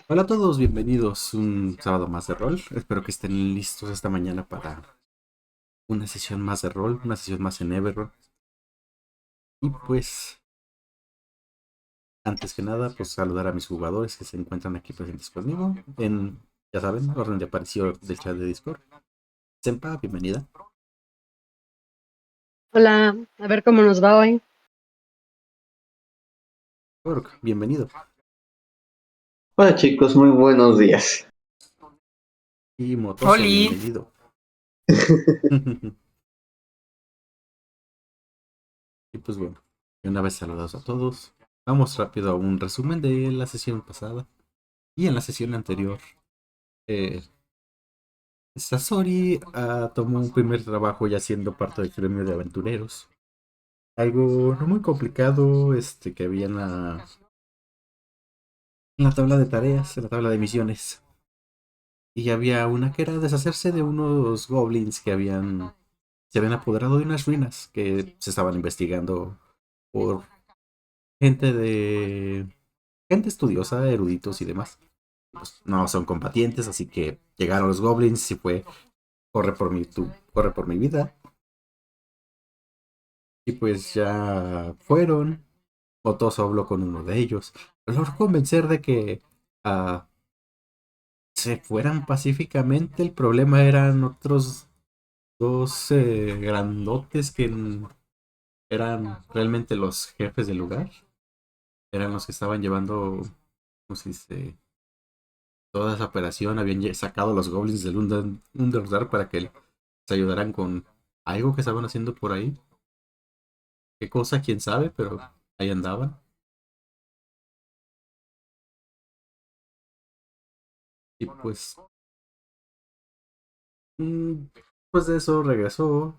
Hola a todos, bienvenidos un sábado más de rol. Espero que estén listos esta mañana para una sesión más de rol, una sesión más en Everroll. Y pues, antes que nada, pues saludar a mis jugadores que se encuentran aquí presentes conmigo en, ya saben, orden de aparición del chat de Discord. Sempa, bienvenida. Hola, a ver cómo nos va hoy. Orc, bienvenido. Hola chicos, muy buenos días. Y Motoso, Oli, bienvenido. Y pues bueno, una vez saludados a todos, vamos rápido a un resumen de la sesión pasada y en la sesión anterior. Eh, Sasori tomó un primer trabajo ya siendo parte del gremio de aventureros. Algo no muy complicado, que había en la tabla de tareas, en la tabla de misiones. Y había una que era deshacerse de unos goblins que se habían apoderado de unas ruinas que se estaban investigando por gente gente estudiosa, eruditos y demás. Pues no son combatientes, así que llegaron los goblins y fue, corre por mi vida. Y pues ya fueron. Otoso habló con uno de ellos. Logró convencer de que ah, se fueran pacíficamente. El problema eran otros dos grandotes que eran realmente los jefes del lugar. Eran los que estaban llevando, ¿cómo se dice? Toda esa operación. Habían sacado a los goblins del Underdark para que se ayudaran con algo que estaban haciendo por ahí. ¿Qué cosa? ¿Quién sabe? Pero ahí andaban. Y pues después de eso regresó,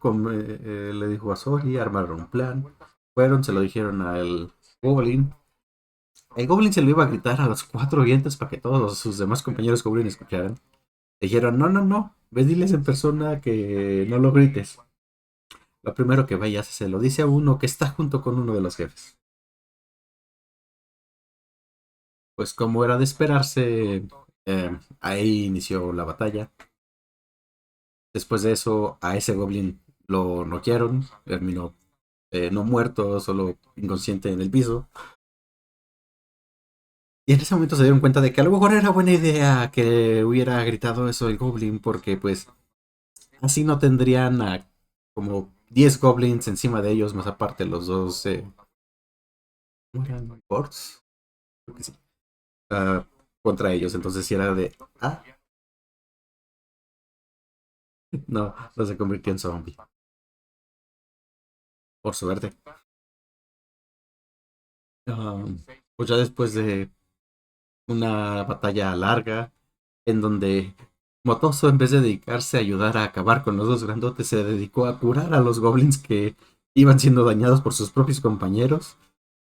le dijo a Sori, armaron un plan. Fueron, se lo dijeron al Goblin. El Goblin se lo iba a gritar a los cuatro vientos para que todos sus demás compañeros Goblin escucharan. Dijeron, no, no, no, ve diles en persona que no lo grites. Lo primero que vayas se lo dice a uno que está junto con uno de los jefes. Pues como era de esperarse, ahí inició la batalla. Después de eso, a ese Goblin lo noquearon, terminó no muerto, solo inconsciente en el piso. Y en ese momento se dieron cuenta de que a lo mejor era buena idea que hubiera gritado eso el Goblin, porque pues así no tendrían a como 10 Goblins encima de ellos, más aparte los dos ¿cómo eran? Boards, creo que sí, ah, contra ellos. Entonces si era ah, no, no se convirtió en zombie, por suerte. Ah, pues ya después de una batalla larga en donde Motoso, en vez de dedicarse a ayudar a acabar con los dos grandotes, se dedicó a curar a los goblins que iban siendo dañados por sus propios compañeros,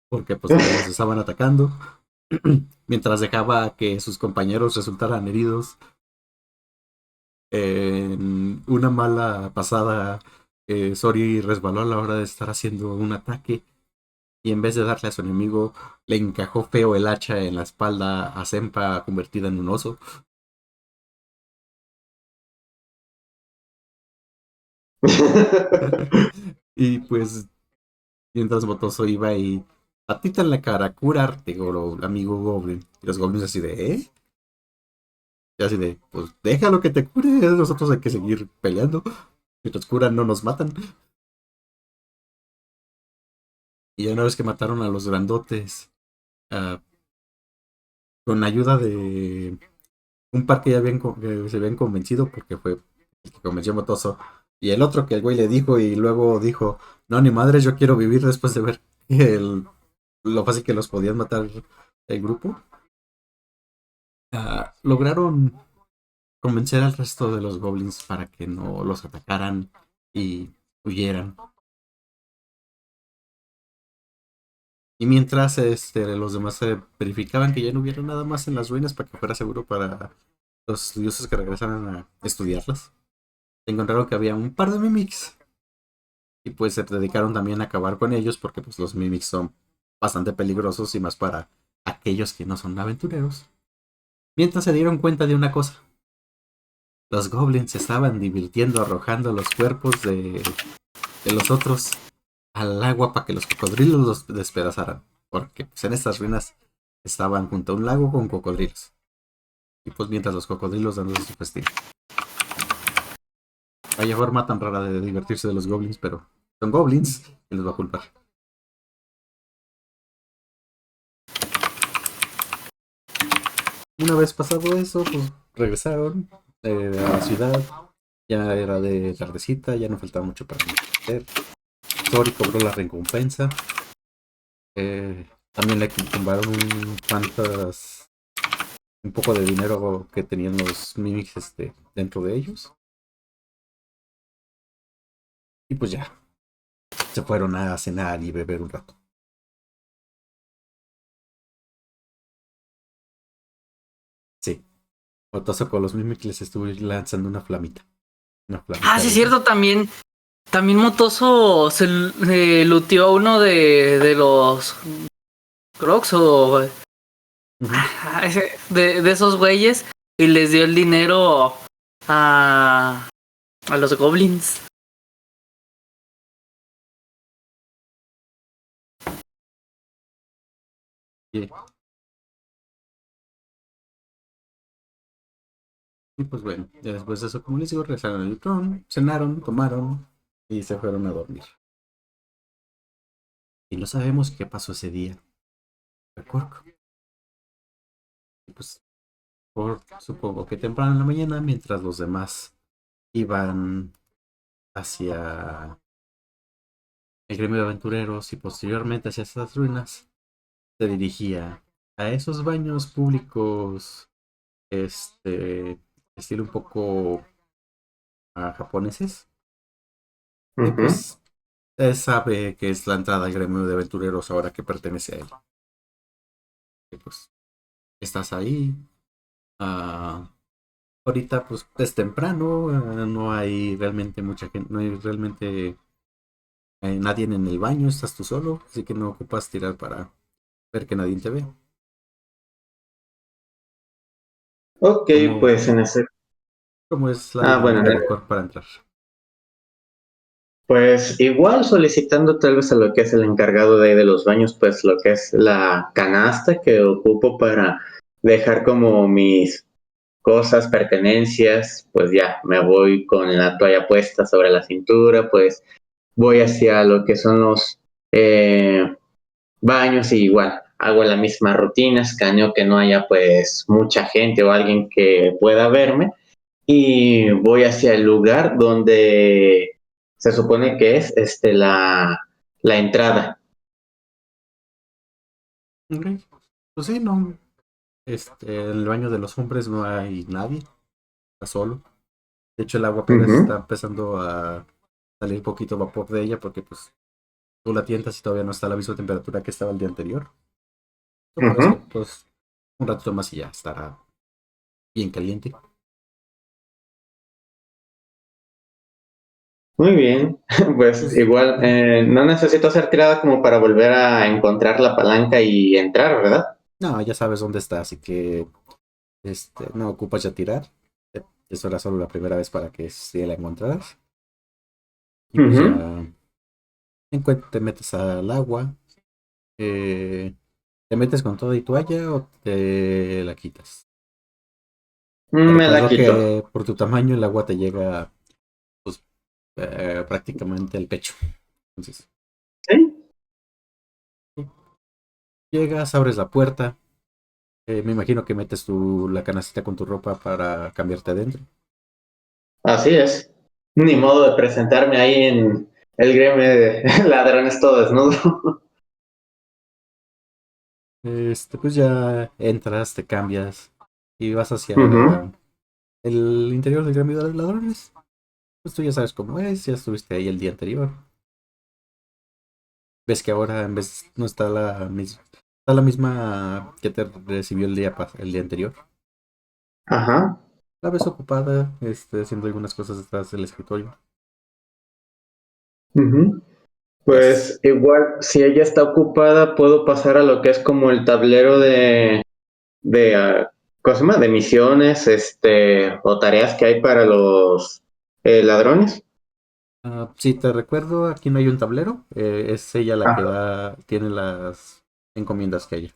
porque pues también los estaban atacando, mientras dejaba que sus compañeros resultaran heridos. En una mala pasada, Sori resbaló a la hora de estar haciendo un ataque y en vez de darle a su enemigo, le encajó feo el hacha en la espalda a Senpa convertida en un oso. Y pues mientras Motoso iba y patita en la cara, curarte, amigo Goblin. Y los Goblins así de, ¿eh? Y así de, pues déjalo que te cure, nosotros hay que seguir peleando. Si nos curan, no nos matan. Y ya una vez que mataron a los grandotes, ah, con ayuda de un par que ya que se habían convencido, porque fue el que convenció a Motoso, y el otro que el güey le dijo y luego dijo, no, ni madre, yo quiero vivir después de ver lo fácil que los podían matar el grupo. Lograron convencer al resto de los goblins para que no los atacaran y huyeran. Y mientras los demás verificaban que ya no hubiera nada más en las ruinas para que fuera seguro para los estudiosos que regresaran a estudiarlas, encontraron que había un par de mimics y pues se dedicaron también a acabar con ellos porque pues los mimics son bastante peligrosos y más para aquellos que no son aventureros. Mientras se dieron cuenta de una cosa. Los goblins se estaban divirtiendo arrojando los cuerpos de los otros al agua para que los cocodrilos los despedazaran. Porque pues, en estas ruinas estaban junto a un lago con cocodrilos. Y pues mientras los cocodrilos dándose su festín. Vaya forma tan rara de divertirse de los goblins, pero son goblins. ¿Quién les va a culpar? Una vez pasado eso, pues regresaron a la ciudad. Ya era de tardecita, ya no faltaba mucho para hacer. Tori cobró la recompensa. También le tumbaron un poco de dinero que tenían los mimics dentro de ellos. Y pues ya, se fueron a cenar y beber un rato. Sí, Otoso con los mimics les estuvo lanzando una flamita. Una Ah, flamita sí, es de... cierto, también. También Motoso se luteó a uno de los Crocs o Ujú. de esos güeyes y les dio el dinero a, a los goblins. Y, y pues bueno, ya después de eso, como les digo, regresaron al Tron, cenaron, tomaron y se fueron a dormir. Y no sabemos qué pasó ese día. Recuerdo. Y pues supongo que temprano en la mañana, mientras los demás iban hacia el gremio de aventureros y posteriormente hacia esas ruinas, se dirigía a esos baños públicos, estilo un poco japoneses. Y Ujú. pues sabe que es la entrada al gremio de aventureros ahora que pertenece a él. Y pues estás ahí. ah, Ahorita pues es temprano, no hay realmente mucha gente, no hay realmente nadie en el baño, estás tú solo, así que no ocupas tirar para ver que nadie te ve. Ok, ¿Cómo, pues en ese... cómo es la Bueno, dinámica mejor para entrar? pues igual solicitando tal vez a lo que es el encargado de ahí de los baños, pues lo que es la canasta que ocupo para dejar como mis cosas, pertenencias, pues ya me voy con la toalla puesta sobre la cintura, pues voy hacia lo que son los baños y igual hago la misma rutina, escaneo que no haya pues mucha gente o alguien que pueda verme y voy hacia el lugar donde se supone que es la entrada. Ok, pues sí, no. En el baño de los hombres no hay nadie, está solo. De hecho, el agua apenas está Ujú, empezando a salir poquito vapor de ella porque pues tú la tientas y todavía no está a la misma temperatura que estaba el día anterior. Por ujú. eso, pues, un ratito más y ya estará bien caliente. Muy bien, pues Pues, igual no necesito hacer tirada como para volver a encontrar la palanca y entrar, ¿verdad? no, ya sabes dónde está, así que no ocupas ya tirar. Eso era solo la primera vez para que si la encontraras. Y pues Ujú. ya te metes al agua. eh, ¿Te metes con toda y toalla o te la quitas? Te Me la recuerdo quito. que por tu tamaño el agua te llega pues, prácticamente al pecho. Entonces, Sí, llegas, abres la puerta. Me imagino que metes la canastita con tu ropa para cambiarte adentro. así es. Ni modo de presentarme ahí en el gremio de ladrones todo desnudo. Pues ya entras, te cambias y vas Ujú, hacia el interior del gremio de ladrones. Pues tú ya sabes cómo es, ya estuviste ahí el día anterior. Ves que ahora en vez no está la misma que te recibió el día anterior. ajá. La ves ocupada, haciendo algunas cosas detrás del escritorio. Ujú. Ves. Pues igual, si ella está ocupada, puedo pasar a lo que es como el tablero de ¿cómo se llama? De misiones, o tareas que hay para los ladrones. Si te recuerdo, aquí no hay un tablero. Es ella la que Ah, tiene las encomiendas que hay.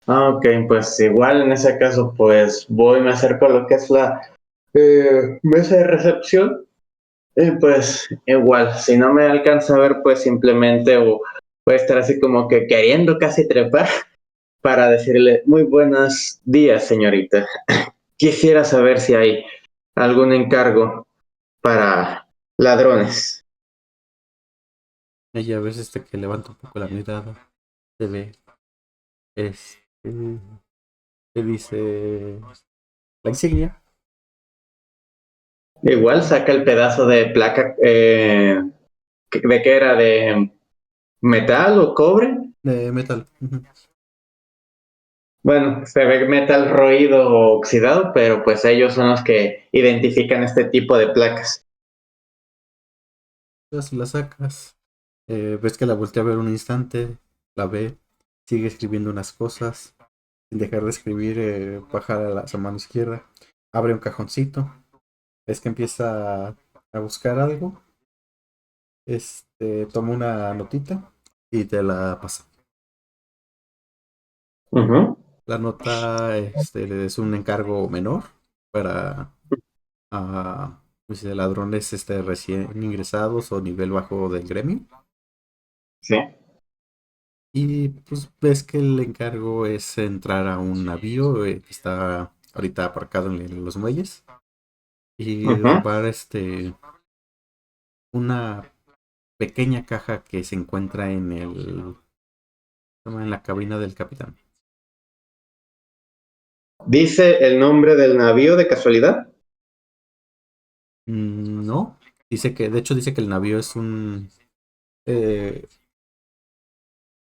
ok, pues igual en ese caso, pues voy, me acerco a lo que es la mesa de recepción. Y pues igual, si no me alcanza a ver, pues simplemente voy a estar así como que queriendo casi trepar para decirle muy buenos días, señorita. Quisiera saber si hay algún encargo para ladrones. Ella a veces que levanta un poco la mirada, te ve, este, te dice la insignia Igual saca el pedazo de placa, ¿de qué era? ¿De metal o cobre? de metal. Ujú. Bueno, se ve metal roído o oxidado, pero pues ellos son los que identifican este tipo de placas. Entonces la sacas, ves que la voltea a ver un instante, la ve, sigue escribiendo unas cosas, sin dejar de escribir, baja su mano izquierda, abre un cajoncito, ves que empieza a buscar algo, toma una notita y te la pasa. Ujú. La nota es un encargo menor para pues, ladrones recién ingresados o nivel bajo del gremio. Sí. Y pues ves que el encargo es entrar a un navío que está ahorita aparcado en los muelles y Ujú. robar una pequeña caja que se encuentra en la cabina del capitán. ¿Dice el nombre del navío de casualidad? No, de hecho dice que el navío es eh,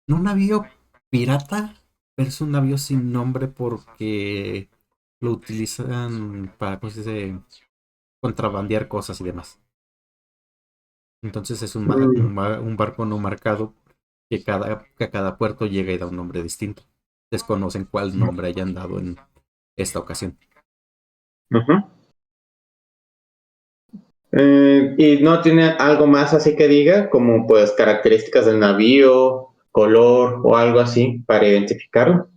no un navío pirata, pero es un navío sin nombre porque lo utilizan para, pues, contrabandear cosas y demás. Entonces es Mm, un barco no marcado que a cada puerto llega y da un nombre distinto. Desconocen cuál nombre hayan dado en esta ocasión. ujú. ¿Y no tiene algo más así que diga, como pues características del navío, color o algo así para identificarlo?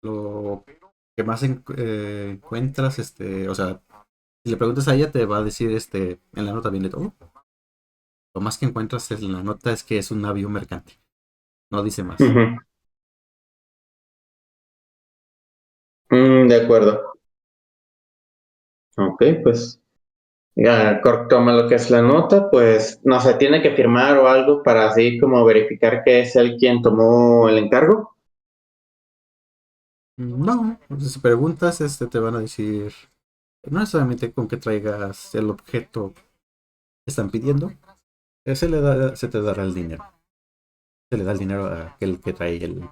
Lo que más encuentras, o sea, si le preguntas a ella, te va a decir, en la nota viene todo. Lo más que encuentras en la nota es que es un navío mercante. No dice más. Ujú. De acuerdo. Ok, pues ya Cork toma lo que es la nota, pues no se tiene que firmar o algo para así como verificar que es él quien tomó el encargo. No, si preguntas, te van a decir, no necesariamente con que traigas el objeto que están pidiendo, se te dará el dinero. Se le da el dinero a aquel que trae el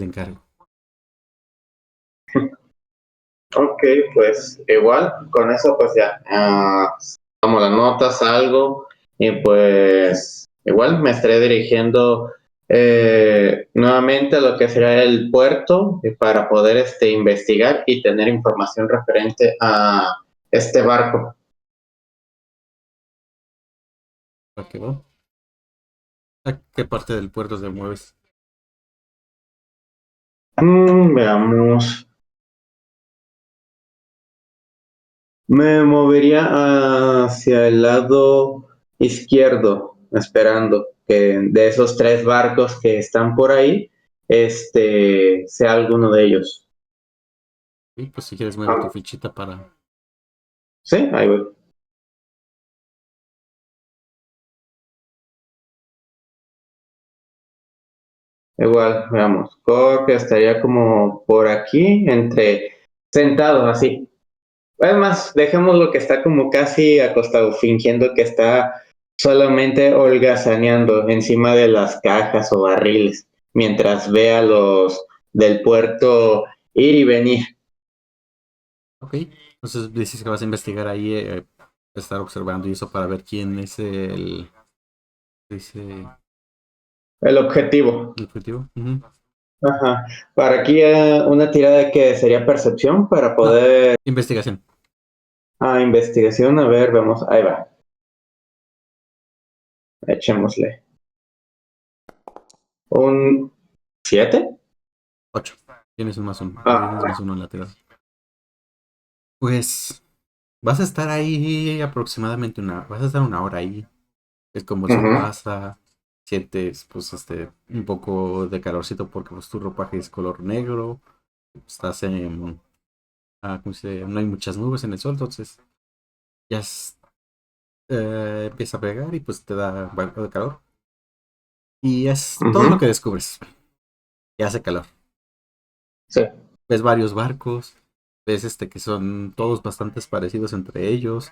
encargo. Ok, pues igual, con eso pues ya tomo las notas, algo y pues igual me estaré dirigiendo nuevamente a lo que será el puerto para poder investigar y tener información referente a este barco. ¿Para qué va? ¿A qué parte del puerto te mueves? Veamos, me movería hacia el lado izquierdo, esperando que de esos tres barcos que están por ahí, sea alguno de ellos. Y pues si quieres mueve tu Ah, fichita para... sí, ahí voy. Igual, veamos. Jorge estaría como por aquí, sentado así. Además, dejemos lo que está como casi acostado, fingiendo que está solamente holgazaneando encima de las cajas o barriles, mientras ve a los del puerto ir y venir. Ok, entonces dices que vas a investigar ahí, estar observando y eso para ver quién es dice, El objetivo. el objetivo. Ujú. Ajá. Para aquí una tirada que sería percepción para No, poder... investigación. Investigación, a ver, vamos, ahí va. Echémosle. ¿Un 7? 8. Tienes un más uno. Tienes Ah, más uno en la tirada. Pues vas a estar ahí aproximadamente vas a estar una hora ahí. Es como el sol ujú, pasa. Sientes pues un poco de calorcito porque pues tu ropaje es color negro. Estás en ¿cómo se dice? No hay muchas nubes en el sol, entonces ya empieza a pegar y pues te da un poco de calor. Y es todo lo que ujú, descubres. Y hace calor. sí. Ves varios barcos. Ves que son todos bastante parecidos entre ellos.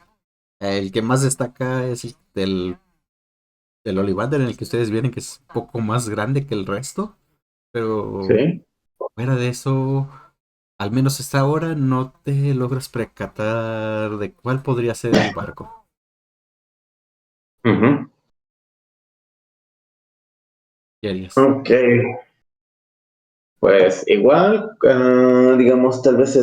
El que más destaca es el del Ollivander, en el que ustedes vienen, que es un poco más grande que el resto. Pero Sí. fuera de eso, al menos esta hora no te logras percatar de cuál podría ser el barco. Ujú. ¿Qué harías? Ok. Pues igual, digamos, tal vez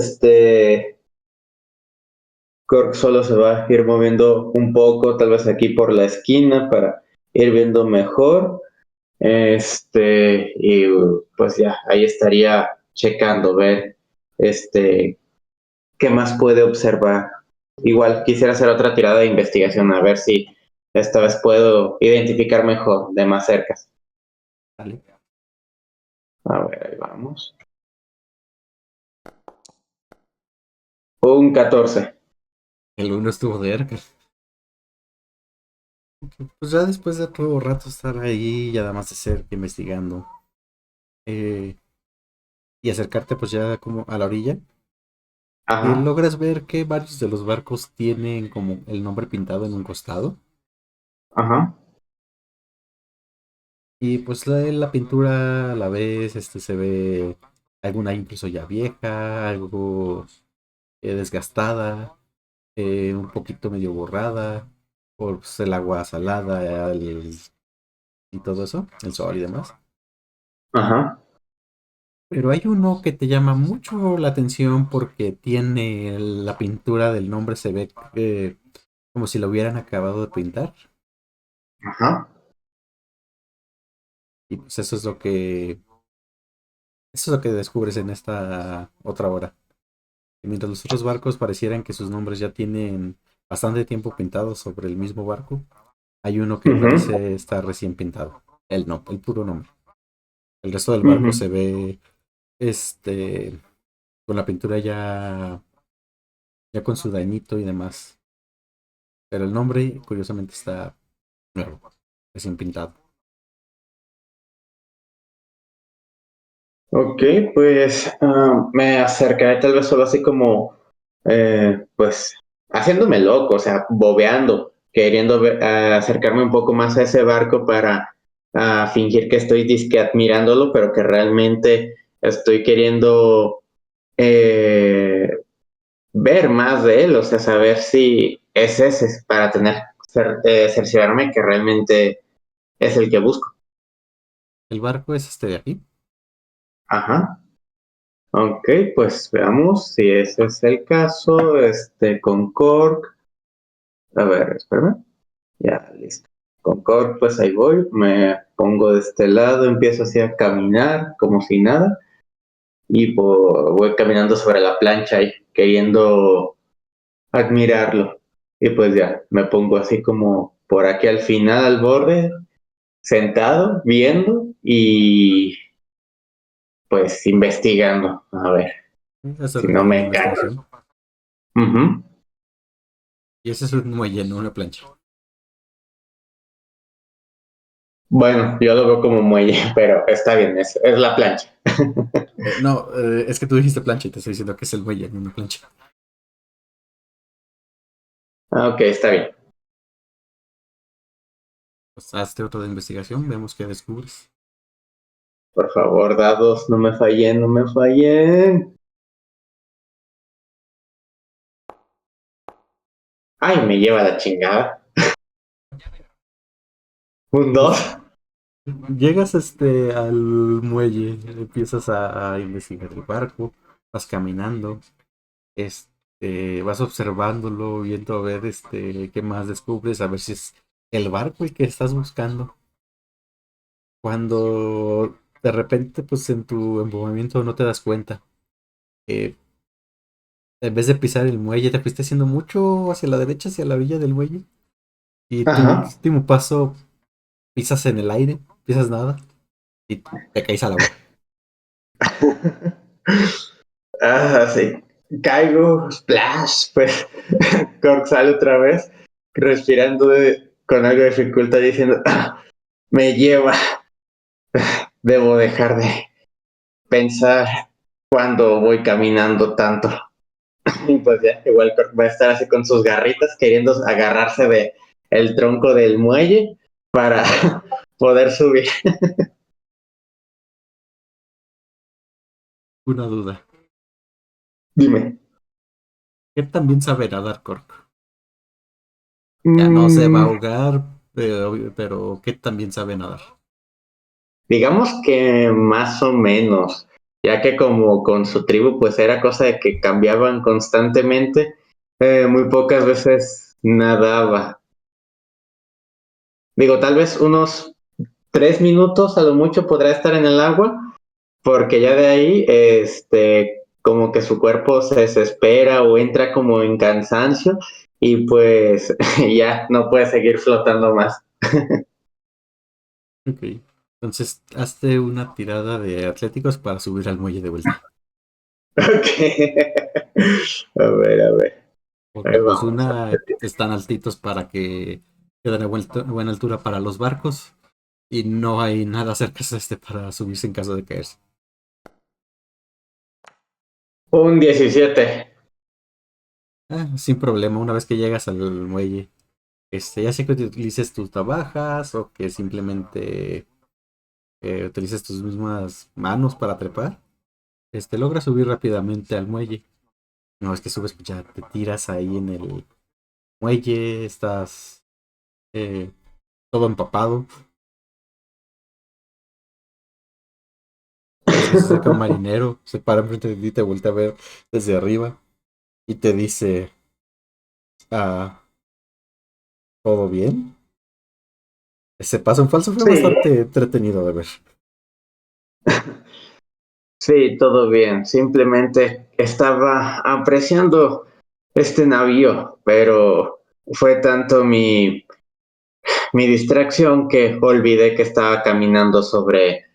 Cork solo se va a ir moviendo un poco, tal vez aquí por la esquina para ir viendo mejor. Y pues ya, ahí estaría checando, ver, este, qué más puede observar. Igual quisiera hacer otra tirada de investigación, a ver si esta vez puedo identificar mejor, de más cerca. Dale. A ver, ahí vamos. Un 14. El uno estuvo de cerca. Pues ya después de todo rato estar ahí, y además de ser investigando y acercarte pues ya como a la orilla, Ajá, logras ver que varios de los barcos tienen como el nombre pintado en un costado. ajá, Y pues la pintura la ves, se ve alguna incluso ya vieja, algo desgastada, un poquito medio borrada por pues, el agua salada y todo eso, el sol y demás. ajá. Pero hay uno que te llama mucho la atención porque tiene la pintura del nombre, se ve como si lo hubieran acabado de pintar. Ajá. Y pues eso es lo que descubres en esta otra hora. Y mientras los otros barcos parecieran que sus nombres ya tienen bastante tiempo pintados sobre el mismo barco, hay uno que Ujú, parece estar recién pintado. El no, el puro nombre. El resto del barco ujú. se ve este con la pintura ya con su dañito y demás. Pero el nombre, curiosamente, está nuevo, recién pintado. Ok, pues me acercaré tal vez solo así como, pues, haciéndome loco, o sea, bobeando, queriendo acercarme un poco más a ese barco para fingir que estoy disque admirándolo, pero que realmente estoy queriendo eh, ver más de él, o sea, saber si es ese para cerciorarme que realmente es el que busco. El barco es este de aquí. Ajá. Ok, pues veamos si ese es el caso. Con Cork. A ver, espérame. Ya, listo. Con Cork, pues ahí voy. Me pongo de este lado, empiezo así a caminar como si nada. Y voy caminando sobre la plancha y queriendo admirarlo. Y pues ya, me pongo así como por aquí al final, al borde, sentado, viendo y pues investigando. A ver, Eso si no requiere una me cae. investigación. Ujú. Y ese es un muelle, no una plancha. Bueno, yo lo veo como muelle, pero está bien, es la plancha. No, es que tú dijiste plancha y te estoy diciendo que es el muelle, no una plancha. Ok, está bien. Pues hazte otro de investigación, vemos qué descubres. Por favor, dados, no me fallen, no me fallen. Ay, me lleva la chingada. Un Pues, 2. Llegas al muelle, empiezas a investigar el barco, vas caminando, vas observándolo, viendo a ver qué más descubres, a ver si es el barco el que estás buscando. Cuando de repente, pues en tu embobamiento no te das cuenta. eh, en vez de pisar el muelle, te fuiste haciendo mucho hacia la derecha, hacia la orilla del muelle. Y tu Ajá. último paso, pisas en el aire, pisas nada y te caes al agua. Sí. Caigo, splash, pues Cork sale otra vez, respirando con algo de dificultad, diciendo, me lleva, debo dejar de pensar cuando voy caminando tanto. Y pues ya, igual Cork va a estar así con sus garritas, queriendo agarrarse de el tronco del muelle para poder subir. Una duda. Dime. ¿Qué también sabe nadar Cork? Ya no se va a Mm, ahogar, pero ¿qué también sabe nadar? Digamos que más o menos, ya que como con su tribu pues era cosa de que cambiaban constantemente, muy pocas veces nadaba. Digo, tal vez unos 3 minutos a lo mucho podrá estar en el agua, porque ya de ahí, como que su cuerpo se desespera o entra como en cansancio y pues ya no puede seguir flotando más. Ok. Entonces, hazte una tirada de atléticos para subir al muelle de vuelta. Ok. A ver, Porque ahí pues vamos. una están altitos para que queden a buena altura para los barcos y no hay nada cerca de para subirse en caso de caerse. Un 17. Sin problema, una vez que llegas al muelle, ya sea que utilices tus navajas o que simplemente utilices tus mismas manos para trepar, logras subir rápidamente al muelle. Una vez que subes, pues ya te tiras ahí en el muelle, estás eh, todo empapado. Ves que se acerca un marinero, se para enfrente de ti, te vuelve a ver desde arriba y te dice, ah, ¿todo bien? Ese paso en falso fue Sí, bastante entretenido de ver. sí, todo bien. Simplemente estaba apreciando este navío, pero fue tanto mi distracción que olvidé que estaba caminando sobre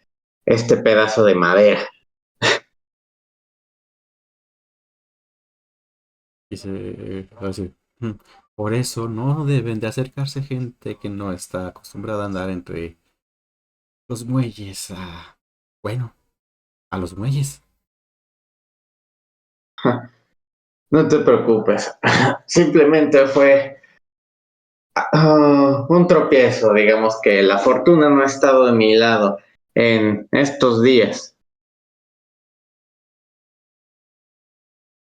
este pedazo de madera. Dice, así, "Mm, por eso no deben de acercarse gente que no está acostumbrada a andar entre los muelles, bueno, a los muelles. No te preocupes. Simplemente fue un tropiezo, digamos que la fortuna no ha estado de mi lado en estos días.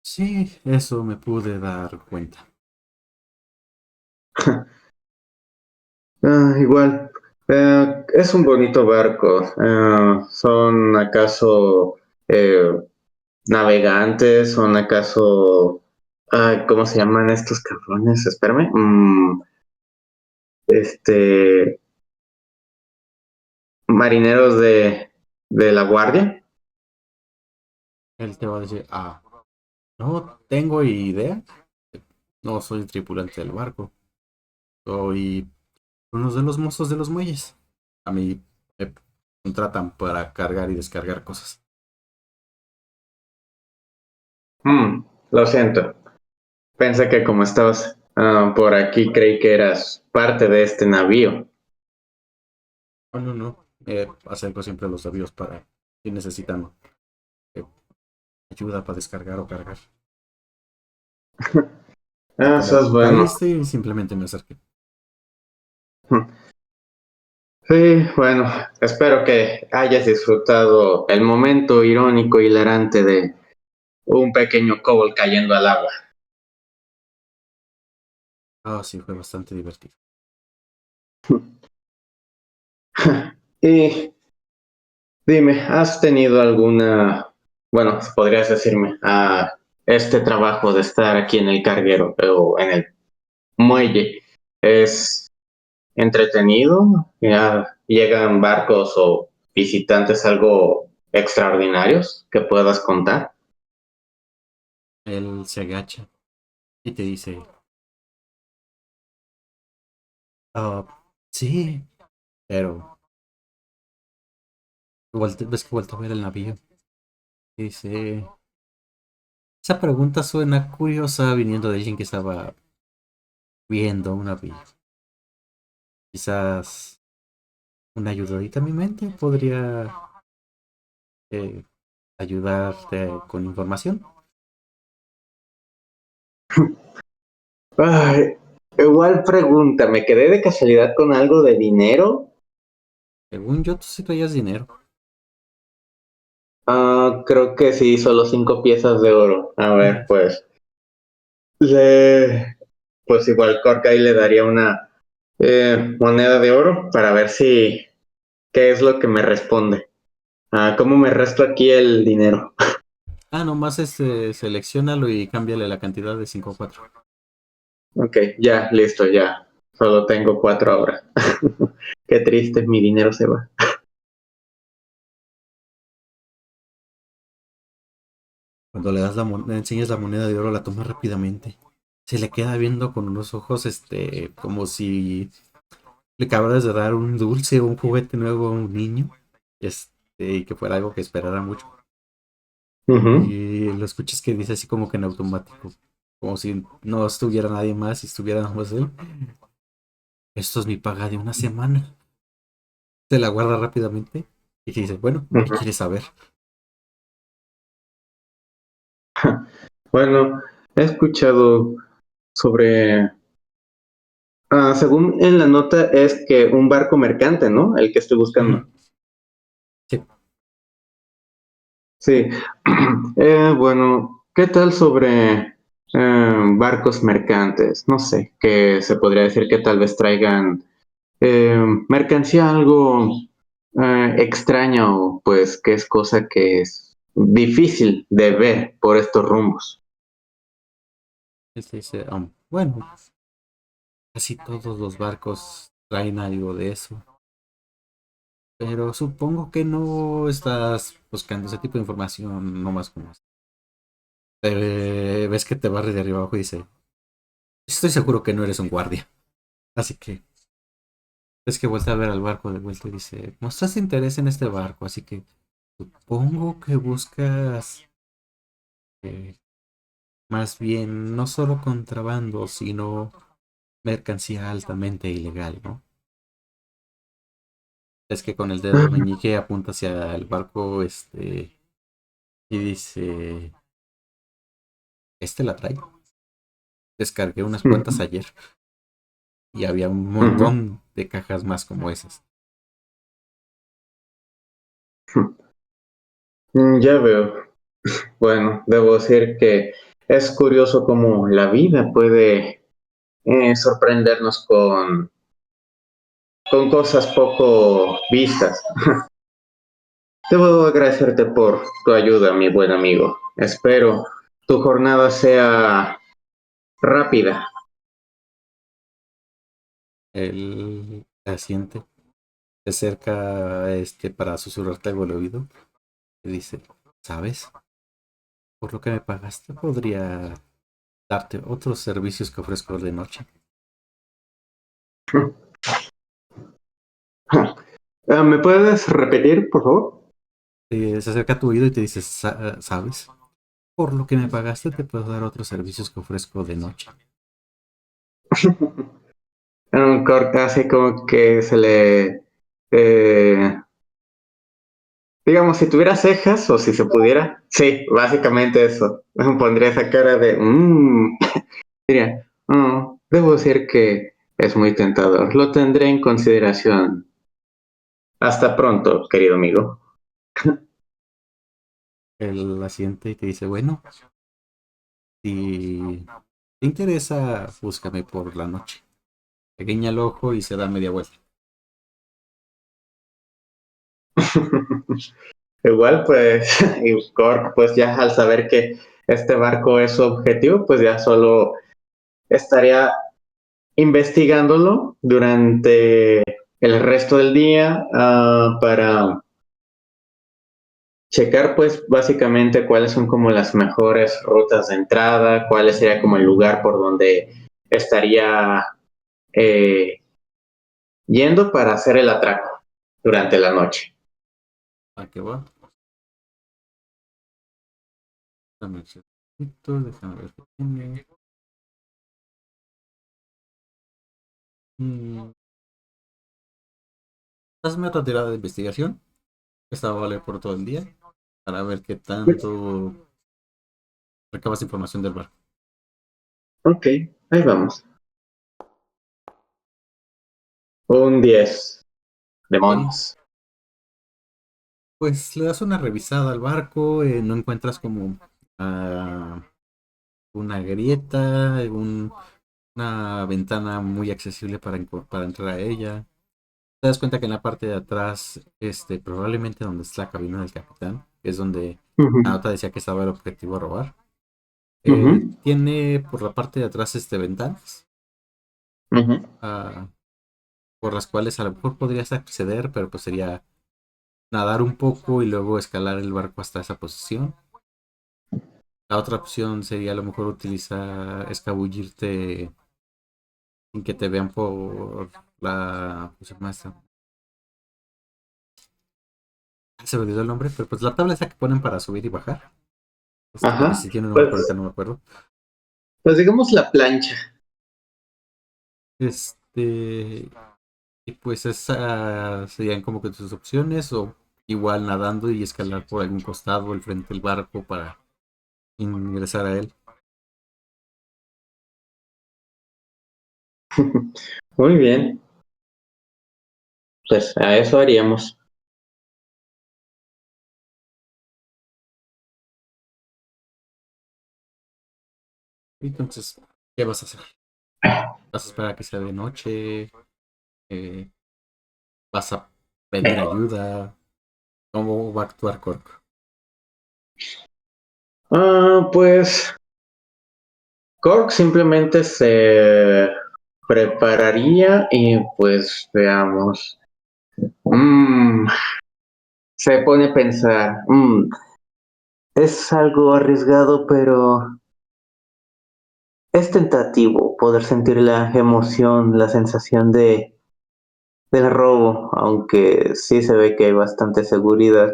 Sí, eso me pude dar cuenta. Igual, es un bonito barco. ¿Son acaso navegantes? ¿Son acaso... ¿cómo se llaman estos cabrones? Espérame. Este, marineros de la guardia. Él te va a decir, no tengo idea, no soy tripulante del barco, soy uno de los mozos de los muelles. A mí me contratan para cargar y descargar cosas. Lo siento. Pensé que como estabas por aquí, creí que eras parte de este navío. No, no, no. Acerco siempre a los navíos para si necesitan eh, ayuda para descargar o cargar. Y Eso es como bueno. caíste, simplemente me acerqué. Sí, bueno, espero que hayas disfrutado el momento irónico y hilarante de un pequeño kobold cayendo al agua. Sí, fue bastante divertido. Y dime, ¿has tenido alguna, bueno, podrías decirme, este trabajo de estar aquí en el carguero o en el muelle, es entretenido? ¿Ya llegan barcos o visitantes algo extraordinarios que puedas contar? Él se agacha y te dice, ah, sí, pero ves que vuelto a ver el navío. Y dice, esa pregunta suena curiosa viniendo de alguien que estaba viendo un navío. Quizás una ayudadita a mi mente podría eh, ayudarte con información. Ay, igual pregunta, ¿me quedé de casualidad con algo de dinero? Según yo, tú sí traías dinero. Creo que sí, solo 5 piezas de oro. A ver, Mm. pues. Le, pues igual Cork ahí le daría una moneda de oro para ver si qué es lo que me responde. ¿Cómo me resto aquí el dinero? Nomás selecciónalo y cámbiale la cantidad de 5 a 4. Ok, ya, listo, ya. Solo tengo 4 ahora. Qué triste, mi dinero se va. Cuando le enseñas la moneda de oro, la toma rápidamente. Se le queda viendo con unos ojos, como si le acabaras de dar un dulce o un juguete nuevo a un niño. Y que fuera algo que esperara mucho. Ujú. Y lo escuchas que dice así como que en automático. Como si no estuviera nadie más y estuviera nada más él. Esto es mi paga de una semana. Se la guarda rápidamente y te dice, bueno, ¿qué Ujú. quieres saber? Bueno, he escuchado sobre... según en la nota es que un barco mercante, ¿no? El que estoy buscando. Ujú. Sí, Sí. Bueno, ¿qué tal sobre barcos mercantes? No sé, que se podría decir que tal vez traigan mercancía algo extraña o pues que es cosa que es difícil de ver por estos rumbos. él te dice, bueno, casi todos los barcos traen algo de eso. Pero supongo que no estás buscando ese tipo de información nomás como esto. Ves que te barre de arriba abajo y dice, estoy seguro que no eres un guardia. Así que ves que vuelve a ver al barco de vuelta y dice, mostraste interés en este barco, así que supongo que buscas eh, más bien no solo contrabando, sino mercancía altamente ilegal, ¿no? Es que con el dedo meñique apunta hacia el barco, y dice, la trae. Descargué unas cuantas Ujú, ayer y había un ujú. montón de cajas más como esas. Ya veo. Bueno, debo decir que es curioso cómo la vida puede sorprendernos con cosas poco vistas. Debo agradecerte por tu ayuda, mi buen amigo. Espero tu jornada sea rápida. Él asiente, se acerca para susurrarte algo al oído y dice, ¿sabes? Por lo que me pagaste podría darte otros servicios que ofrezco de noche. ¿Me puedes repetir, por favor? Se acerca a tu oído y te dice, ¿sabes? Por lo que me pagaste te puedo dar otros servicios que ofrezco de noche. Un corte así como que se le... digamos, si tuviera cejas o si se pudiera. Sí, básicamente eso. Pondría esa cara de... diría, debo decir que es muy tentador. Lo tendré en consideración. Hasta pronto, querido amigo. Él asiente y te dice, bueno, si te interesa, búscame por la noche. Te guiña el ojo y se da media vuelta. Igual, pues, y Cork, pues ya al saber que este barco es su objetivo, pues ya solo estaría investigándolo durante el resto del día para checar pues básicamente cuáles son como las mejores rutas de entrada, cuál sería como el lugar por donde estaría eh, yendo para hacer el atraco durante la noche. ¿A qué va? Déjame ver, déjame ver qué tiene. Hazme otra tirada de investigación. Esta va a valer por todo el día. Para ver qué tanto recabas información del barco. Ok, ahí vamos. Un 10. Ok. Demonios. Pues le das una revisada al barco. No encuentras como ah, una grieta, una ventana muy accesible para entrar a ella. Te das cuenta que en la parte de atrás, probablemente donde está la cabina del capitán, que es donde la Ujú, nota decía que estaba el objetivo a robar, ujú, tiene por la parte de atrás ventanas ujú. ah, por las cuales a lo mejor podrías acceder, pero pues sería nadar un poco y luego escalar el barco hasta esa posición. La otra opción sería a lo mejor utilizar, escabullirte sin que te vean por ¿cómo se llama esta? Se me olvidó el nombre, pero pues la tabla esa que ponen para subir y bajar. Ajá. Si tiene un nombre, pero ahorita Pues, no me acuerdo. pues digamos la plancha. Este, y pues esas serían como que tus opciones, o igual nadando y escalar por algún costado, el frente del barco para ingresar a él. Muy bien. Pues a eso haríamos. Entonces, ¿qué vas a hacer? ¿Vas a esperar a que sea de noche? Eh, ¿Vas a pedir ayuda? ¿Cómo va a actuar Cork? Pues Cork simplemente se prepararía y pues veamos. Mm, Se pone a pensar. Es algo arriesgado, pero es tentativo poder sentir la emoción, la sensación del robo, aunque sí se ve que hay bastante seguridad.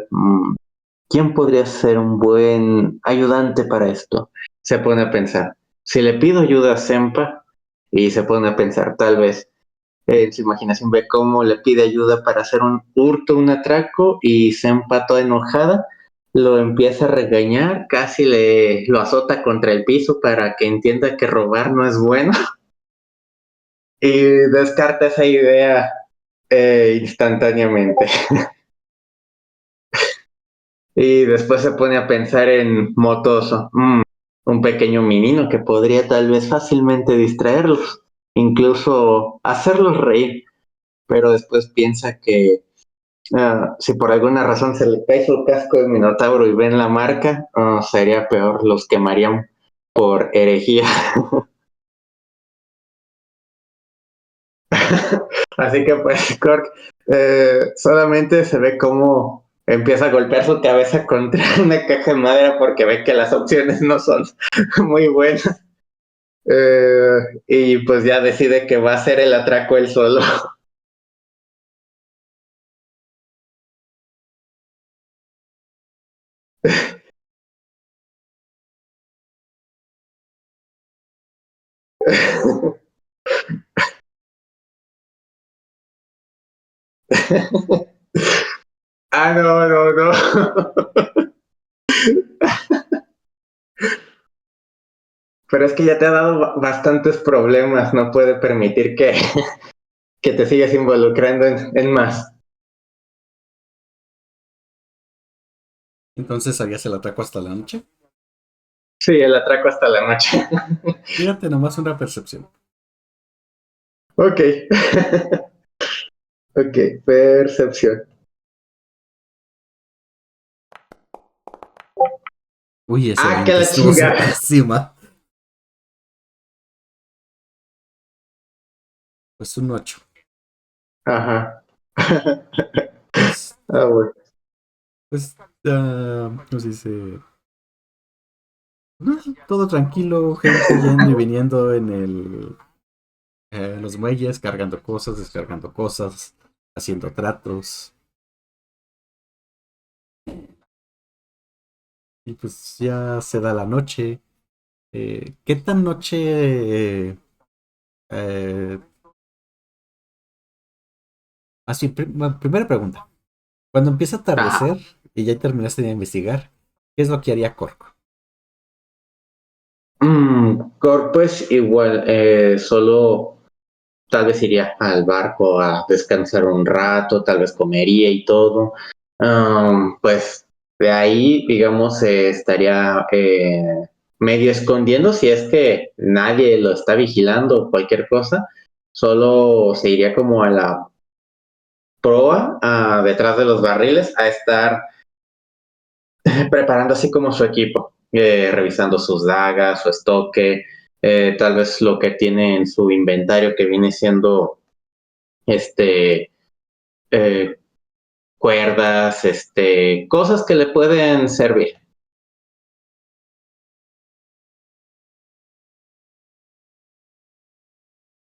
¿Quién podría ser un buen ayudante para esto? Se pone a pensar. Si le pido ayuda a Sempa, y se pone a pensar, tal vez en su imaginación ve cómo le pide ayuda para hacer un hurto, un atraco, y Sempa toda enojada lo empieza a regañar, casi lo azota contra el piso para que entienda que robar no es bueno, y descarta esa idea instantáneamente. Y después se pone a pensar en Motoso, un pequeño menino que podría tal vez fácilmente distraerlos, incluso hacerlos reír, pero después piensa que si por alguna razón se le cae su casco de Minotauro y ven la marca, sería peor, los quemarían por herejía. Así que pues Cork solamente se ve cómo empieza a golpear su cabeza contra una caja de madera porque ve que las opciones no son muy buenas. Y pues ya decide que va a hacer el atraco él solo. No, no, no. Pero es que ya te ha dado bastantes problemas, no puede permitir que te sigas involucrando en más. Entonces harías el atraco hasta la noche. Sí, el atraco hasta la noche. Fíjate nomás una percepción. Ok. Ok, percepción. Uy, ese ¡Ah, que 20 la estuvo chingada! cerquísima. Pues un 8. Ajá. Pues, Ah, bueno. pues, ¿cómo se dice? No, todo tranquilo, gente yendo y viniendo en los muelles, cargando cosas, descargando cosas, haciendo tratos. Y pues ya se da la noche. ¿Qué tan noche? Eh, Primera pregunta. Cuando empieza a Ajá. atardecer y ya terminaste de investigar, ¿qué es lo que haría Corco? Pues igual, solo tal vez iría al barco a descansar un rato, tal vez comería y todo. Pues de ahí, digamos, estaría medio escondiendo si es que nadie lo está vigilando o cualquier cosa. Solo se iría como a la proa, detrás de los barriles, a estar preparando así como su equipo, revisando sus dagas, su estoque, tal vez lo que tiene en su inventario que viene siendo este eh, cuerdas, cosas que le pueden servir.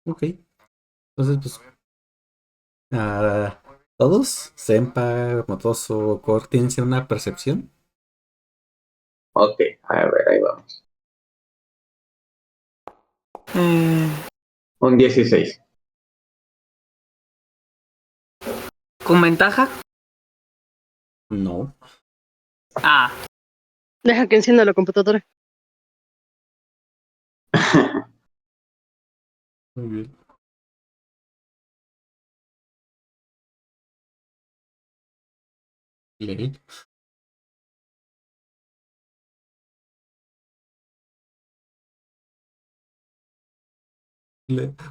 Ok, entonces pues ah, todos, Senpa, Motoso, Core, tienen una percepción. Ok, a ver, ahí vamos. Mm, Un 16. ¿Con ventaja? No. Ah, Deja que encienda la computadora. Muy bien. Ley.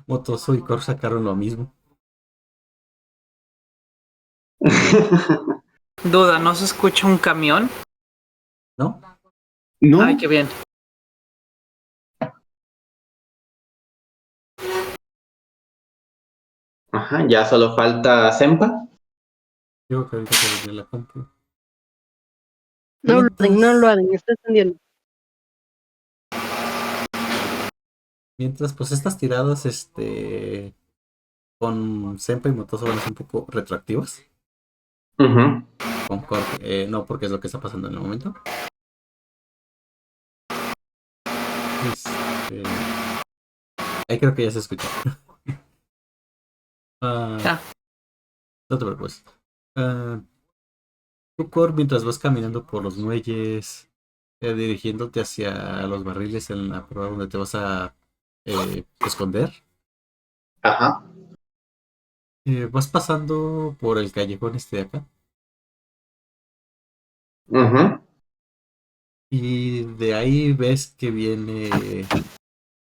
Motoso y Core sacaron lo mismo, duda, ¿no se escucha un camión? ¿no? Ay, No. qué bien. Ajá, ya solo falta Sempa. Digo que ahorita que venía la compu. No no lo Mientras, hagan, está encendiendo. mientras pues estas tiradas, con Senpa y Motoso van a ser un poco retroactivas. Ujú. Con Core, no, porque es lo que está pasando en el momento. Este, ahí creo que ya se escucha. Ah, Ya. no te preocupes. Ah, tú, Core, mientras vas caminando por los muelles, dirigiéndote hacia los barriles en la prueba donde te vas a esconder, Ajá. vas pasando por el callejón de acá Ujú. y de ahí ves que viene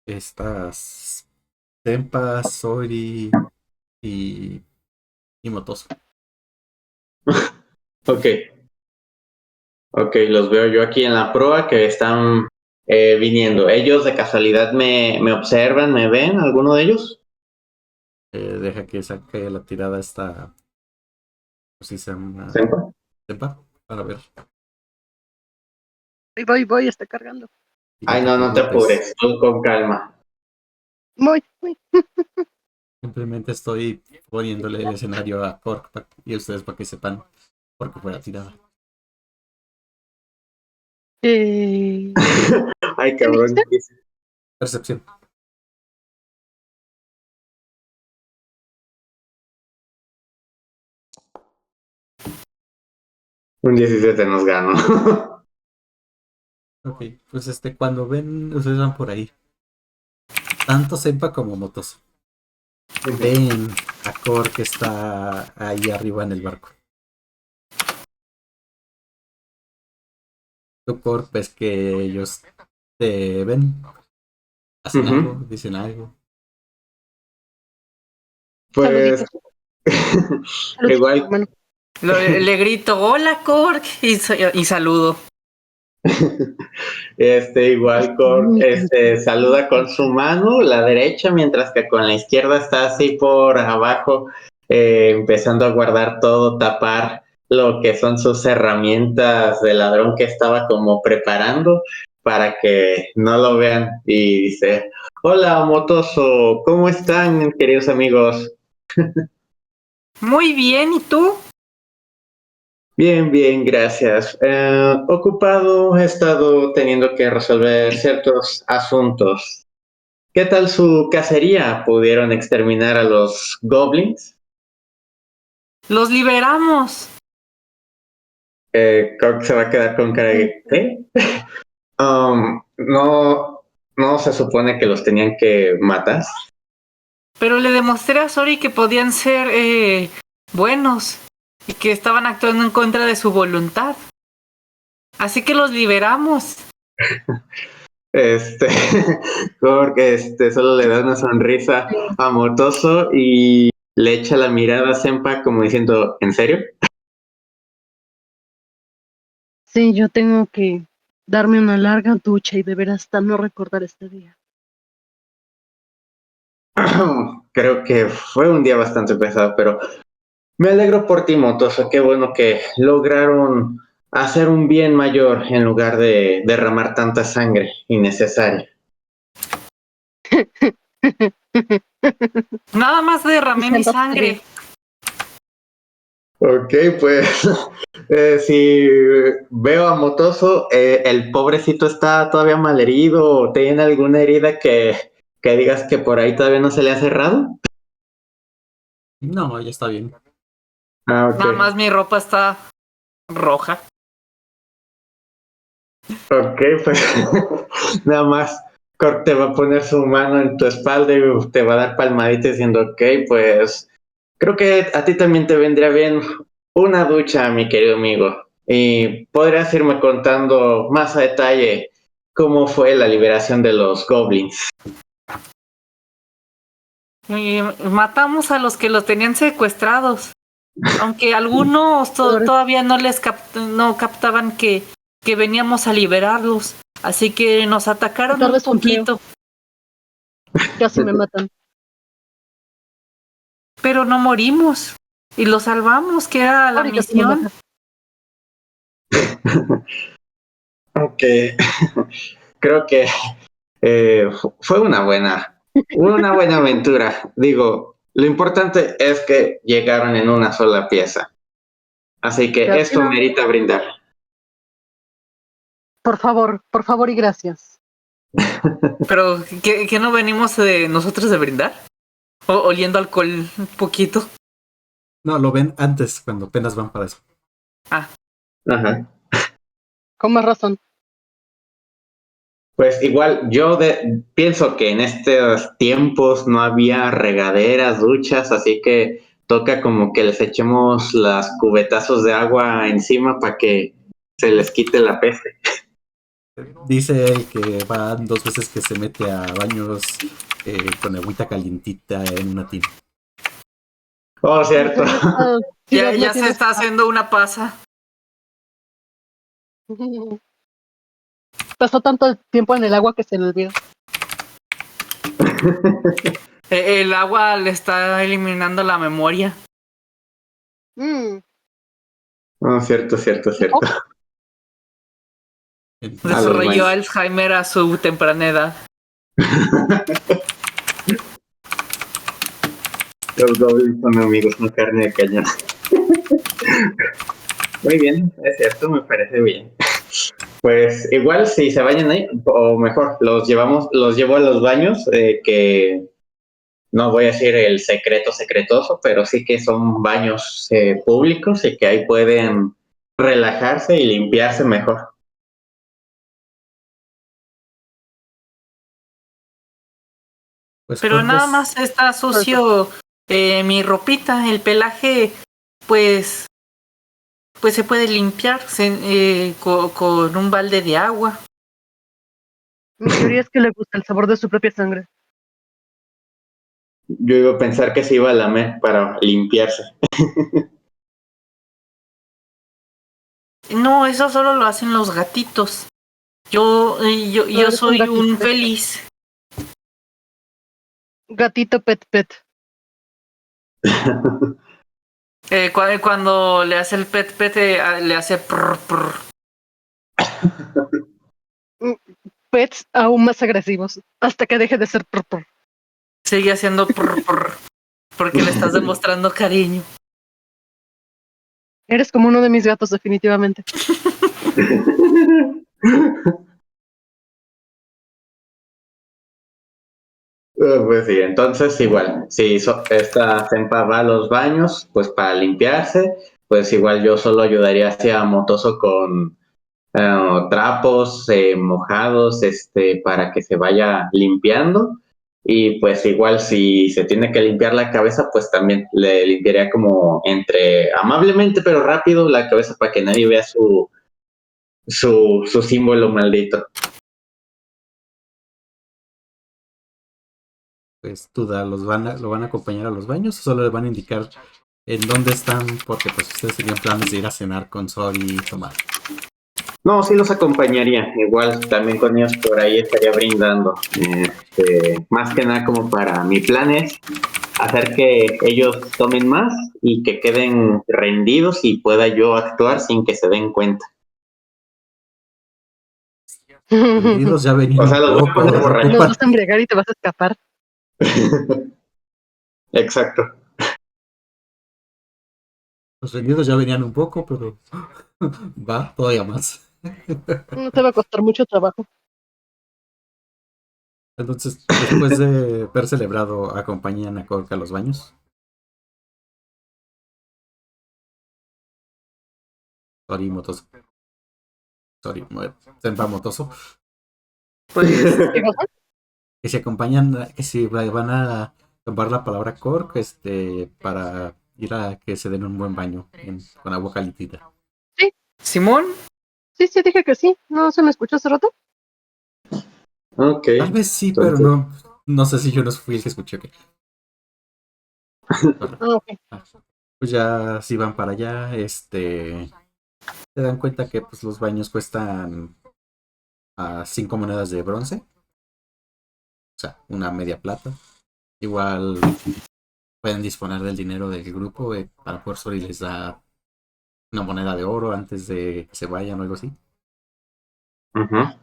estas Tempa, Sori y, y Motoso. Ok. Ok, los veo yo aquí en la proa que están viniendo. ¿Ellos de casualidad me observan, me ven, alguno de ellos? Deja que saque la tirada esta, pues si se llama ¿Sempa? Tempa, para ver. Voy, está cargando. Y no Ay, te no, no te preocupes. apures, tú con calma. Voy. Simplemente estoy poniéndole el escenario a Cork y a ustedes para que sepan por qué fue la tirada. Ay, ¿Qué dijiste? cabrón. Percepción. Un 17 nos ganó. Ok, pues cuando ven, ustedes van por ahí. Tanto Senpa como Motoso. Ven a Cork que está ahí arriba en el barco. Tu Cork ves que ellos te ven, hacen algo, Ujú. dicen algo. Pues Saluditos. Saluditos, igual, hermano. Le grito, hola, Cork, y saludo. Igual saluda con su mano, la derecha, mientras que con la izquierda está así por abajo, empezando a guardar todo, tapar lo que son sus herramientas de ladrón que estaba como preparando para que no lo vean. Y dice, hola Motoso, ¿cómo están, queridos amigos? Muy bien, ¿y tú? Bien, bien, gracias. Ocupado, he estado teniendo que resolver ciertos asuntos. ¿Qué tal su cacería? ¿Pudieron exterminar a los goblins? Los liberamos, Creo que se va a quedar con cara de ¿qué? No, no se supone que los tenían que matar. pero le demostré a Sori que podían ser buenos y que estaban actuando en contra de su voluntad. Así que los liberamos. Este, porque solo le da una sonrisa a Motoso y le echa la mirada a Senpa como diciendo, ¿en serio? Sí, yo tengo que darme una larga ducha y beber hasta no recordar este día. Creo que fue un día bastante pesado, pero me alegro por ti, Motoso. Qué bueno que lograron hacer un bien mayor en lugar de derramar tanta sangre innecesaria. Nada más derramé mi sangre. Ok, pues si veo a Motoso, el pobrecito está todavía malherido o tiene alguna herida que digas que por ahí todavía no se le ha cerrado. No, ya está bien. Ah, ok. Nada más mi ropa está roja. Ok, pues nada más Cork te va a poner su mano en tu espalda y te va a dar palmadita diciendo, ok, pues creo que a ti también te vendría bien una ducha, mi querido amigo. Y podrías irme contando más a detalle cómo fue la liberación de los goblins. Y matamos a los que los tenían secuestrados. Aunque algunos todavía no captaban que veníamos a liberarlos. Así que nos atacaron un Tarde su empleo. poquito. Casi me matan. Pero no morimos. Y los salvamos, que era la Ahora casi me misión. matan. Ok, creo que fue una buena aventura. Digo, lo importante es que llegaron en una sola pieza. Así que esto Gracias. merita brindar. Por favor y gracias. Pero, ¿qué no venimos nosotros de brindar? Oliendo alcohol un poquito. No, lo ven antes, cuando apenas van para eso. Ah, Ajá. Con más razón. Pues igual pienso que en estos tiempos no había regaderas, duchas, así que toca como que les echemos las cubetazos de agua encima para que se les quite la peste. Dice él que van 2 veces que se mete a baños con agüita calientita en una tina. Oh, cierto. ya se está haciendo una pasa. Pasó tanto tiempo en el agua que se le olvidó. El agua le está eliminando la memoria. Oh, cierto, cierto, cierto. A los Desarrolló baños. Alzheimer a su temprana edad. Los goblins son amigos, no carne de cañón. Muy bien, es cierto, me parece bien. Pues igual si se bañan ahí, o mejor, los llevo a los baños, que no voy a decir el secreto secretoso, pero sí que son baños públicos y que ahí pueden relajarse y limpiarse mejor. Pues Pero nada Corvus, más está sucio mi ropita. El pelaje, pues se puede limpiar con un balde de agua. Mi teoría es que le gusta el sabor de su propia sangre. Yo iba a pensar que se iba a lamer para limpiarse. No, eso solo lo hacen los gatitos. Yo eres un soy un gatito. feliz. Gatito pet pet. Cuando le hace el pet pet, le hace prr, prr. Pets aún más agresivos. Hasta que deje de ser prr, prr. Sigue haciendo prr, prr, porque le estás demostrando cariño. Eres como uno de mis gatos, definitivamente. Pues sí, entonces igual, si esta Senpa va a los baños, pues para limpiarse, pues igual yo solo ayudaría hacia Motoso con trapos mojados, para que se vaya limpiando. Y pues igual si se tiene que limpiar la cabeza, pues también le limpiaría como entre amablemente pero rápido la cabeza para que nadie vea su símbolo maldito. Pues duda, ¿lo van a acompañar a los baños o solo le van a indicar en dónde están? Porque pues ustedes tenían planes de ir a cenar con Sori y tomar. No, sí los acompañaría. Igual también con ellos por ahí estaría brindando. Más que nada como para mi plan es hacer que ellos tomen más y que queden rendidos y pueda yo actuar sin que se den cuenta. Rendidos ya venían O sea, un los voy a poco, poner no Nos borrachos. vas a embriagar y te vas a escapar. Exacto. Los rendidos ya venían un poco, pero va todavía más. No te va a costar mucho trabajo. Entonces, después de haber celebrado, acompañan a Cork a los baños. Sori Motoso. Sori, Senpa Motoso. Pues ¿Qué cosa? Que se acompañan, que si van a tomar la palabra Cork, para ir a que se den un buen baño con agua calientita. Simón, Sí, dije que sí. ¿No se me escuchó hace rato? Ok. Tal vez sí, pero Entonces, no sé si yo no fui el que escuché. Ok. Ok. Pues ya si van para allá, se dan cuenta que pues los baños cuestan a 5 monedas de bronce, o sea, una media plata. Igual pueden disponer del dinero del grupo, para por y les da una moneda de oro antes de que se vayan o algo así. ajá.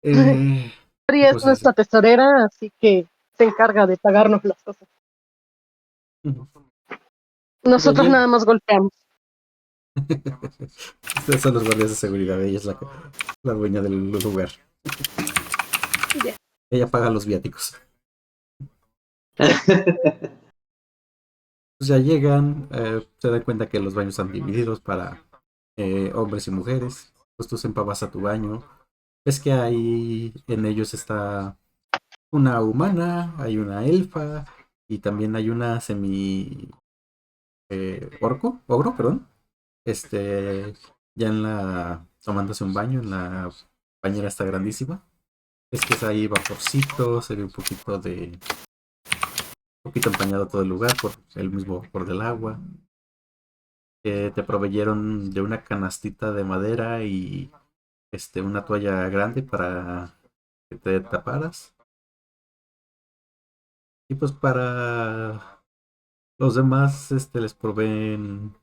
Eh, Pri y es pues nuestra tesorera, así que se encarga de pagarnos las cosas. pues ya Nosotros llega. nada más golpeamos. Ustedes son los guardias de seguridad, ella es la dueña del lugar. Ya. Ella paga los viáticos. Pues ya llegan, se dan cuenta que los baños están divididos para hombres y mujeres. Pues tú vas a tu baño. Es que ahí en ellos está una humana, hay una elfa y también hay una ogro, perdón. Ya tomándose un baño en la bañera está grandísima. Es que es ahí vaporcito, se ve un poquito empañado todo el lugar por el mismo vapor del agua. Te proveyeron de una canastita de madera y una toalla grande para que te taparas. Y pues para los demás, les proveen,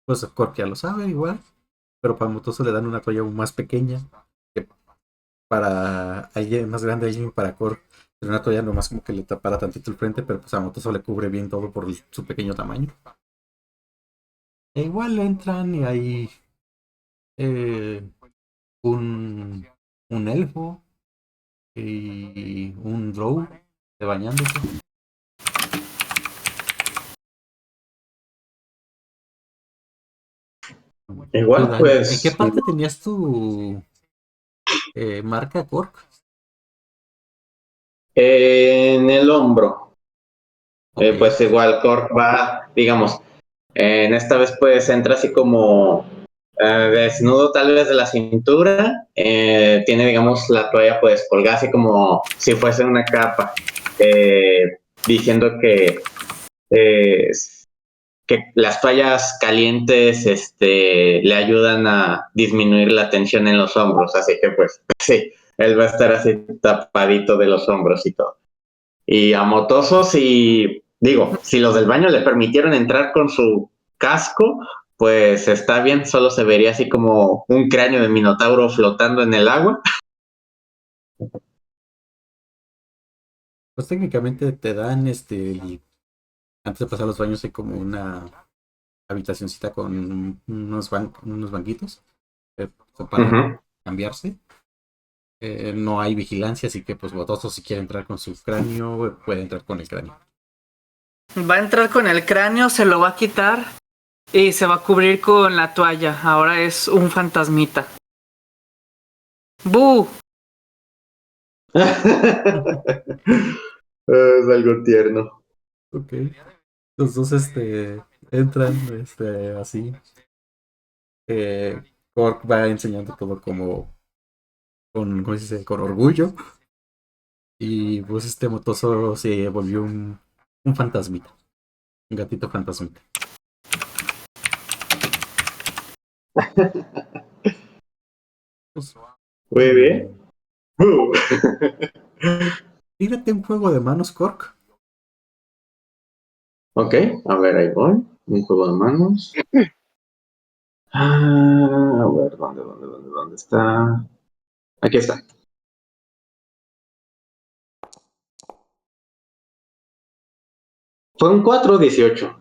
pues Cork ya lo sabe igual, pero para Motoso le dan una toalla aún más pequeña, que para alguien más grande, alguien para Cork, una toalla nomás como que le tapara tantito el frente, pero pues a Motoso le cubre bien todo por su pequeño tamaño. E igual entran y hay eh, un, un elfo y un drow bañándose. Igual, Duda, ¿en qué pues, parte tenías tu marca Cork? en el hombro. Ok. Pues igual Cork va, digamos, en esta vez pues entra así como desnudo tal vez de la cintura, tiene digamos la toalla pues colgada así como si fuese una capa, diciendo que eh, que las toallas calientes le ayudan a disminuir la tensión en los hombros, así que pues sí, él va a estar así tapadito de los hombros y todo. Y a Motoso, si digo, si los del baño le permitieron entrar con su casco, pues está bien, solo se vería así como un cráneo de minotauro flotando en el agua. Pues técnicamente te dan antes de pasar los baños hay como una habitacioncita con unos banquitos para Uh-huh. cambiarse. No hay vigilancia, así que pues Botoso si quiere entrar con su cráneo, puede entrar con el cráneo. Va a entrar con el cráneo, se lo va a quitar y se va a cubrir con la toalla. Ahora es un fantasmita. ¡Bu! Es algo tierno. Ok. Los dos entran así. Cork va enseñando todo como ¿cómo se dice? Con orgullo. Y pues Motoso se volvió un fantasmita. Un gatito fantasmita. Pues, Muy bien. tírate un juego de manos, Cork. Ok, a ver, ahí voy. Un juego de manos. A ver, ¿dónde está? Aquí está. Fue un 4-18.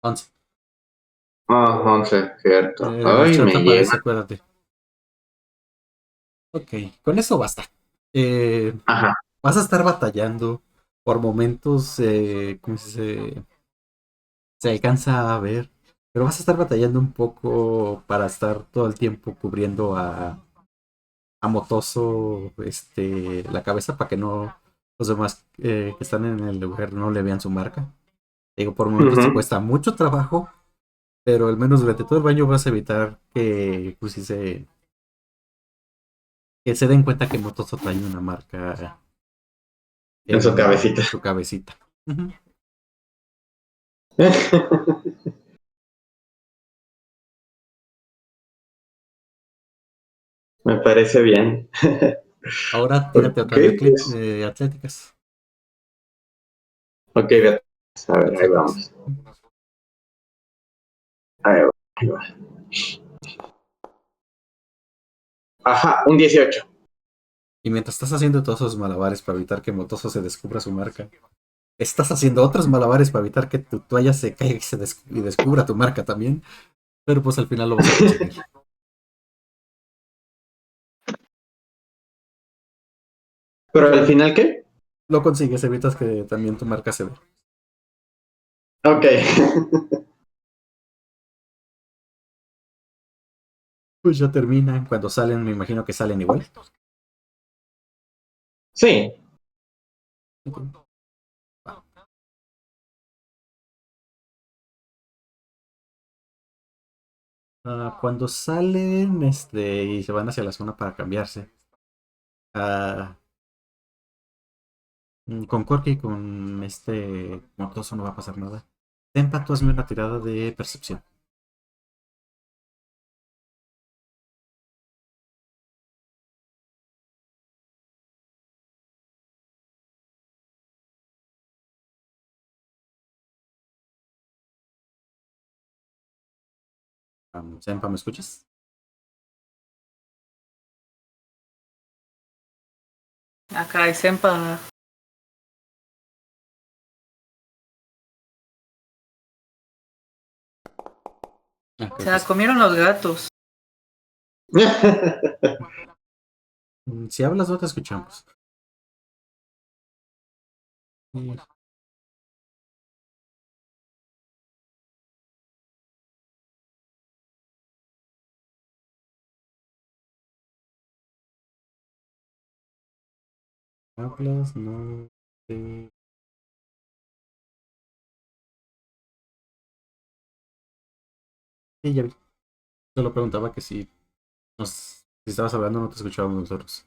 11. Ah, 11, cierto. La Ay, chat me aparece, llena. acuérdate. Ok, con eso basta. Eh, Ajá. Vas a estar batallando. Por momentos, ¿cómo se alcanza a ver? Pero vas a estar batallando un poco para estar todo el tiempo cubriendo a Motoso la cabeza para que no los demás que están en el lugar no le vean su marca. Digo, por momentos te Ujú. cuesta mucho trabajo, pero al menos durante todo el baño vas a evitar que se den cuenta que Motoso trae una marca En su cabecita. en su cabecita. Ujú. Me parece bien. Ahora tírate Ok, otra de pues. atléticas. Ok, Beatriz. A ver, ahí Atléticas. vamos. Ahí va, ahí va. Ajá, un 18. Y mientras estás haciendo todos esos malabares para evitar que Motoso se descubra su marca, estás haciendo otros malabares para evitar que tu toalla se caiga y descubra tu marca también. Pero pues al final lo vas a conseguir. Pero al final, ¿qué? Lo consigues, evitas que también tu marca se vea. Ok. Pues ya terminan. Cuando salen, me imagino que salen igual. Sí. Ok. Va. Cuando salen y se van hacia la zona para cambiarse. ah, con Corky y con Motoso no va a pasar nada. Tempa, tú hazme una tirada de percepción. Tempa, ¿me escuchas? Acá hay Sempa. Ok, Se la pues comieron los gatos. si hablas no te escuchamos. Y hablas, no te... Sí, ya vi. Solo preguntaba que si estabas hablando no te escuchábamos nosotros.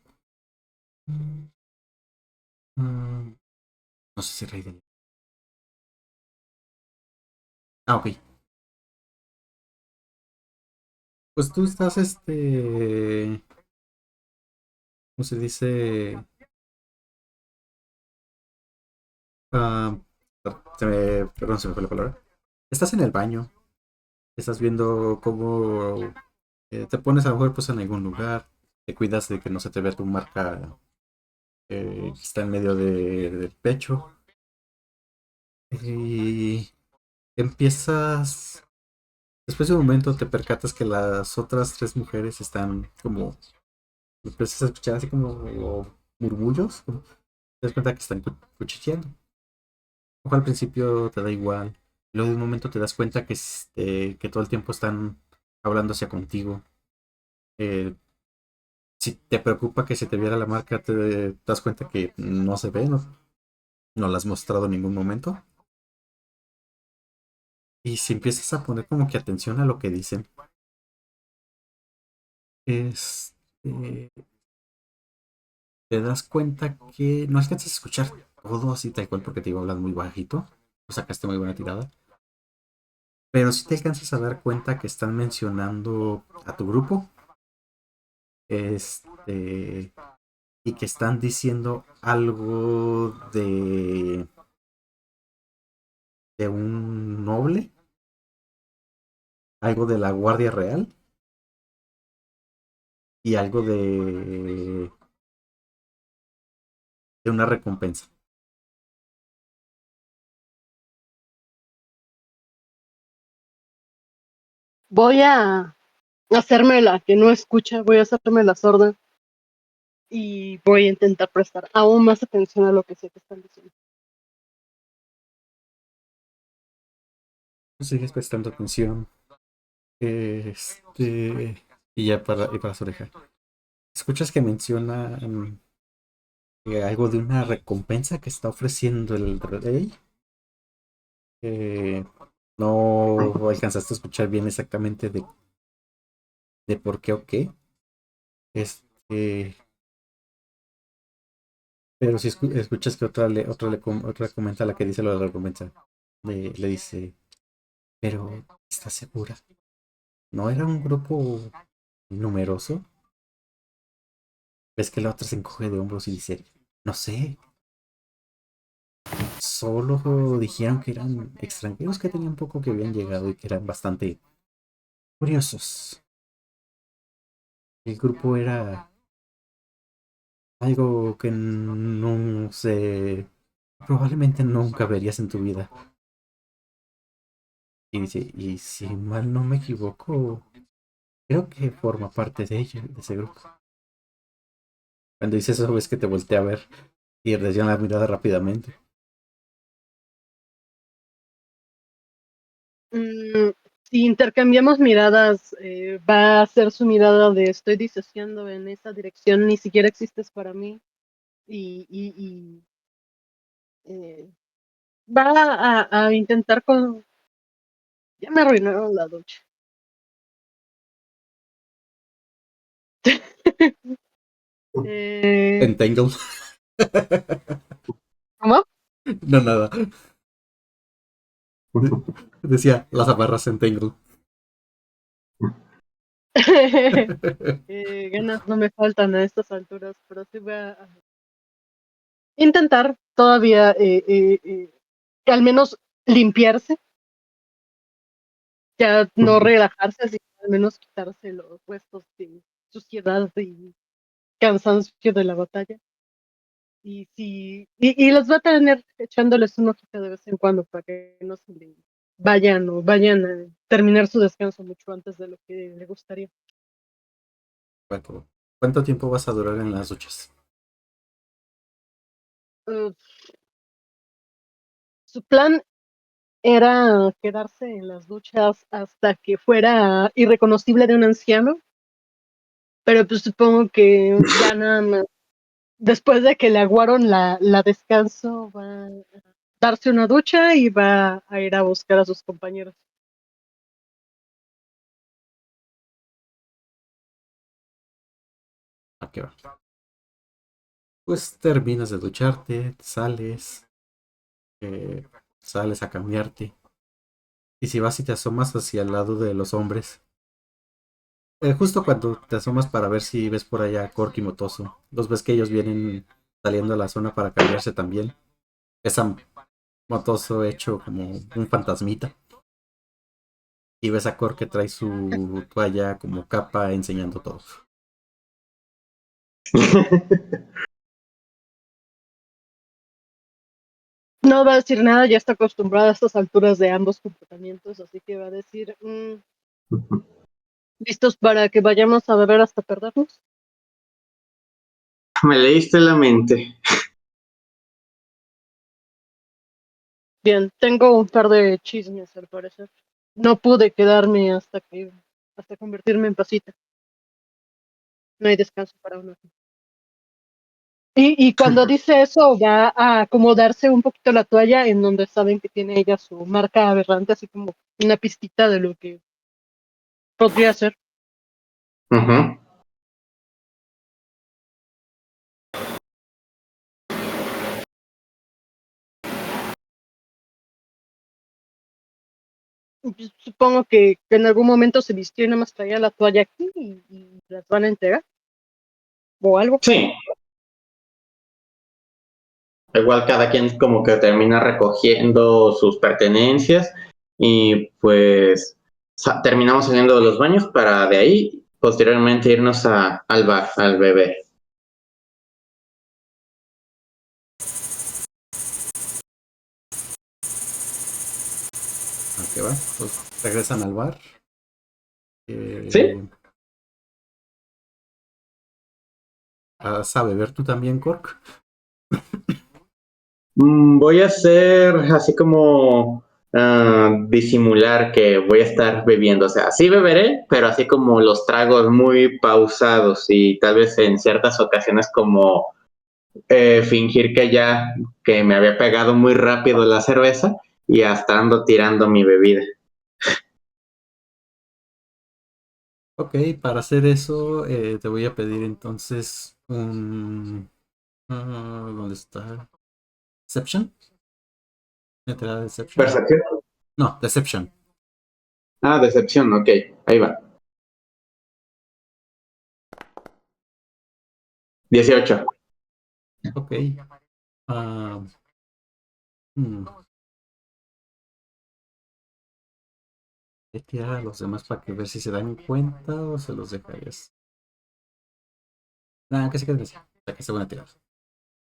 Mm, no sé si Raiden. Ah, ok. Pues tú estás, ¿cómo se dice? Ah, perdón, se me fue la palabra. Estás en el baño, estás viendo cómo te pones a lo mejor pues en algún lugar, te cuidas de que no se te vea tu marca que está en medio del pecho y empiezas, después de un momento te percatas que las otras tres mujeres están como, empiezas a escuchar así como murmullos, te das cuenta que están cuchicheando. Ojo, al principio te da igual. Luego de un momento te das cuenta que todo el tiempo están hablando hacia contigo. Eh, si te preocupa que se te viera la marca, te das cuenta que no se ve, no la has mostrado en ningún momento. Y si empiezas a poner como que atención a lo que dicen, este, te das cuenta que no alcanzas a escuchar todo así tal cual porque te iba a hablar muy bajito. O sacaste muy buena tirada. Pero sí te alcanzas a dar cuenta que están mencionando a tu grupo. Este, y que están diciendo algo de un noble, algo de la Guardia Real y algo de una recompensa. Voy a hacerme la que no escucha, voy a hacerme la sorda y voy a intentar prestar aún más atención a lo que sé que están diciendo. Sigues prestando atención. Y para su oreja. Escuchas que menciona algo de una recompensa que está ofreciendo el rey. Eh, no alcanzaste a escuchar bien exactamente de por qué o qué. Este, pero si escuchas que otra comenta la que dice lo de la recompensa. Le dice, pero ¿estás segura? ¿No era un grupo numeroso? Ves que la otra se encoge de hombros y dice, no sé, solo dijeron que eran extranjeros que tenían poco que habían llegado y que eran bastante curiosos. El grupo era algo que no sé, probablemente nunca verías en tu vida. Y dice, y si mal no me equivoco, creo que forma parte de ello, de ese grupo. Cuando dice eso, ves que te voltea a ver y desvía la mirada rápidamente. Mm, si intercambiamos miradas, va a ser su mirada de estoy disociando en esa dirección, ni siquiera existes para mí. Y eh, va a intentar con... Ya me arruinaron la ducha. Eh, Entangle. ¿Cómo? No, nada. Decía, las amarras Entangle. Ganas no me faltan a estas alturas, pero sí voy a intentar todavía que al menos limpiarse, ya no relajarse, sino al menos quitarse los restos de suciedad y cansancio de la batalla. Y si y los va a tener echándoles un ojito de vez en cuando para que no se le vayan a terminar su descanso mucho antes de lo que le gustaría. ¿Cuánto tiempo vas a durar en las duchas? Uh, Su plan era quedarse en las duchas hasta que fuera irreconocible de un anciano, pero pues supongo que ya nada más, después de que le aguaron la descanso, va a darse una ducha y va a ir a buscar a sus compañeros. ¿A qué va? Pues terminas de ducharte, sales, sales a cambiarte Y si vas y te asomas hacia el lado de los hombres, justo cuando te asomas para ver si ves por allá a Cork y Motoso, los ves que ellos vienen saliendo a la zona para cambiarse también. Es a Motoso hecho como un fantasmita. Y ves a Cork que trae su toalla como capa enseñando todo. No va a decir nada, ya está acostumbrada a estas alturas de ambos comportamientos, así que va a decir, ¿listos para que vayamos a beber hasta perdernos? Me leíste la mente. Bien, tengo un par de chismes al parecer. No pude quedarme hasta convertirme en pasita. No hay descanso para uno. Y cuando dice eso, va a acomodarse un poquito la toalla en donde saben que tiene ella su marca aberrante, así como una pistita de lo que podría ser. Ujú. Yo supongo que en algún momento se vistió y nada más traía la toalla aquí y las van a entregar o algo. Sí, igual cada quien como que termina recogiendo sus pertenencias y pues terminamos saliendo de los baños para de ahí posteriormente irnos al bar, al beber. ¿A qué va? Pues regresan al bar. ¿Sí? ¿Vas a beber tú también, Cork? Voy a hacer así como disimular que voy a estar bebiendo. O sea, sí beberé, pero así como los tragos muy pausados y tal vez en ciertas ocasiones como fingir que me había pegado muy rápido la cerveza y hasta ando tirando mi bebida. Ok, para hacer eso te voy a pedir entonces un... ¿dónde está? ¿Deception? ¿Me te da Deception? ¿Percepción? No, Deception. Ah, decepción, ok, ahí va. 18. Ok. Ah, hmm, Voy a tirar a los demás para que ver si se dan cuenta o se los dejarías. Nada, que se queden así. Para que se van a tirar.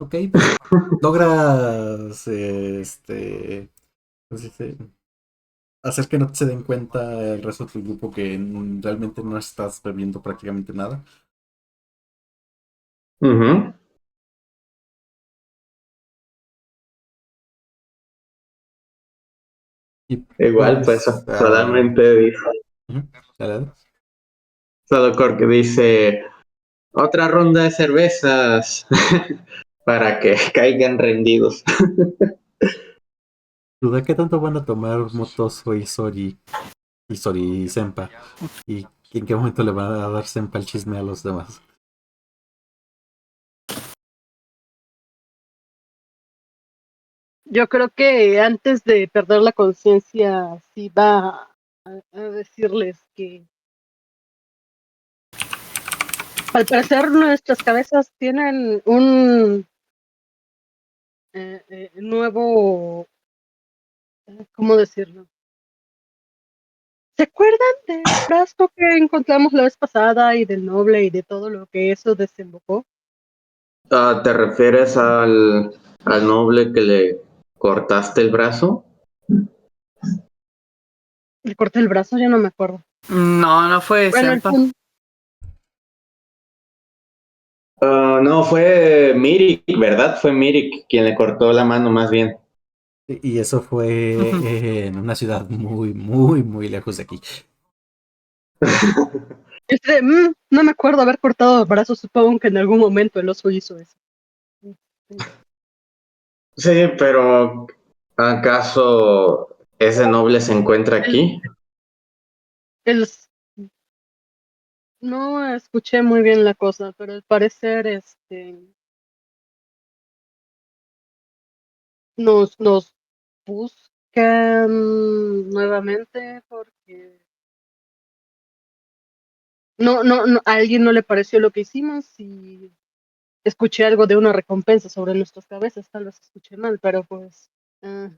Ok, pues logras ¿cómo se dice? Hacer que no se den cuenta el resto de tu grupo que realmente no estás bebiendo prácticamente nada. Ujú. Y Igual, pues pues, totalmente. ujú, dale. Solo porque dice otra ronda de cervezas para que caigan rendidos. ¿Duda qué tanto van a tomar Motoso y Sori y Senpa? ¿Y en qué momento le van a dar Senpa el chisme a los demás? Yo creo que antes de perder la conciencia, sí va a decirles que al parecer nuestras cabezas tienen un nuevo, ¿cómo decirlo? ¿Se acuerdan del frasco que encontramos la vez pasada y del noble y de todo lo que eso desembocó? ¿Te refieres al noble que le cortaste el brazo? Le corté el brazo, ya no me acuerdo. No, no fue Bueno, el Sempa. punto. No, fue Mirik, ¿verdad? Fue Mirik quien le cortó la mano más bien. Y eso fue en una ciudad muy, muy, muy lejos de aquí. No me acuerdo haber cortado brazos, supongo que en algún momento el oso hizo eso. Sí, pero ¿acaso ese noble se encuentra El, aquí? el- no escuché muy bien la cosa, pero al parecer nos puso platican nuevamente porque a alguien no le pareció lo que hicimos y escuché algo de una recompensa sobre nuestras cabezas, tal vez escuché mal, pero pues a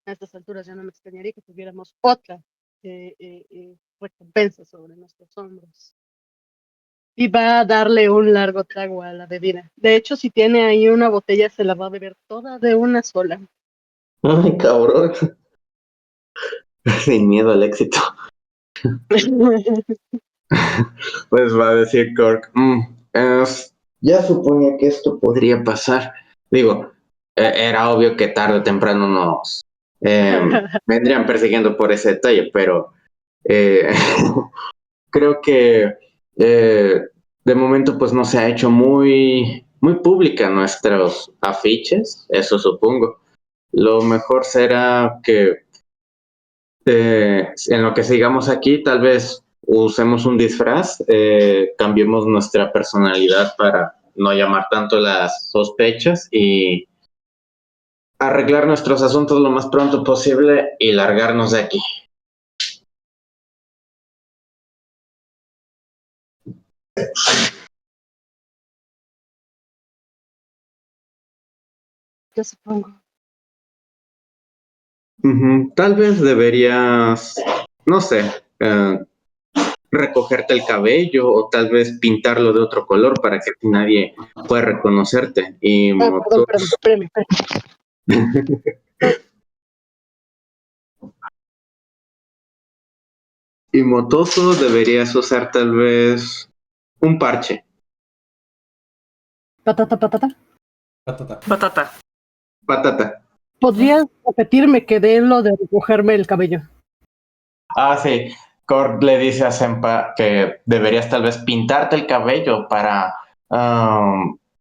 estas alturas ya no me extrañaría que tuviéramos otra recompensa sobre nuestros hombros. Y va a darle un largo trago a la bebida. De hecho, si tiene ahí una botella, se la va a beber toda de una sola. Ay, cabrón. Sin miedo al éxito. Pues va a decir Cork, ya suponía que esto podría pasar. Digo, era obvio que tarde o temprano nos vendrían persiguiendo por ese detalle, pero eh, creo que de momento pues no se ha hecho muy pública nuestros afiches, eso supongo. Lo mejor será que en lo que sigamos aquí, tal vez usemos un disfraz, cambiemos nuestra personalidad para no llamar tanto las sospechas y arreglar nuestros asuntos lo más pronto posible y largarnos de aquí. Yo supongo. Tal vez deberías, no sé, recogerte el cabello o tal vez pintarlo de otro color para que nadie pueda reconocerte. Y Perdón, espérame. Y Motoso deberías usar tal vez un parche. Patata. Patata. Batata. Patata. ¿Podrías repetirme que de lo de recogerme el cabello? Ah, sí. Kord le dice a Senpa que deberías tal vez pintarte el cabello para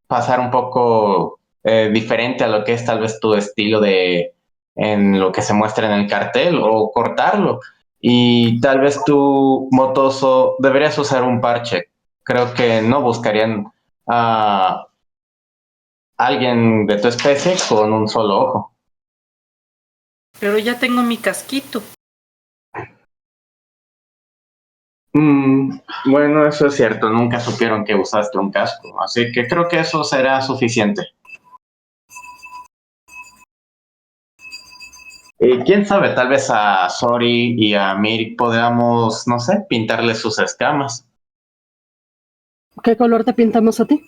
pasar un poco diferente a lo que es tal vez tu estilo de en lo que se muestra en el cartel o cortarlo. Y tal vez tú, Motoso, deberías usar un parche. Creo que no buscarían a alguien de tu especie con un solo ojo. Pero ya tengo mi casquito. Bueno, eso es cierto, nunca supieron que usaste un casco, así que creo que eso será suficiente. Y quién sabe, tal vez a Sori y a Mirik podamos, no sé, pintarle sus escamas. ¿Qué color te pintamos a ti?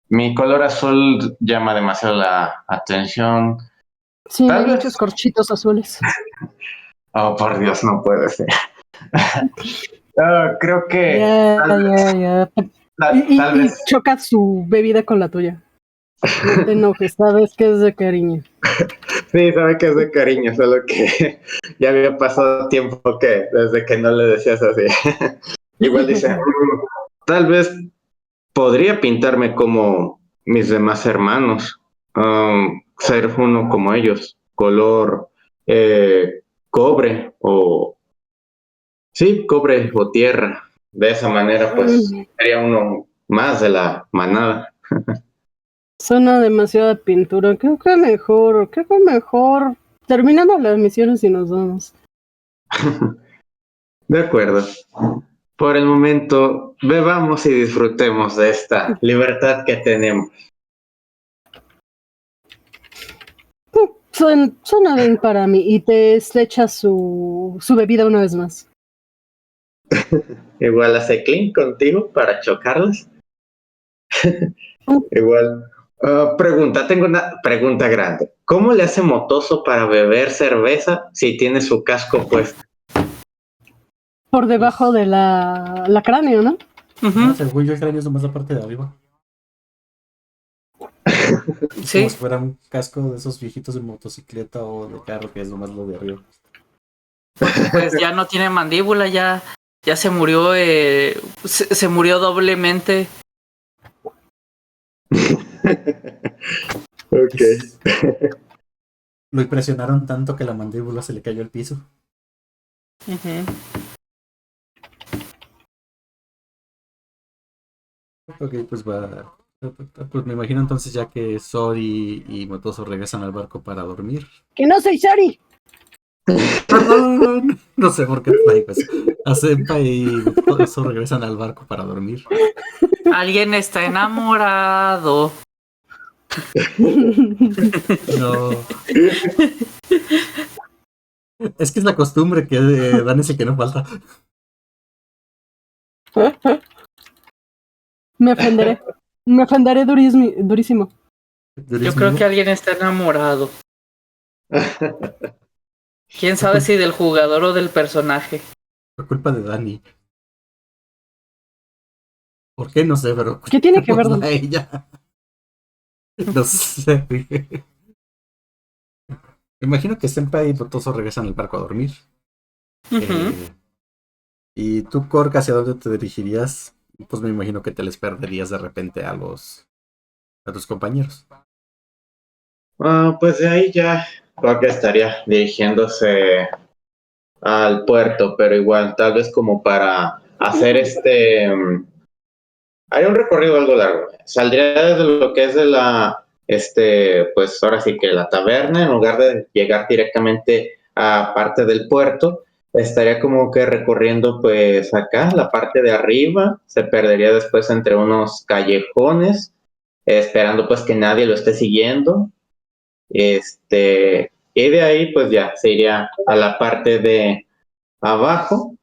Mi color azul llama demasiado la atención. Sí, Tal hay vez. muchos corchitos azules. Oh, por Dios, no puede ser. Creo que Ya. tal Y vez. choca su bebida con la tuya. No te enojes, sabes que es de cariño. Sí, sabe que es de cariño, solo que ya había pasado tiempo que desde que no le decías así. Igual dice, tal vez podría pintarme como mis demás hermanos, ser uno como ellos, color cobre o sí, cobre o tierra. De esa manera, pues sería uno más de la manada. Suena demasiada pintura. Creo que mejor terminando las misiones y nos vamos. De acuerdo. Por el momento, bebamos y disfrutemos de esta libertad que tenemos. Suena bien para mí. Y te echa su bebida una vez más. Igual hace clink contigo para chocarlas. Igual. Tengo una pregunta grande. ¿Cómo le hace Motoso para beber cerveza si tiene su casco puesto? Por debajo de la cráneo, ¿no? No, según yo, el cráneo es nomás la parte de arriba. Es Sí. como si fuera un casco de esos viejitos de motocicleta o de carro, que es nomás lo de arriba. Porque pues ya no tiene mandíbula, ya se murió, se murió doblemente. Ok. Lo impresionaron tanto que la mandíbula se le cayó al piso. Ok, pues va a Pues me imagino entonces ya que Sori y Motoso regresan al barco para dormir. ¡Que no soy Sari! Perdón, no sé por qué traigo eso. A Senpai y Motoso regresan al barco para dormir. Alguien está enamorado. No. Es que es la costumbre que Dan es el que no falta. Me ofenderé. Me ofenderé durísimo. Yo creo que alguien está enamorado. ¿Quién sabe si del jugador o del personaje? Por culpa de Dani. ¿Por qué? No sé, pero... ¿Qué tiene que ver, a Dani? ella. No sé. Me imagino que Senpai y Motoso regresan al barco a dormir. Y tú, Cork, ¿hacia dónde te dirigirías? Pues me imagino que te les perderías de repente a tus compañeros. Pues de ahí ya creo que estaría dirigiéndose al puerto, pero igual, tal vez como para hacer haría un recorrido algo largo. Saldría desde lo que es de pues ahora sí que la taberna, en lugar de llegar directamente a parte del puerto, estaría como que recorriendo pues acá, la parte de arriba, se perdería después entre unos callejones, esperando pues que nadie lo esté siguiendo. Y de ahí pues ya se iría a la parte de abajo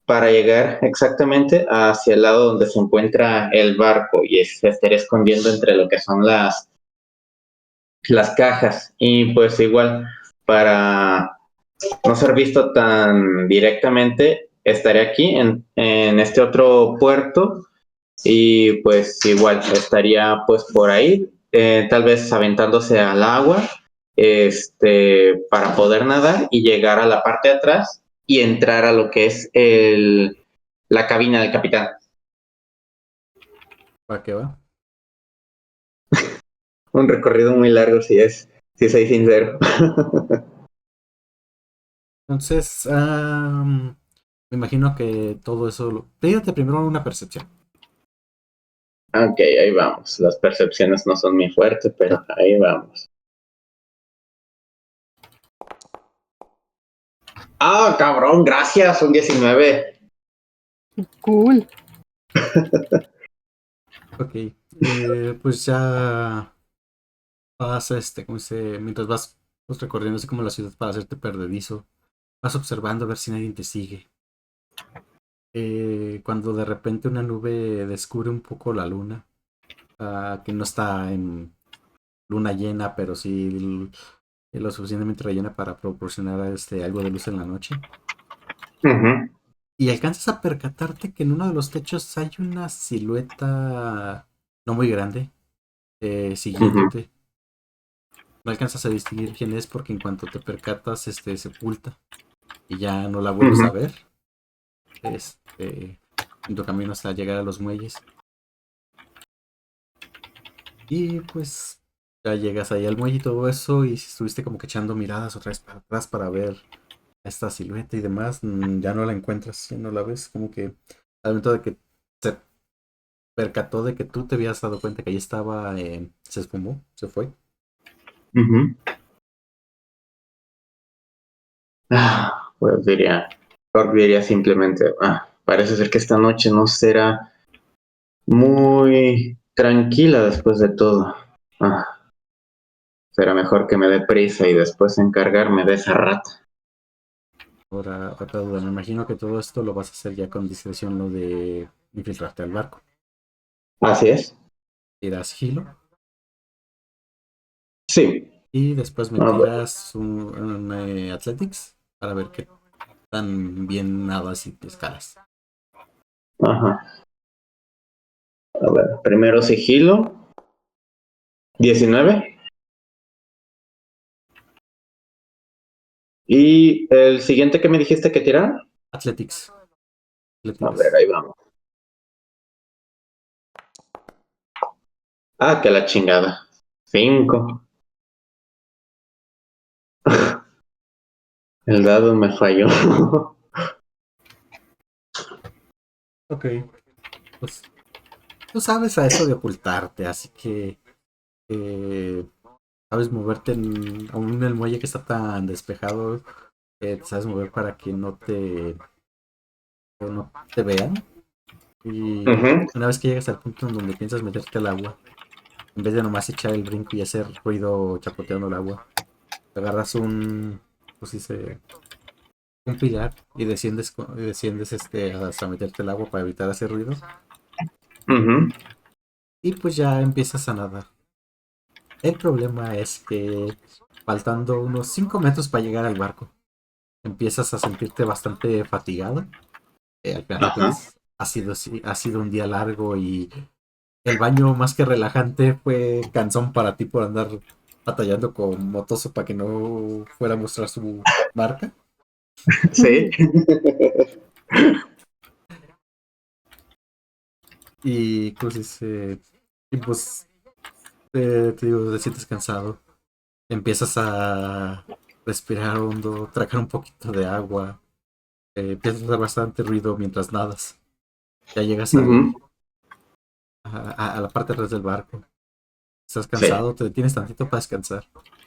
para llegar exactamente hacia el lado donde se encuentra el barco y se estaría escondiendo entre lo que son las cajas. Y pues igual, para no ser visto tan directamente, estaré aquí en este otro puerto y pues igual estaría pues por ahí, tal vez aventándose al agua, para poder nadar y llegar a la parte de atrás y entrar a lo que es la cabina del capitán. ¿Para qué va? Un recorrido muy largo si soy sincero. Entonces, me imagino que todo eso... Pídate primero una percepción. Ok, ahí vamos. Las percepciones no son muy fuertes, pero ahí vamos. Ah, cabrón, gracias, un 19. Cool. Ok, pues ya vas, mientras vas pues, recorriendo así como la ciudad para hacerte perdedizo, vas observando a ver si nadie te sigue. Cuando de repente una nube descubre un poco la luna, que no está en luna llena, pero sí lo suficientemente rellena para proporcionar algo de luz en la noche. Uh-huh. Y alcanzas a percatarte que en uno de los techos hay una silueta no muy grande, siguiéndote. No alcanzas a distinguir quién es porque en cuanto te percatas, se oculta y ya no la vuelves a ver. En tu camino hasta llegar a los muelles. Y pues ya llegas ahí al muelle y todo eso y si estuviste como que echando miradas otra vez para atrás para ver esta silueta y demás, ya no la encuentras, ya no la ves, como que al momento de que se percató de que tú te habías dado cuenta que ahí estaba, se esfumó, se fue. Uh-huh. Pues diría simplemente, parece ser que esta noche no será muy tranquila después de todo. Será mejor que me dé prisa y después encargarme de esa rata. Ahora, otra duda, me imagino que todo esto lo vas a hacer ya con discreción, lo de infiltrarte al barco. Así es. Tiras sigilo Sí. y después me Bueno. tiras un Athletics para ver qué tan bien nadas y te escalas. Ajá. A ver, primero sigilo. 19. Y el siguiente que me dijiste que tirar. Athletics. A ver, ahí vamos. Que la chingada. 5. El dado me falló. Ok. Pues tú sabes a eso de ocultarte, así que sabes moverte aún en el muelle que está tan despejado, te sabes mover para que no te vean. Y Ujú. una vez que llegas al punto en donde piensas meterte al agua, en vez de nomás echar el brinco y hacer ruido chapoteando el agua, agarras pues dice, un pilar y desciendes hasta meterte al agua para evitar hacer ruido. Ujú. Y pues ya empiezas a nadar. El problema es que faltando unos 5 metros para llegar al barco, empiezas a sentirte bastante fatigado. Al final de Ajá. cuentas, ha sido un día largo y el baño más que relajante fue cansón para ti por andar batallando con Motoso para que no fuera a mostrar su marca. Sí. Y pues dice, y pues te digo, te sientes cansado. Empiezas a respirar hondo, tragar un poquito de agua. Empiezas a hacer bastante ruido mientras nadas. Ya llegas Ujú. a la parte de atrás del barco. Estás Sí. cansado, te detienes tantito para descansar.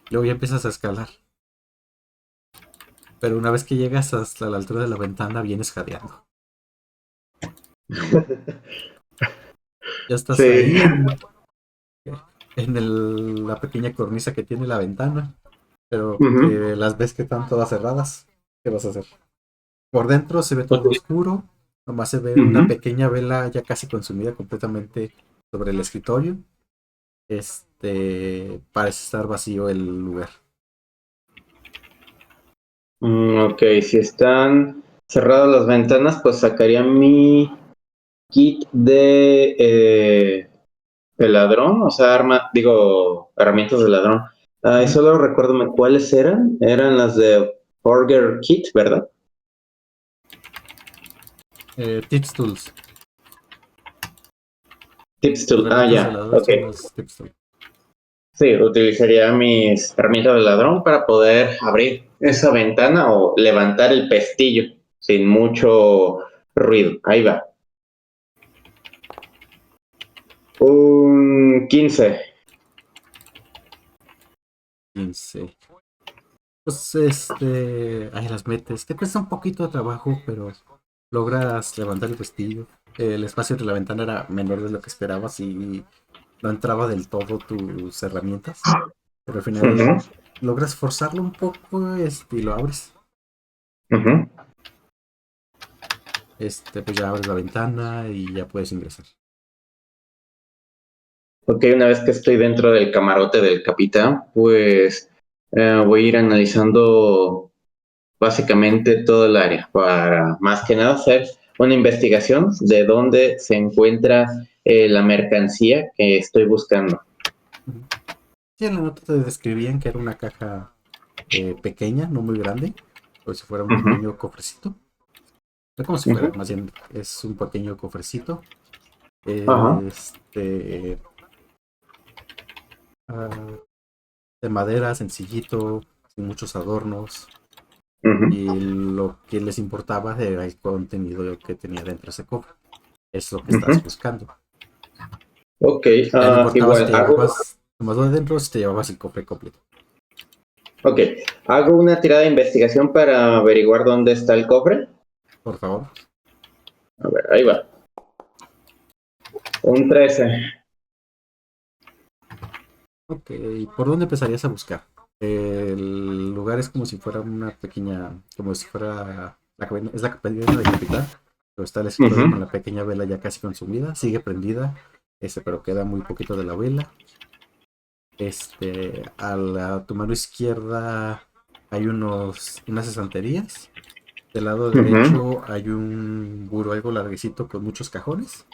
Luego ya empiezas a escalar. Pero una vez que llegas hasta la altura de la ventana, vienes jadeando. Ya estás Sí. ahí la pequeña cornisa que tiene la ventana. Pero Ujú. las ves que están todas cerradas. ¿Qué vas a hacer? Por dentro se ve Ok. todo oscuro. Nomás se ve una Ujú. pequeña vela ya casi consumida completamente sobre el escritorio. Parece estar vacío el lugar. Ok, si están cerradas las ventanas, pues sacaría mi kit de ladrón, o sea, herramientas de ladrón. Ujú. Solo recuérdame cuáles eran. Eran las de Burger Kit, ¿verdad? Tips Tools. Tips Las to. Ah, herramientas de ya, ladrón ok. son los Tips Tools. Sí, utilizaría mis herramientas de ladrón para poder abrir esa ventana o levantar el pestillo sin mucho ruido. Ahí va. Un 15. 15. Pues ahí las metes. Te cuesta un poquito de trabajo, pero logras levantar el pestillo. El espacio de la ventana era menor de lo que esperabas y no entraba del todo tus herramientas. Pero al final Ujú. logras forzarlo un poco, y lo abres. Ujú. Pues ya abres la ventana y ya puedes ingresar. Ok, una vez que estoy dentro del camarote del capitán, pues voy a ir analizando básicamente todo el área para más que nada hacer una investigación de dónde se encuentra la mercancía que estoy buscando. Ujú. Sí, en la nota te describían que era una caja pequeña, no muy grande, como si fuera un Ujú. pequeño cofrecito. No como si fuera, Ujú. más bien es un pequeño cofrecito. Ajá. Este, ah, de madera, sencillito, sin muchos adornos. Ujú. Y lo que les importaba era el contenido que tenía dentro de ese cofre. Es lo que estás Ujú. buscando. Ok, Ya no importaba si igual te hago, llevabas nomás lo de dentro o si te llevabas el cofre completo. ok, hago una tirada de investigación para averiguar dónde está el cofre. Por favor. A ver, ahí va. Un 13. Ok, ¿por dónde empezarías a buscar? El lugar es como si fuera una pequeña, como si fuera es la cabina del capitán, pero está el escritorio con Ujú. la pequeña vela ya casi consumida, sigue prendida, pero queda muy poquito de la vela. Tu mano izquierda hay unas estanterías. Del lado Ujú. derecho hay un buró algo larguecito con muchos cajones.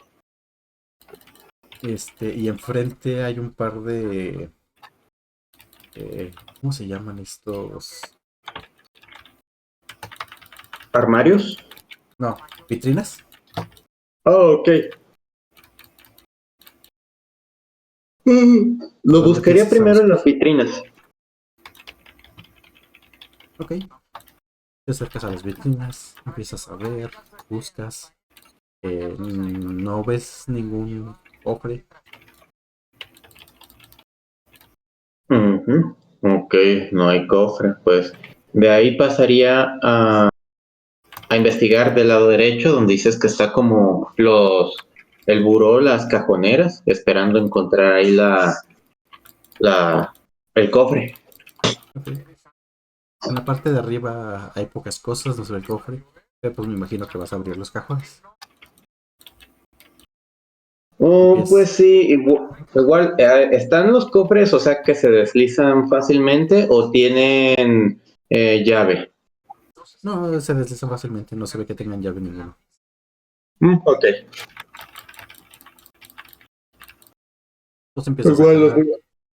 Y enfrente hay un par de, ¿cómo se llaman estos? ¿Armarios? No, vitrinas. Oh, ok. ¿Por Lo dónde buscaría empiezas a primero en buscar? las vitrinas. Ok, te acercas a las vitrinas, empiezas a ver, buscas. No ves ningún. cofre. Ok, no hay cofre, pues de ahí pasaría a investigar del lado derecho, donde dices que está como el buró, las cajoneras, esperando encontrar ahí el cofre. Ok. En la parte de arriba hay pocas cosas, no se ve el cofre, pero pues me imagino que vas a abrir los cajones. Pues Empieza. sí, igual, ¿están los cofres, o sea, que se deslizan fácilmente o tienen llave? No, se deslizan fácilmente, no se ve que tengan llave ninguno. Ok. Entonces empiezas a Igual jalar.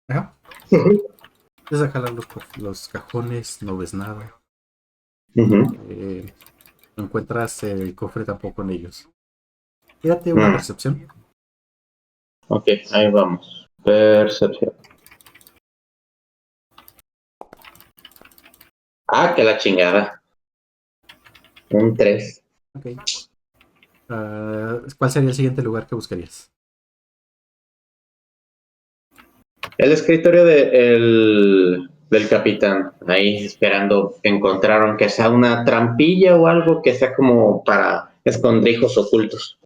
Ajá. Empiezas a jalar los cajones, no ves nada. Ujú. No encuentras el cofre tampoco en ellos. Tírate una Mm, percepción. ok, ahí vamos. Percepción. Ah, que la chingada. Un 3. Ok. ¿Cuál sería el siguiente lugar que buscarías? El escritorio del capitán, ahí esperando encontrar, aunque sea una trampilla o algo que sea como para escondrijos ocultos.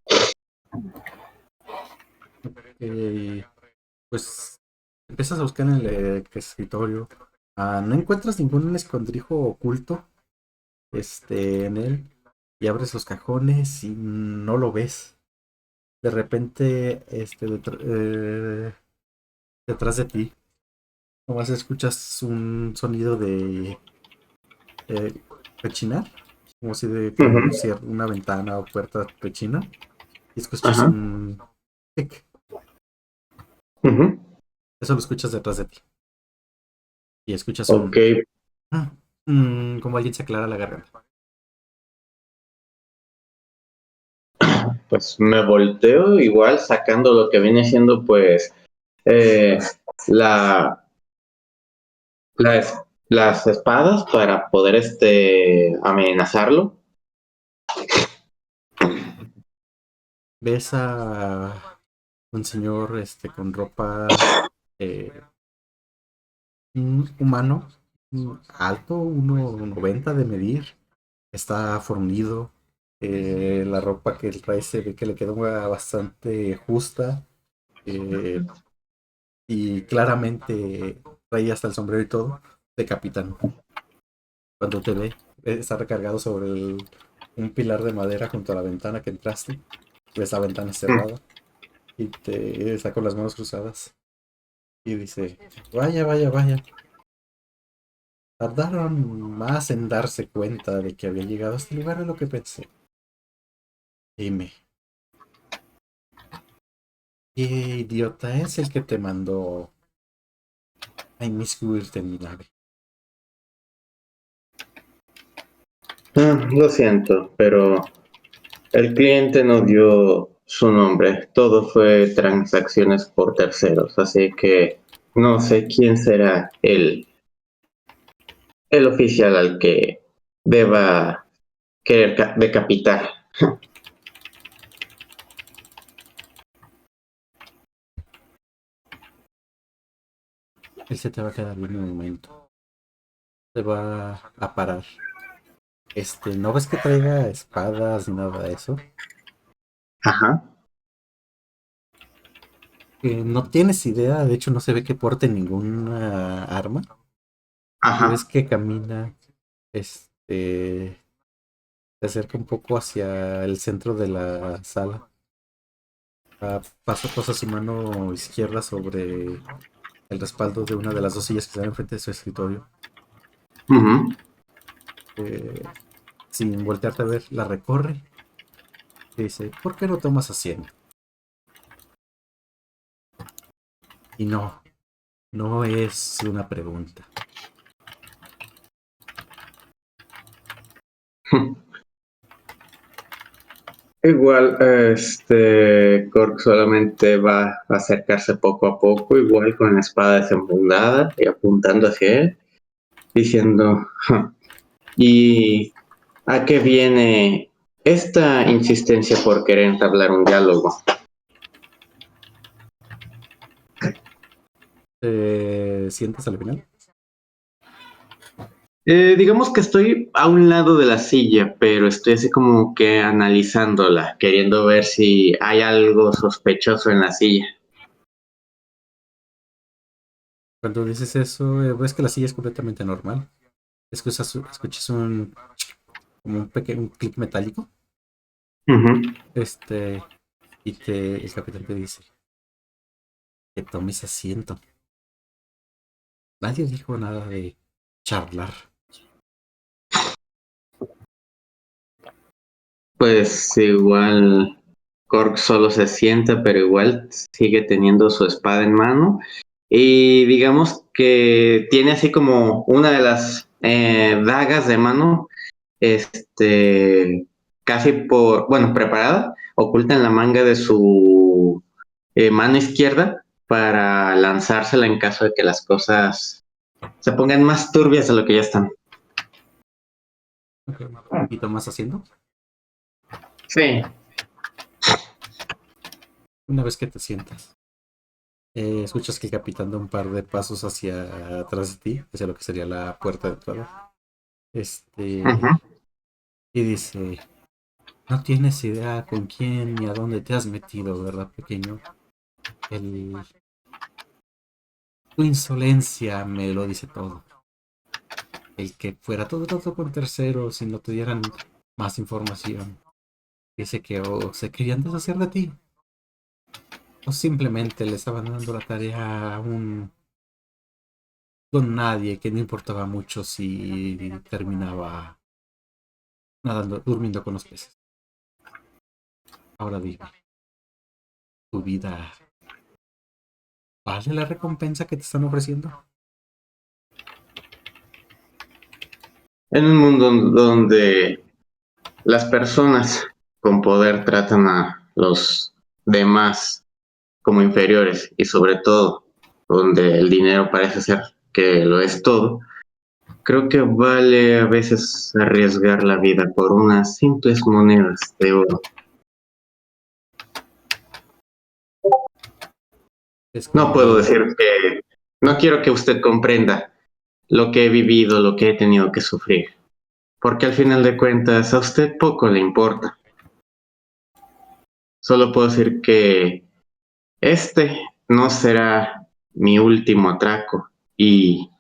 Pues empiezas a buscar en el escritorio. No encuentras ningún escondrijo oculto en él. Y abres los cajones y no lo ves. De repente, detrás de ti, nomás escuchas un sonido de eh, rechinar, como si de que Ujú. una ventana o puerta rechina. Y escuchas Ajá. un tic. Ujú. Eso lo escuchas detrás de ti. Y escuchas Ok, ah, como alguien se aclara la garganta. pues me volteo igual sacando lo que viene siendo pues eh, la, las espadas para poder amenazarlo. Ves a un señor con ropa eh, humano, alto, 1,90 de medir. Está fornido. La ropa que él trae se ve que le queda bastante justa. eh, y claramente trae hasta el sombrero y todo de capitán. Cuando te ve, está recargado sobre un pilar de madera junto a la ventana que entraste. Ves la ventana cerrada y te está con las manos cruzadas. Y dice, vaya, vaya, vaya. Tardaron más en darse cuenta de que había llegado a este lugar de lo que pensé. Dime, ¿qué idiota es el que te mandó a inmiscuirte en mi nave? Lo siento, pero el cliente no dio su nombre. Todo fue transacciones por terceros, así que no sé quién será el oficial al que deba querer decapitar. Él se te va a quedar bien un momento. Te va a parar. ¿No ves que traiga espadas ni nada de eso? Ajá, No tienes idea, de hecho no se ve que porte ninguna arma. Y ves ajá. que camina, se acerca un poco hacia el centro de la sala. Posa su mano izquierda sobre el respaldo de una de las dos sillas que están enfrente de su escritorio. Ujú. Eh, Sin voltearte a ver, la recorre y dice, ¿por qué no tomas asiento? Y no, no es una pregunta. Igual, Cork solamente va a acercarse poco a poco, igual con la espada desenfundada y apuntando hacia él, diciendo, "Ja, ¿y a qué viene esta insistencia por querer entablar un diálogo?" ¿Te sientas al final? Digamos que estoy a un lado de la silla, pero estoy así como que analizándola, queriendo ver si hay algo sospechoso en la silla. Cuando dices eso, ves que la silla es completamente normal. Escuchas como un pequeño clic metálico. Ujú. Este, el capitán te dice que tomes asiento. Nadie dijo nada de charlar. Pues igual Cork solo se sienta, pero igual sigue teniendo su espada en mano. Y digamos que tiene así como una de las dagas de mano, este, casi bueno, preparada, oculta en la manga de su mano izquierda para lanzársela en caso de que las cosas se pongan más turbias de lo que ya están. Ok, un poquito más haciendo. Sí. Una vez que te sientas, escuchas que el capitán da un par de pasos hacia atrás de ti, hacia lo que sería la puerta de entrada. Ujú. Y dice, no tienes idea con quién ni a dónde te has metido, ¿verdad, pequeño? El, Tu insolencia me lo dice todo. El que fuera todo trato con terceros y no te dieran más información. Dice que o se querían deshacer de ti, o simplemente le estaban dando la tarea a un con nadie que no importaba mucho si terminaba nadando, durmiendo con los peces. Ahora dime, ¿tu vida vale la recompensa que te están ofreciendo? En un mundo donde las personas con poder tratan a los demás como inferiores y sobre todo donde el dinero parece ser que lo es todo, creo que vale a veces arriesgar la vida por unas simples monedas de oro. Es No puedo cuando, decir que no quiero que usted comprenda lo que he vivido, lo que he tenido que sufrir, porque al final de cuentas a usted poco le importa. Solo puedo decir que este no será mi último atraco y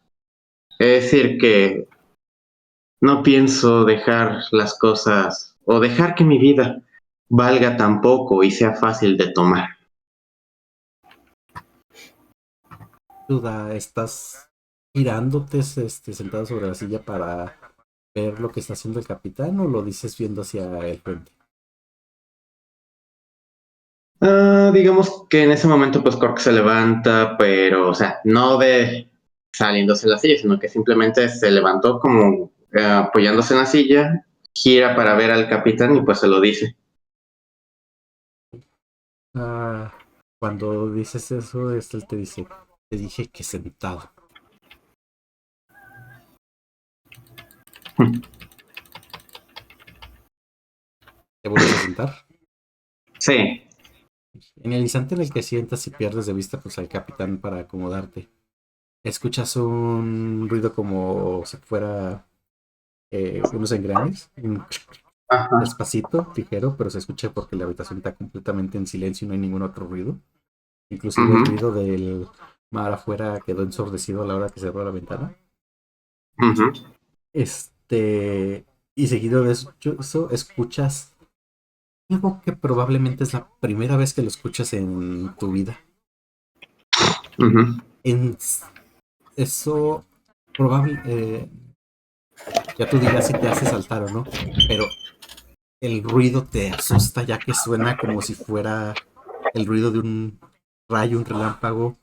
es decir que no pienso dejar las cosas o dejar que mi vida valga tan poco y sea fácil de tomar. duda, estás girándote sentado sobre la silla para ver lo que está haciendo el capitán o lo dices viendo hacia el frente. Digamos que en ese momento pues Cork se levanta, pero o sea, no de saliéndose de la silla, sino que simplemente se levantó como apoyándose en la silla, gira para ver al capitán y pues se lo dice. Ah, cuando dices eso, él te dice, te dije que sentado. ¿Te vuelves a sentar? Sí. En el instante en el que sientas y pierdes de vista pues al capitán para acomodarte, escuchas un ruido como si fuera unos engranes, Ajá. despacito, ligero, pero se escucha porque la habitación está completamente en silencio y no hay ningún otro ruido. Inclusive el Ujú, ruido del mar afuera quedó ensordecido a la hora que cerró la ventana. ujú. Y seguido de eso escuchas algo que probablemente es la primera vez que lo escuchas en tu vida. Ujú. En eso probable, ya tú dirás si te hace saltar o no, pero el ruido te asusta ya que suena como si fuera el ruido de un rayo, un relámpago,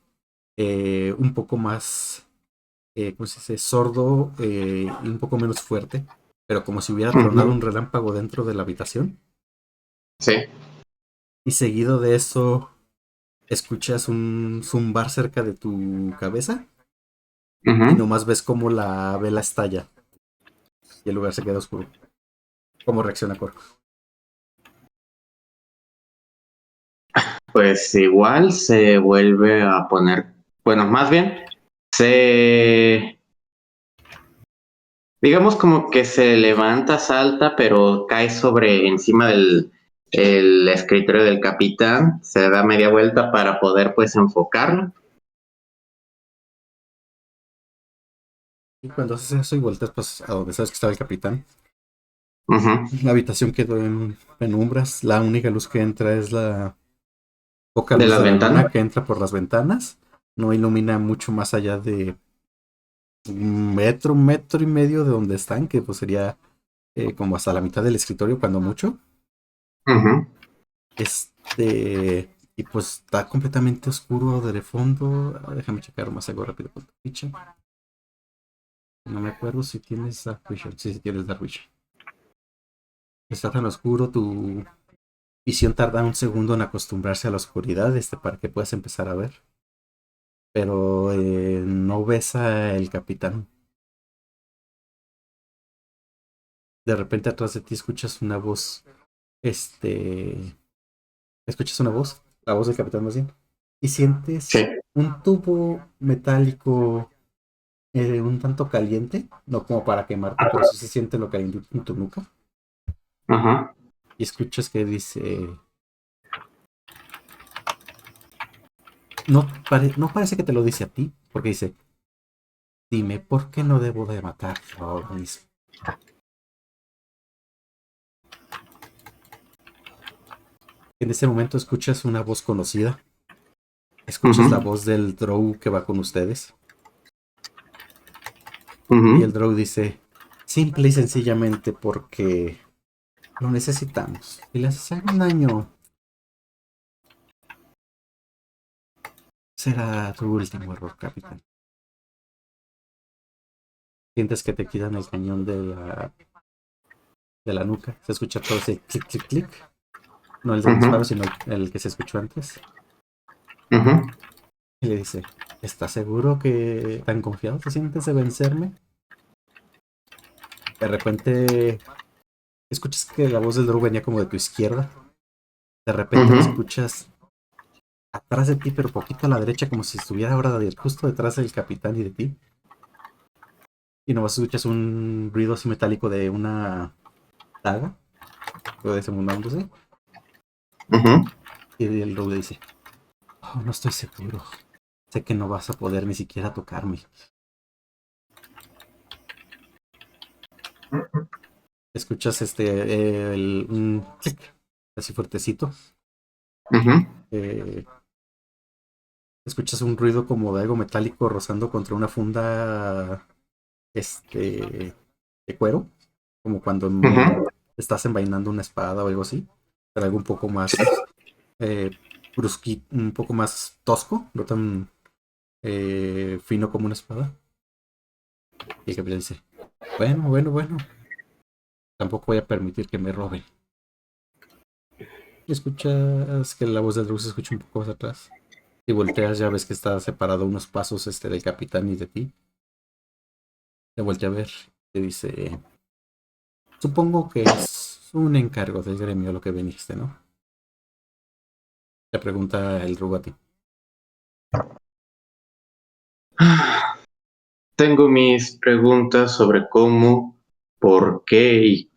un poco más, ¿cómo se dice? Sordo y un poco menos fuerte, pero como si hubiera tronado un Ujú. relámpago dentro de la habitación. Sí. Y seguido de eso, escuchas un zumbar cerca de tu cabeza y Ujú. nomás ves cómo la vela estalla y el lugar se queda oscuro. ¿Cómo reacciona Cor? Pues igual se vuelve a poner bueno, más bien, digamos como que se levanta, salta, pero cae sobre encima del el escritorio del capitán, se da media vuelta para poder pues enfocarlo. Y cuando haces eso y volteas pues, a donde sabes que estaba el capitán, Ujú. la habitación quedó en penumbras. La única luz que entra es la poca De luz las de la ventanas. luna que entra por las ventanas. No ilumina mucho más allá de un metro y medio de donde están, que pues sería como hasta la mitad del escritorio, cuando mucho. Ujú. Y pues está completamente oscuro de fondo. Déjame checar más algo rápido con tu ficha. No me acuerdo si tienes Dark Vision. Sí, sí tienes Dark Vision. Está tan oscuro, tu visión tarda un segundo en acostumbrarse a la oscuridad, para que puedas empezar a ver. Pero no ves a el capitán. De repente atrás de ti escuchas una voz. Escuchas una voz, la voz del capitán más bien. Y Sí. sientes un tubo metálico un tanto caliente. No como para quemarte, pero sí se siente lo caliente en tu nuca. Ajá. Y escuchas que dice. No parece que te lo dice a ti, porque dice: Dime, ¿por qué no debo de matarlo ahora mismo? En ese momento escuchas una voz conocida. Escuchas la Ujú. voz del Drow que va con ustedes. Y el Ujú. Drow dice: simple y sencillamente porque lo necesitamos. Si le haces algún daño, será tu último error, capitán. Sientes que te quitan el cañón de la nuca. Se escucha todo ese clic, clic, clic. No el del disparo, Ujú. sino el que se escuchó antes. Ujú. Y le dice: ¿estás seguro que tan confiado te sientes de vencerme? De repente escuchas que la voz del Drow venía como de tu izquierda. De repente la Ujú. escuchas atrás de ti, pero poquito a la derecha, como si estuviera ahora justo detrás del capitán y de ti. Y nomás escuchas un ruido así metálico de una daga, o desenfundándose. Ujú. Y el Drow le dice: oh, no estoy seguro. Sé que no vas a poder ni siquiera tocarme. Escuchas un clic así fuertecito. Ujú. Eh, escuchas un ruido como de algo metálico rozando contra una funda de cuero, como cuando Ujú. estás envainando una espada o algo así, pero algo un poco Sí. más un poco más tosco, no tan fino como una espada. Y el capitán dice: bueno, bueno, bueno, tampoco voy a permitir que me roben. Y escuchas que la voz del Drew se escucha un poco más atrás. Y volteas, ya ves que está separado unos pasos del capitán y de ti. Te voltea a ver. Te dice: supongo que es un encargo del gremio lo que viniste, ¿no? Te pregunta el Drew a ti. Tengo mis preguntas sobre cómo, por qué y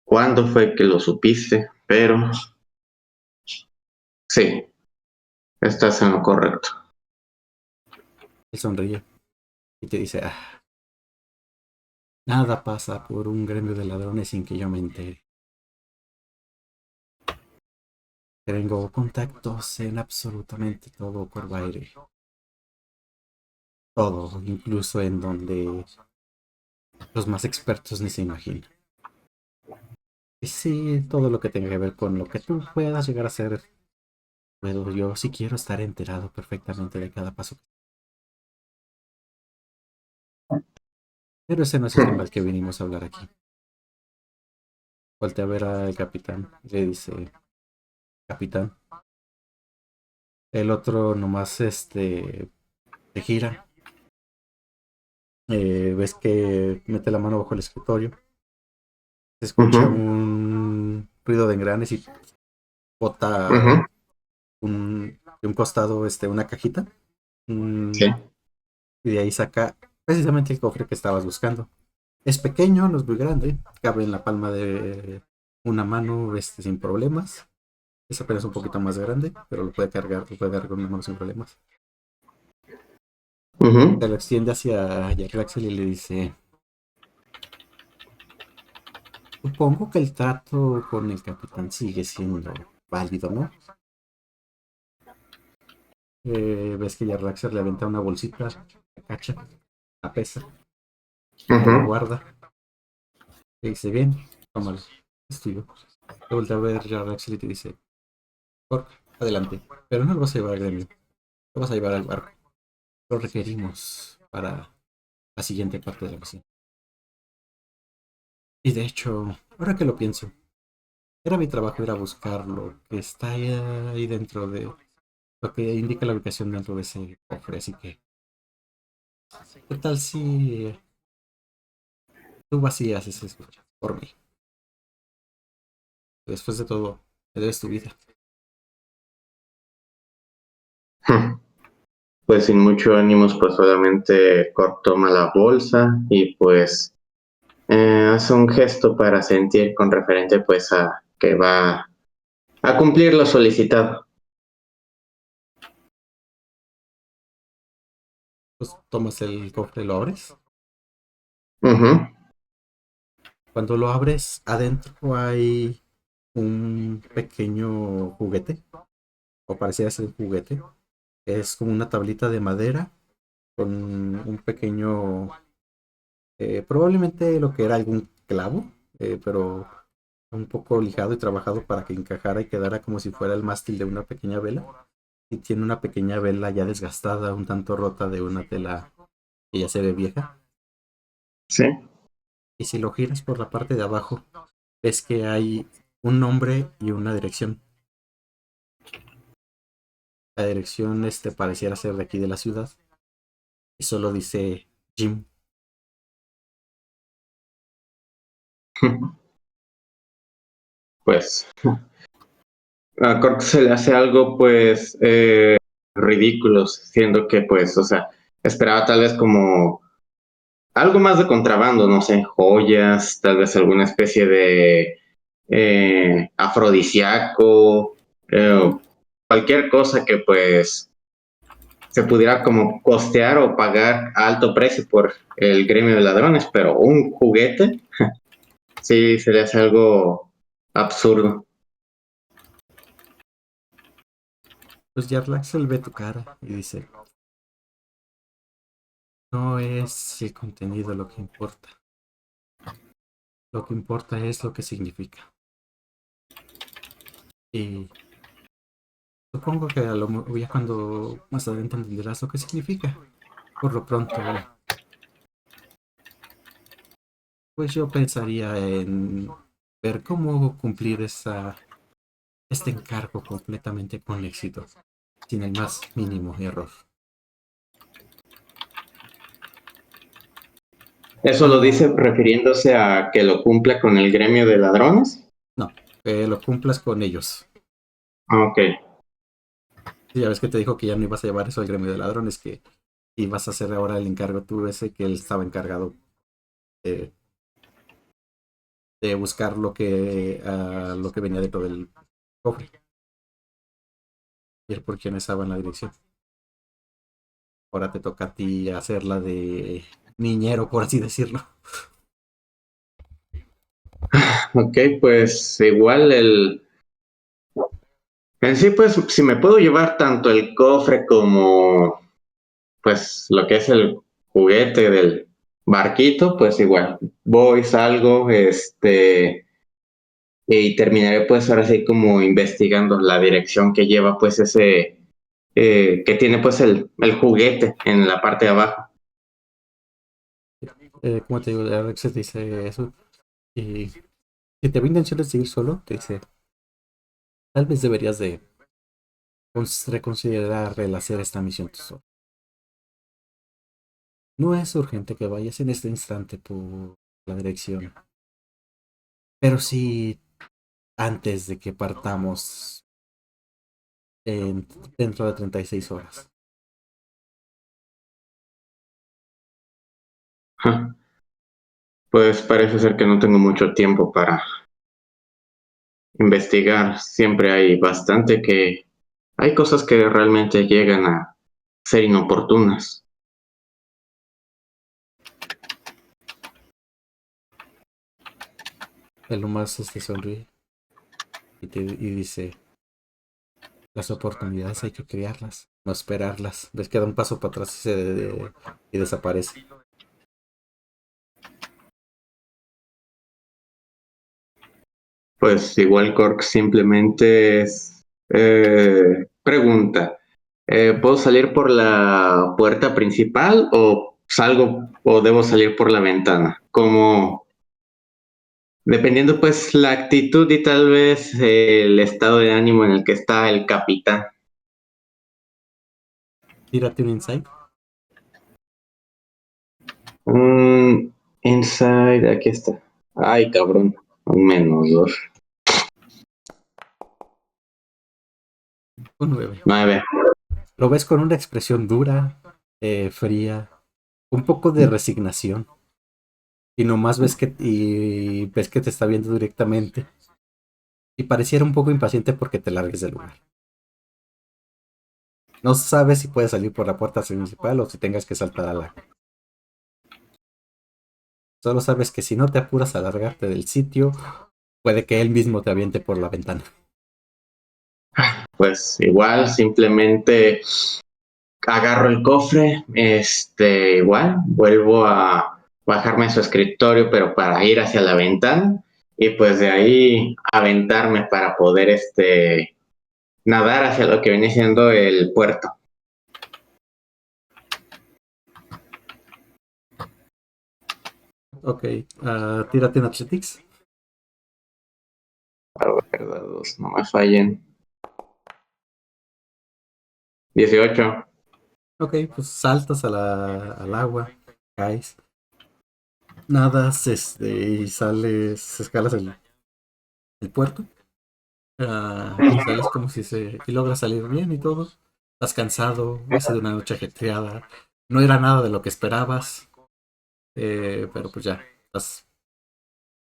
cuándo fue que lo supiste, pero sí, estás en lo correcto. Él sonríe y te dice: nada pasa por un gremio de ladrones sin que yo me entere. Tengo contactos en absolutamente todo Corvaire. Todo, incluso en donde los más expertos ni se imaginan. Y sí, todo lo que tenga que ver con lo que tú puedas llegar a ser, puedo yo sí quiero estar enterado perfectamente de cada paso. Pero ese no es el tema al que vinimos a hablar aquí. Voltea a ver al capitán y le dice: capitán. El otro nomás se gira. Ves que mete la mano bajo el escritorio. Se escucha Ujú. un ruido de engranes y bota Ujú. de un costado una cajita. Sí. Y de ahí saca precisamente el cofre que estabas buscando. Es pequeño, no es muy grande, cabe en la palma de una mano sin problemas. Es apenas un poquito más grande, pero lo puede cargar con una mano sin problemas. Ujú. Se lo extiende hacia Jack Axel y le dice: supongo que el trato con el capitán sigue siendo válido, ¿no? Ves que Jack Axel le aventa una bolsita, la cacha, la pesa, se la Ujú. guarda. Le dice: bien, tómalo, es tuyo. Te vuelve a ver Jack Axel y te dice: por adelante, pero no lo vas a llevar al gremio, lo vas a llevar al barco. Lo requerimos para la siguiente parte de la misión. Y de hecho, ahora que lo pienso, era mi trabajo ir a buscar lo que está ahí dentro de lo que indica la ubicación dentro de ese cofre. Así que, ¿qué tal si tú vas y haces eso por mí? Después de todo, me debes tu vida. Pues sin mucho ánimos, pues solamente Cork toma la bolsa y pues hace un gesto para sentir con referente pues a que va a cumplir lo solicitado. Pues tomas el cofre y lo abres. Ujú. Cuando lo abres, adentro hay un pequeño juguete, o parecía ser un juguete. Es como una tablita de madera con un pequeño, probablemente lo que era algún clavo, pero un poco lijado y trabajado para que encajara y quedara como si fuera el mástil de una pequeña vela. Y tiene una pequeña vela ya desgastada, un tanto rota de una tela que ya se ve vieja. Sí. Y si lo giras por la parte de abajo, ves que hay un nombre y una dirección. La dirección pareciera ser de aquí de la ciudad y solo dice Jim. Pues a Cork se le hace algo pues ridículo, siendo que pues, o sea, esperaba tal vez como algo más de contrabando, no sé, joyas, tal vez alguna especie de afrodisíaco, cualquier cosa que pues se pudiera como costear o pagar a alto precio por el gremio de ladrones, pero un juguete sí se le hace algo absurdo. Pues Jarlaxle ve tu cara y dice: no es el contenido lo que importa. Lo que importa es lo que significa. Y supongo que a lo ya cuando más adelante entenderás lo que significa. Por lo pronto, pues yo pensaría en ver cómo cumplir este encargo completamente con éxito, sin el más mínimo error. Eso lo Ah, dice refiriéndose a que lo cumpla con el gremio de ladrones. no, que lo cumplas con ellos. Ah, ok. Sí, ya ves que te dijo que ya no ibas a llevar eso al gremio de ladrones, que ibas a hacer ahora el encargo tú ese que él estaba encargado de, de buscar lo que venía dentro del cofre. Y el por quién estaba en la dirección. Ahora te toca a ti hacerla de niñero, por así decirlo. Ok, pues igual el... En sí, pues si me puedo llevar tanto el cofre como pues lo que es el juguete del barquito, pues igual voy, salgo, y terminaré pues ahora sí como investigando la dirección que lleva pues ese, que tiene pues el juguete en la parte de abajo. Como te digo, Alex te dice eso. Y si te ve intenciones de ir solo, te dice: tal vez deberías de reconsiderar el hacer esta misión tú solo. No es urgente que vayas en este instante por la dirección, pero sí antes de que partamos en- dentro de 36 horas. Ja, pues parece ser que no tengo mucho tiempo para investigar. Siempre hay bastante que... Hay cosas que realmente llegan a ser inoportunas. Él nomás sonríe y dice, las oportunidades hay que crearlas, no esperarlas. Ves que da un paso para atrás y desaparece. Pues igual Cork simplemente es... pregunta, ¿puedo salir por la puerta principal o salgo o debo salir por la ventana? Como dependiendo pues la actitud y tal vez el estado de ánimo en el que está el capitán. Tírate un insight. Inside, aquí está. Ay, cabrón, un -2. Un 9. 9. Lo ves con una expresión dura, fría, un poco de resignación. Y nomás ves que te está viendo directamente. Y pareciera un poco impaciente porque te largues del lugar. No sabes si puedes salir por la puerta principal o si tengas que saltar al agua. Solo sabes que si no te apuras a largarte del sitio, puede que él mismo te aviente por la ventana. Pues igual, simplemente agarro el cofre, igual, vuelvo a bajarme a su escritorio, pero para ir hacia la ventana, y pues de ahí aventarme para poder, nadar hacia lo que viene siendo el puerto. Ok, tírate en Athletics. A ver, dados, no me fallen. 18. Ok, pues saltas al agua, caes, nadas y escalas el puerto. Y sales como si y logras salir bien y todo. Estás cansado, ha sido una noche ajetreada. No era nada de lo que esperabas, pero pues ya, estás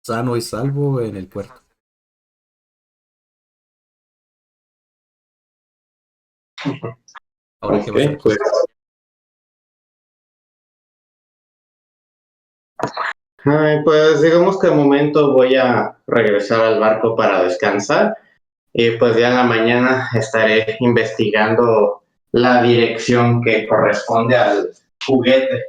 sano y salvo en el puerto. Ahora, ¿qué vas a Ok, hacer? pues. Ay, pues digamos que de momento voy a regresar al barco para descansar y pues ya en la mañana estaré investigando la dirección que corresponde al juguete.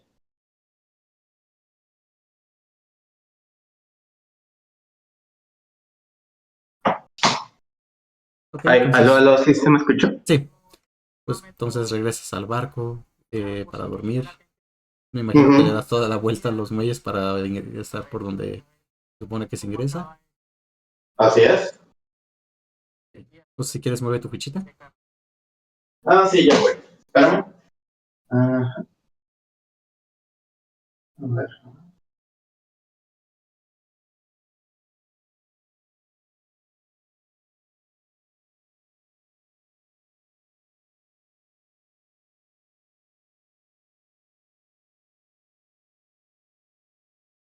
Ok, Ay, aló, entonces, aló, ¿sí se me escuchó? sí, pues entonces regresas al barco para dormir. Me imagino que le Ujú. das toda la vuelta a los muelles para ingresar por donde se supone que se ingresa. Así es. Pues si quieres, mueve tu fichita. Ah, sí, ya voy. Espérame. Ah, a ver.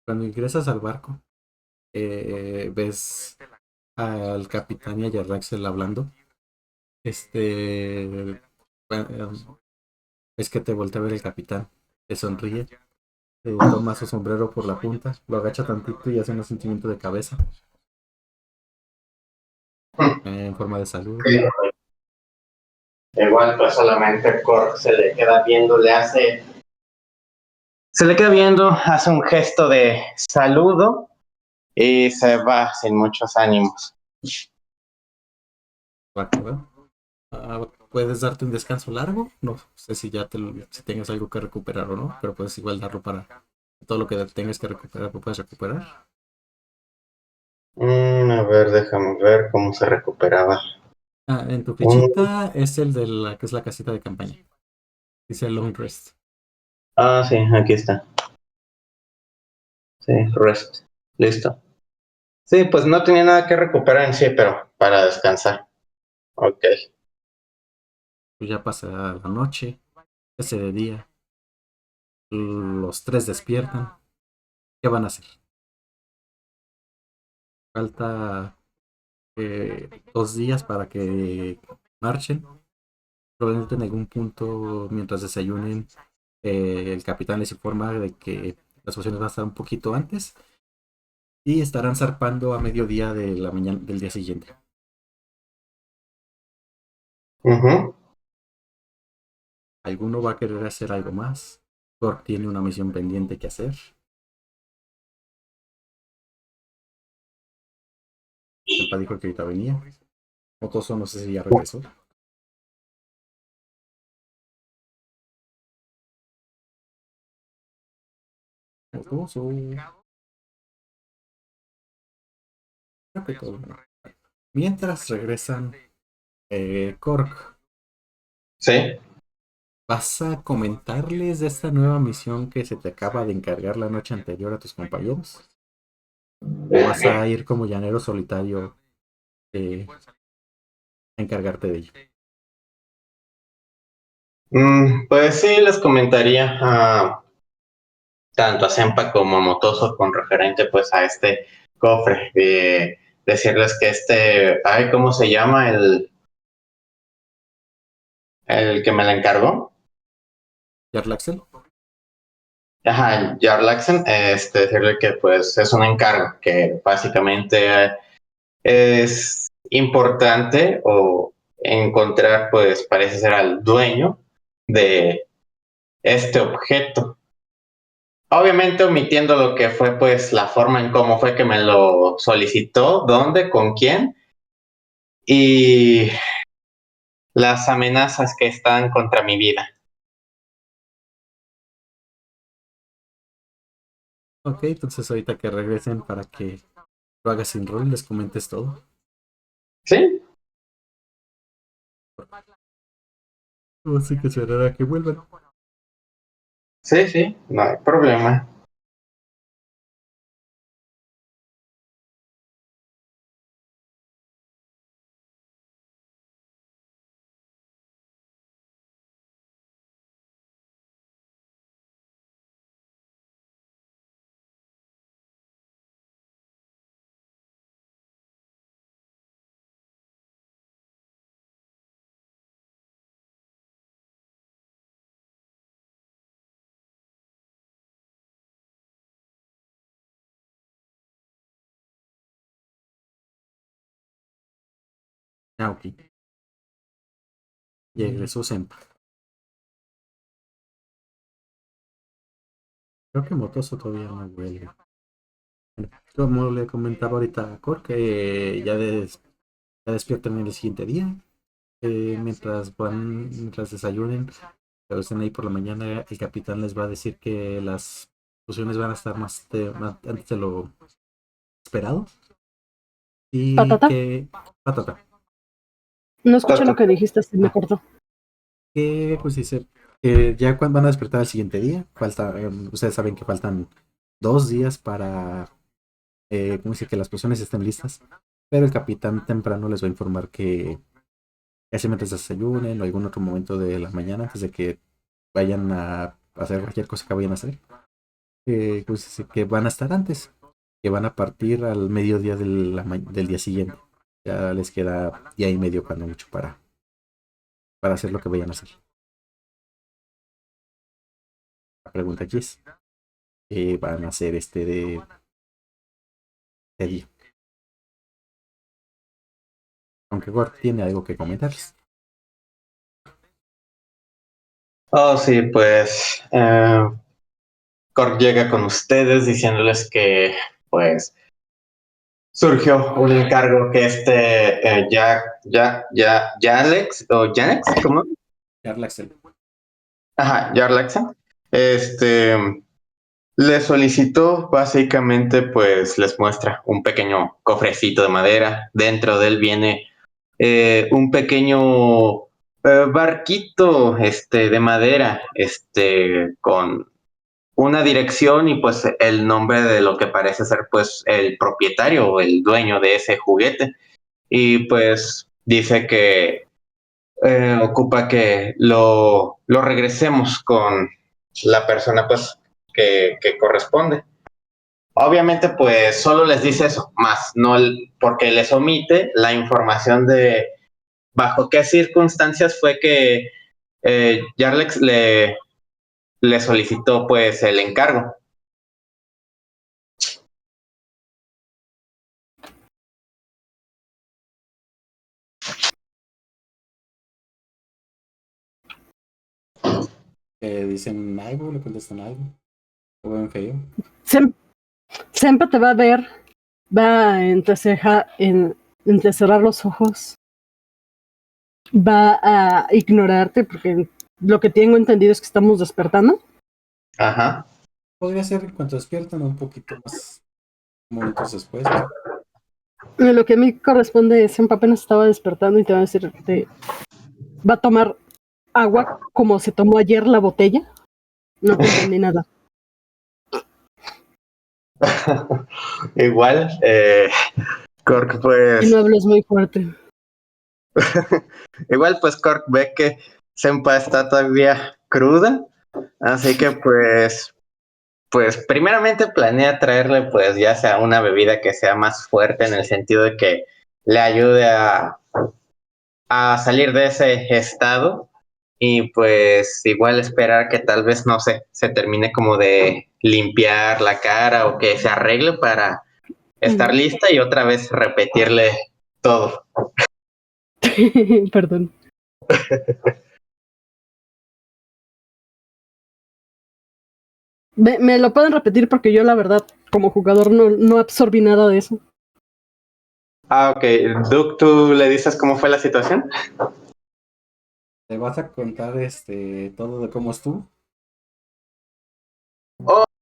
Cuando ingresas al barco, ves al capitán y a Yarraxel hablando. Bueno, es que te voltea a ver el capitán, te sonríe, toma su sombrero por la punta, lo agacha tantito y hace un sentimiento de cabeza en forma de saludo. Ok. Igual, pues solamente Cork se le queda viendo, se le queda viendo, hace un gesto de saludo y se va sin muchos ánimos. Va que va. Puedes darte un descanso largo, no sé si si tengas algo que recuperar o no, pero puedes igual darlo para todo lo que tengas que recuperar, lo puedes recuperar. A ver, déjame ver cómo se recuperaba. En tu Mm, fichita es el de la que es la casita de campaña. Dice Long Rest. sí, aquí está. Sí, rest. Listo. Sí, pues no tenía nada que recuperar en sí, pero para descansar. Ok. Pues ya pasa la noche, ya se de día. Los tres despiertan. ¿Qué van a hacer? Falta 2 días para que marchen. Probablemente en algún punto, mientras desayunen, el capitán les informa de que las opciones van a estar un poquito antes y estarán zarpando a mediodía de la mañana del día siguiente. Ujú. ¿Alguno va a querer hacer algo más? Cork tiene una misión pendiente que hacer. Sempa dijo que ahorita venía. Motoso no sé si ya regresó. Motoso. Creo que todo bien. Mientras regresan, Cork, Sí. ¿vas a comentarles de esta nueva misión que se te acaba de encargar la noche anterior a tus compañeros? ¿O vas a ir como llanero solitario a encargarte de ello? Pues sí, les comentaría tanto a Sempa como a Motoso con referente pues a este cofre. Decirles que ay, ¿cómo se llama el que me la encargó? ¿Yarlaxel? Ajá, Jarlaxen, decirle que pues es un encargo que básicamente es importante o encontrar pues parece ser al dueño de este objeto. Obviamente omitiendo lo que fue pues la forma en cómo fue que me lo solicitó, dónde, con quién y las amenazas que están contra mi vida. Ok, entonces ahorita que regresen para que lo hagas sin rol, les comentes todo. ¿Sí? Así que esperará que vuelvan. Sí, sí, no hay problema. Ah, ok. Y regresó Sempa. Creo que Motoso todavía no vuelve. Como le comentaba ahorita a Cor, que ya despiertan el siguiente día. Mientras desayunen, pero estén ahí por la mañana, el capitán les va a decir que las fusiones van a estar más antes de lo esperado. Y Patata, que. Patata. no escuché lo que dijiste, se me Ah, cortó. que pues dice que ya cuando van a despertar el siguiente día, ustedes saben que faltan 2 días para ¿cómo dice? Que las pociones estén listas. Pero el capitán temprano les va a informar que casi mientras desayunen o algún otro momento de la mañana antes de que vayan a hacer cualquier cosa que vayan a hacer, pues dice que van a estar antes, que van a partir al mediodía del día siguiente. Ya les queda día y medio cuando mucho para hacer lo que vayan a hacer. La pregunta aquí es, ¿qué van a hacer de día? Aunque Gord tiene algo que comentarles. Oh, sí, pues Cork llega con ustedes diciéndoles que pues surgió un encargo que Jalex o Janex, ¿cómo? Jarlaxle. Ajá, Jarlaxen. Le solicitó básicamente, pues les muestra un pequeño cofrecito de madera. Dentro de él viene un pequeño barquito, de madera, con una dirección y pues el nombre de lo que parece ser pues el propietario o el dueño de ese juguete. Y pues dice que ocupa que lo regresemos con la persona pues que corresponde. Obviamente pues solo les dice eso, más no porque les omite la información de bajo qué circunstancias fue que Jarlex le solicitó pues el encargo. Dicen algo, le contestan algo. O ven feo. Siempre te va a ver, va a entrecerrar los ojos, va a ignorarte porque lo que tengo entendido es que estamos despertando. Ajá. Podría ser en cuanto despiertan un poquito más momentos después. Lo que a mí corresponde es que apenas estaba despertando y te va a decir, va a tomar agua como se tomó ayer la botella. No te entendí nada. Igual, Cork pues... Y no hables muy fuerte. Igual pues Cork ve que Senpa está todavía cruda, así que pues primeramente planea traerle pues ya sea una bebida que sea más fuerte en el sentido de que le ayude a salir de ese estado y pues igual esperar que tal vez, no sé, se termine como de limpiar la cara o que se arregle para estar lista y otra vez repetirle todo. Perdón. Me lo pueden repetir porque yo la verdad como jugador no absorbí nada de eso. Ok. Duke, ¿tú le dices cómo fue la situación? ¿Te vas a contar todo de cómo estuvo?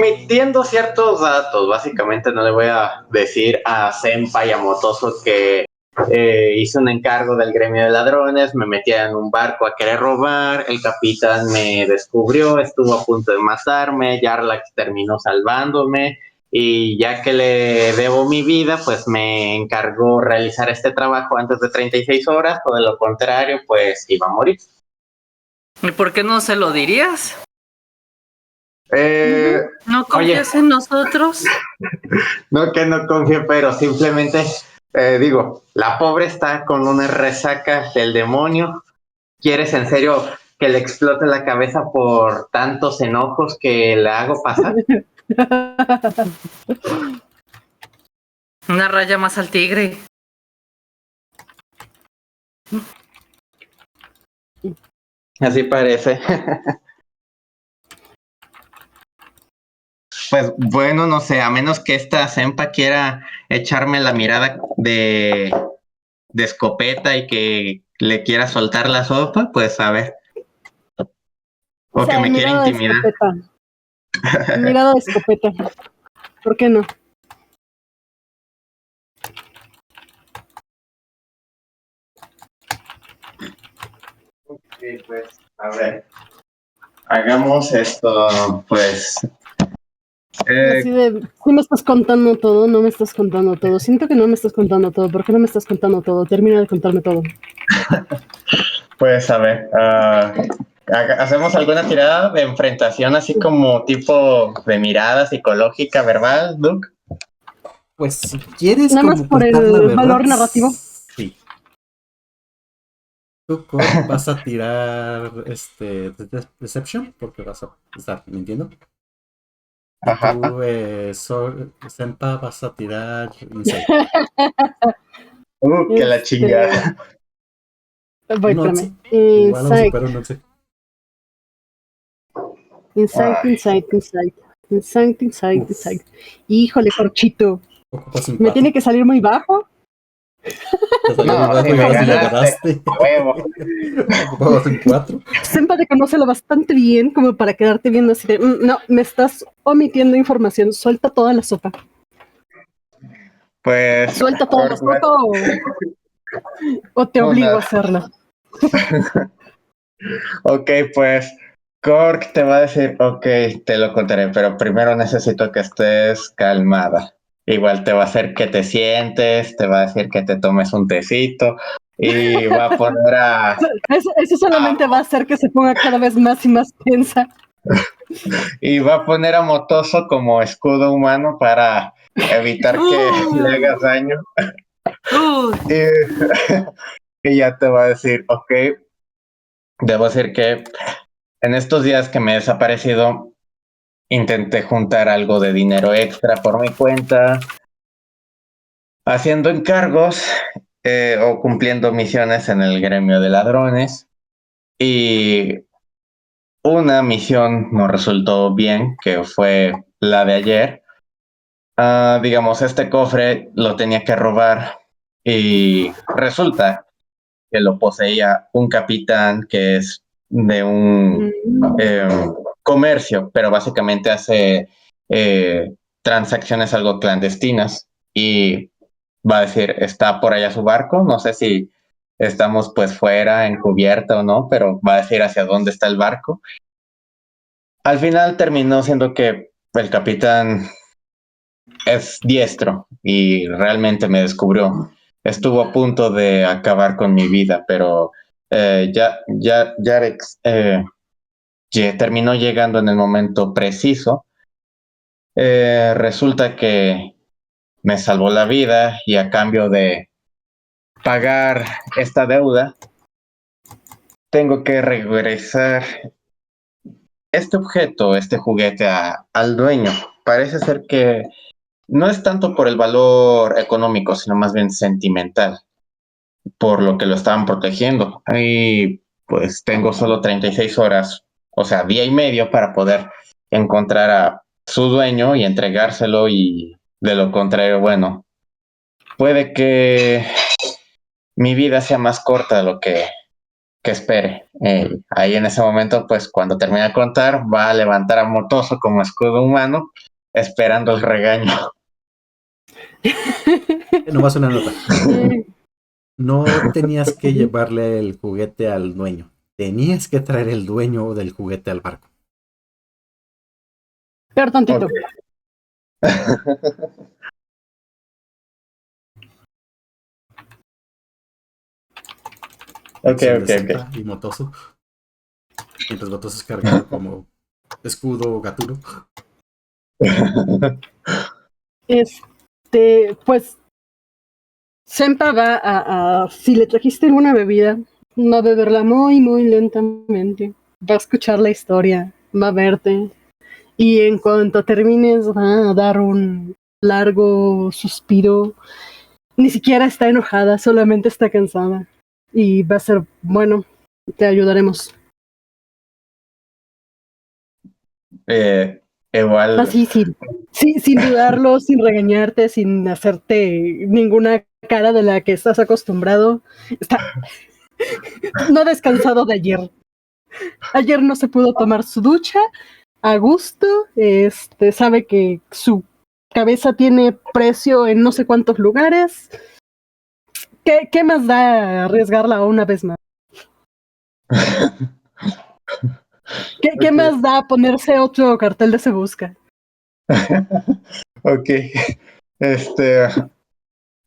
Omitiendo ciertos datos, básicamente no le voy a decir a Senpai y a Motoso que hice un encargo del gremio de ladrones, me metía en un barco a querer robar, el capitán me descubrió, estuvo a punto de matarme, Jarlax terminó salvándome y ya que le debo mi vida, pues me encargó realizar este trabajo antes de 36 horas, o de lo contrario, pues iba a morir. ¿Y por qué no se lo dirías? ¿No confías Oye, en nosotros? no que no confíe, pero simplemente digo, la pobre está con una resaca del demonio. ¿Quieres en serio que le explote la cabeza por tantos enojos que le hago pasar? Una raya más al tigre. Así parece. Pues bueno, no sé, a menos que esta Senpa quiera echarme la mirada de escopeta y que le quiera soltar la sopa, pues a ver. O que me quiera intimidar. Mirada de escopeta. ¿Por qué no? Ok, pues, a ver. Hagamos esto, pues. Así de, sí me estás contando todo, no me estás contando todo. Siento que no me estás contando todo. ¿Por qué no me estás contando todo? Termina de contarme todo. Pues a ver, hacemos alguna tirada de enfrentación así como tipo de mirada psicológica verbal, Duke. Pues si quieres nada más por ocultar la el verdad, valor narrativo. Sí. Tú, Cor, vas a tirar Deception porque vas a estar mintiendo. Y Ajá. tú, Senpa, vas a tirar Insight. Que la chingada. Voy, Un espérame. 11. Igual a un super un 11. Insight. Híjole, Corchito. Ocupas un ¿Me 4. tiene que salir muy bajo? Te salió muy bajo y me ahora sí le ganaste. ganaste. Huevo. Ocupabas un 4. Senpa te conoce lo bastante bien como para quedarte viendo así de, no, me estás omitiendo información, suelta toda la sopa. Pues. Suelta toda la sopa o te obligo a hacerla. Ok, pues Cork te va a decir, ok, te lo contaré, pero primero necesito que estés calmada. Igual te va a hacer que te sientes, te va a decir que te tomes un tecito y va a poner a... Eso solamente va a hacer que se ponga cada vez más y más tensa. Y va a poner a Motoso como escudo humano para evitar que le hagas daño. Y ya te va a decir, ok, debo decir que en estos días que me he desaparecido, intenté juntar algo de dinero extra por mi cuenta, haciendo encargos o cumpliendo misiones en el gremio de ladrones. Y una misión no resultó bien, que fue la de ayer. Digamos, este cofre lo tenía que robar y resulta que lo poseía un capitán que es de un comercio, pero básicamente hace transacciones algo clandestinas y va a decir, está por allá su barco, no sé si estamos pues fuera, encubierta o no, pero va a decir hacia dónde está el barco. Al final terminó siendo que el capitán es diestro y realmente me descubrió. Estuvo a punto de acabar con mi vida, pero Jarex terminó llegando en el momento preciso. Resulta que me salvó la vida y a cambio de pagar esta deuda, tengo que regresar este objeto, este juguete al dueño. Parece ser que no es tanto por el valor económico, sino más bien sentimental, por lo que lo estaban protegiendo. Y pues tengo solo 36 horas, o sea, día y medio para poder encontrar a su dueño y entregárselo y de lo contrario, bueno, puede que mi vida sea más corta de lo que espere. Ahí en ese momento, pues cuando termine de contar, va a levantar a Motoso como escudo humano, esperando el regaño. Nomás una nota. No tenías que llevarle el juguete al dueño. Tenías que traer el dueño del juguete al barco. Peor tantito. Ok. Y Motoso. Mientras Motoso es cargado como escudo gaturo. Pues Sempa va si le trajiste alguna bebida, va a beberla muy, muy lentamente. Va a escuchar la historia, va a verte. Y en cuanto termines, va a dar un largo suspiro. Ni siquiera está enojada, solamente está cansada. Y va a ser, bueno, te ayudaremos. Igual. Así, sin dudarlo, sin regañarte, sin hacerte ninguna cara de la que estás acostumbrado. Está no descansado de ayer. Ayer no se pudo tomar su ducha a gusto. Sabe que su cabeza tiene precio en no sé cuántos lugares. ¿Qué más da arriesgarla una vez más? ¿Qué más da ponerse otro cartel de Se Busca? Ok.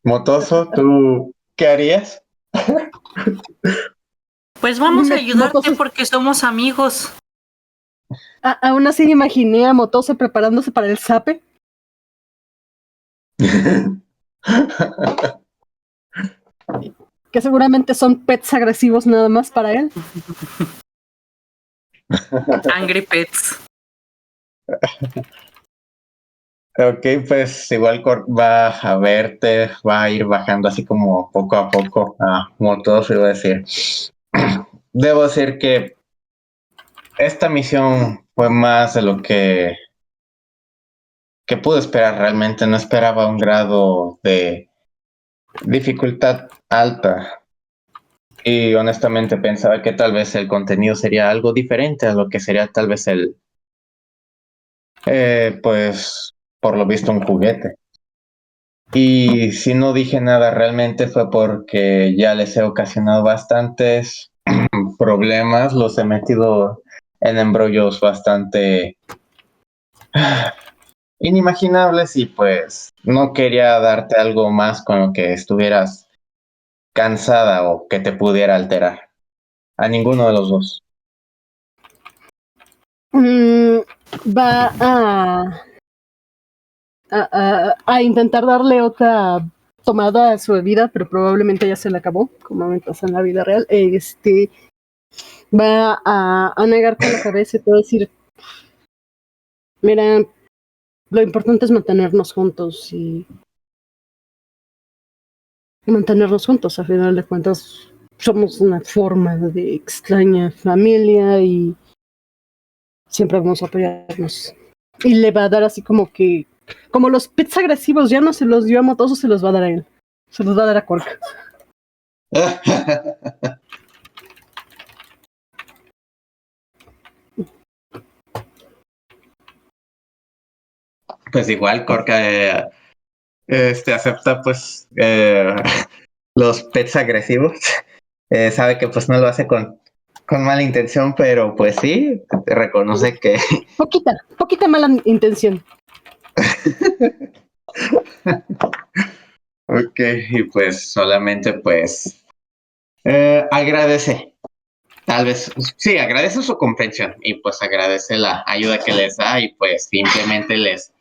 Motoso, ¿tú qué harías? Pues vamos a ayudarte porque somos amigos. Aún así imaginé a Motoso preparándose para el zape. Que seguramente son pets agresivos nada más para él. Angry Pets. Ok, pues igual va a verte, va a ir bajando así como poco a poco a Motoso y va a decir, debo decir que esta misión fue más de lo que pude esperar realmente. No esperaba un grado de dificultad alta. Y honestamente pensaba que tal vez el contenido sería algo diferente a lo que sería tal vez pues, por lo visto un juguete. Y si no dije nada realmente fue porque ya les he ocasionado bastantes problemas, los he metido en embrollos bastante inimaginables y pues no quería darte algo más con lo que estuvieras cansada o que te pudiera alterar. A ninguno de los dos. va a intentar darle otra tomada a su bebida, pero probablemente ya se le acabó, como me pasa en la vida real. Va a negar con la cabeza y te va a decir, mira, lo importante es mantenernos juntos y mantenernos juntos. A final de cuentas, somos una forma de extraña familia y siempre vamos a apoyarnos. Y le va a dar así como los pets agresivos ya no se los dio a Motoso, se los va a dar a él. Se los va a dar a Cork. Pues igual Corca acepta pues los pets agresivos. Sabe que pues no lo hace con mala intención, pero pues sí, reconoce que Poquita mala intención. ok, y pues solamente pues agradece. Tal vez, sí, agradece su comprensión y pues agradece la ayuda que les da y pues simplemente les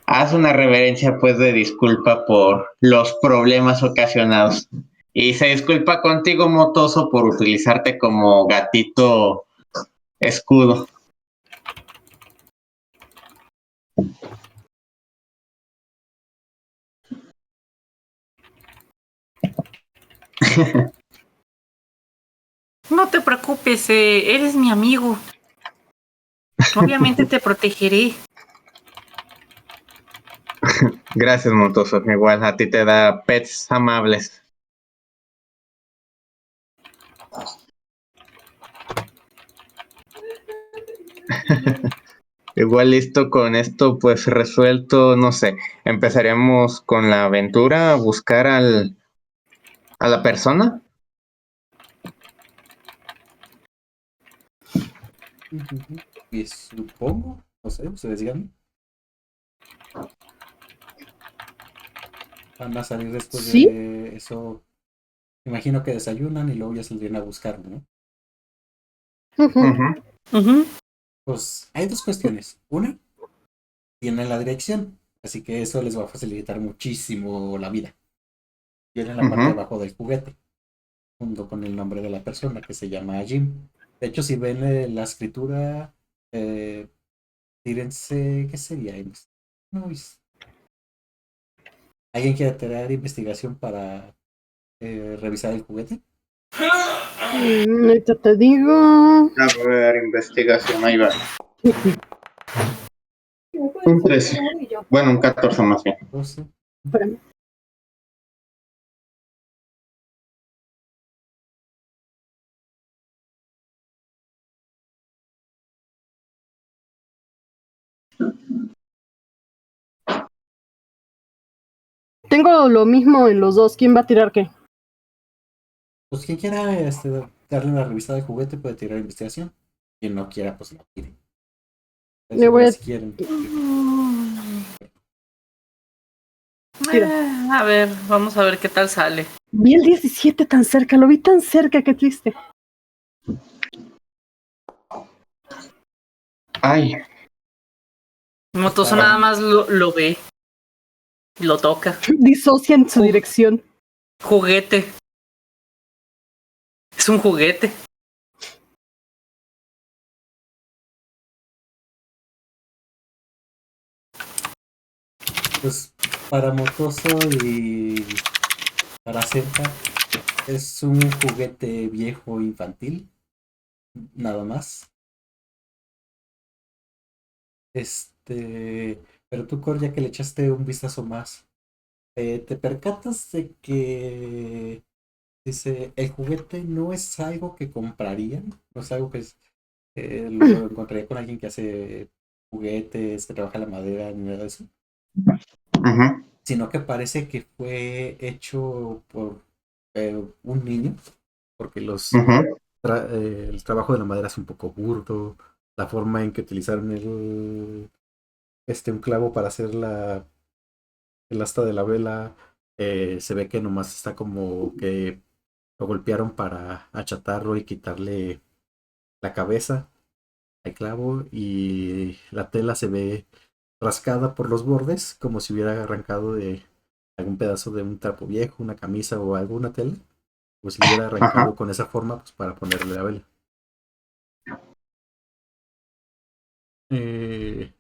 hace una reverencia pues de disculpa por los problemas ocasionados. Y se disculpa contigo, Motoso, por utilizarte como gatito escudo. No te preocupes, eres mi amigo. Obviamente te protegeré. Gracias, Motoso. Igual a ti te da pets amables. Igual listo con esto, pues resuelto, no sé. Empezaremos con la aventura a buscar a la persona. Y supongo, no sé, ustedes digan, van a salir después ¿Sí? de eso. Imagino que desayunan y luego ya saldrían a buscarlo, ¿no? Ujú. Ujú. Pues hay dos cuestiones. Una, tienen la dirección, así que eso les va a facilitar muchísimo la vida. Tienen la parte de Ujú. abajo del juguete, junto con el nombre de la persona que se llama Jim. De hecho, si ven la escritura, eh, tírense, ¿qué sería? No, ¿alguien quiere tener investigación para revisar el juguete? Ahorita te digo. A ver, investigación, ahí va. Un 13. Bueno, un 14 más bien. 12. Espérame. Tengo lo mismo en los dos. ¿Quién va a tirar qué? Pues quien quiera darle una revisada al juguete puede tirar investigación. Quien no quiera, pues no tire. Le Igual voy si quieren. Tira. A ver, vamos a ver qué tal sale. Vi el 17 tan cerca, lo vi tan cerca, qué triste. Ay, Motoso nada más lo ve. Lo toca. Disocia en su dirección. Juguete. Es un juguete. Pues para Motoso y para Senta es un juguete viejo infantil, nada más. Pero tú, Cor, ya que le echaste un vistazo más, te percatas de que dice, el juguete no es algo que comprarían, no es algo que lo encontraría con alguien que hace juguetes, que trabaja la madera, ni nada de eso, ujú, sino que parece que fue hecho por un niño, porque ujú, el trabajo de la madera es un poco burdo, la forma en que utilizaron un clavo para hacer el asta de la vela, se ve que nomás está como que lo golpearon para achatarlo y quitarle la cabeza. al clavo y la tela se ve rascada por los bordes, como si hubiera arrancado de algún pedazo de un trapo viejo, una camisa o alguna tela, como si lo hubiera Ajá. arrancado con esa forma pues, para ponerle la vela. Eh,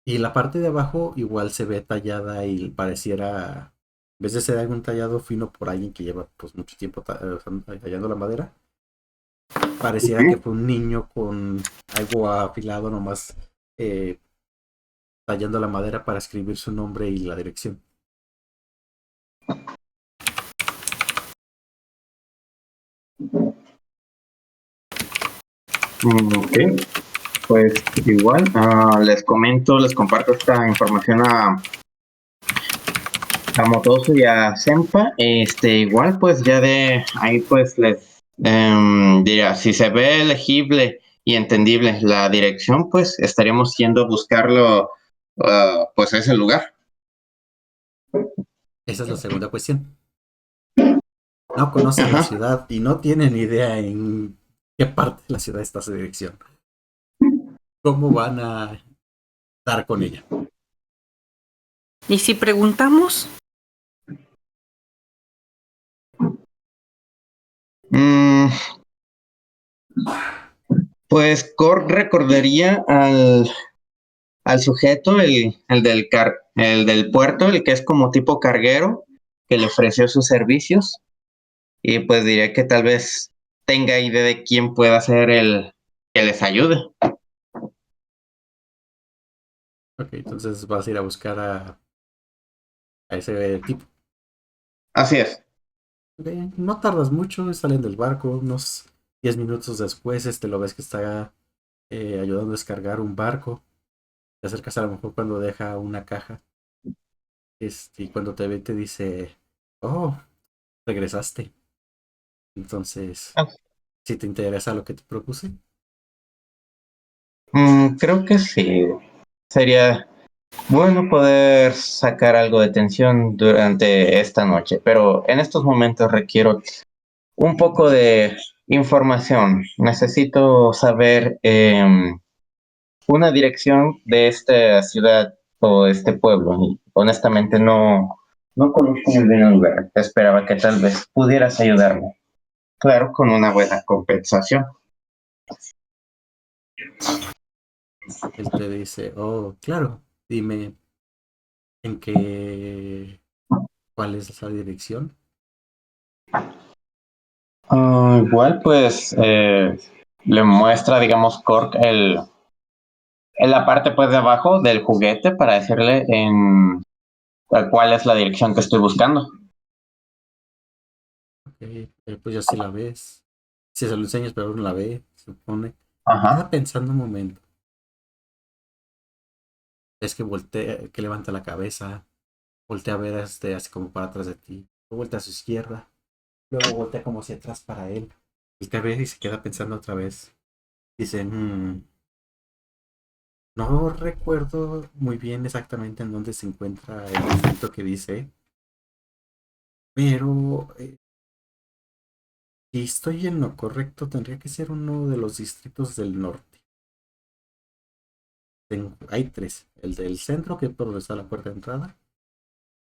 y la parte de abajo igual se ve tallada y pareciera, en vez de ser algún tallado fino por alguien que lleva pues mucho tiempo tallando la madera, pareciera que fue un niño con algo afilado nomás eh, tallando la madera para escribir su nombre y la dirección. Ok, pues igual, les comparto esta información a Motoso y a Sempa. Igual, pues ya de ahí, pues les diría, si se ve legible y entendible la dirección, pues estaríamos yendo a buscarlo, pues a ese lugar. Esa es la segunda cuestión. No conocen la Ajá. ciudad y no tienen idea en qué parte de la ciudad está esa dirección. ¿Cómo van a dar con ella? ¿Y si preguntamos? Mm, pues recordaría al sujeto, el del puerto, el que es como tipo carguero, que le ofreció sus servicios. Y pues diría que tal vez tenga idea de quién pueda ser el que les ayude. Ok, entonces vas a ir a buscar a ese tipo. Así es. Ok, no tardas mucho, salen del barco, unos 10 minutos después, lo ves que está ayudando a descargar un barco. Te acercas a lo mejor cuando deja una caja. Y cuando te ve te dice, oh, regresaste. Entonces, si te interesa lo que te propuse. Creo que sí. Sería bueno poder sacar algo de tensión durante esta noche, pero en estos momentos requiero un poco de información. Necesito saber una dirección de esta ciudad o este pueblo. Y honestamente no conozco muy bien el lugar. Esperaba que tal vez pudieras ayudarme. Claro, con una buena compensación. Él te dice, oh, claro, dime en qué, cuál es esa dirección. Igual, pues le muestra, digamos, Cork en la parte pues de abajo del juguete para decirle cuál es la dirección que estoy buscando. Ok, pues ya si la ves. Si se lo enseñas, pero no la ve, se supone. Queda Ajá. pensando un momento. Es que voltea, que levanta la cabeza, voltea a ver así como para atrás de ti. Luego voltea a su izquierda, luego voltea como hacia atrás para él. Y te ve y se queda pensando otra vez. Dice, no recuerdo muy bien exactamente en dónde se encuentra el distrito que dice, pero si estoy en lo correcto, tendría que ser uno de los distritos del norte. Hay tres. El del centro, que es por donde está la puerta de entrada.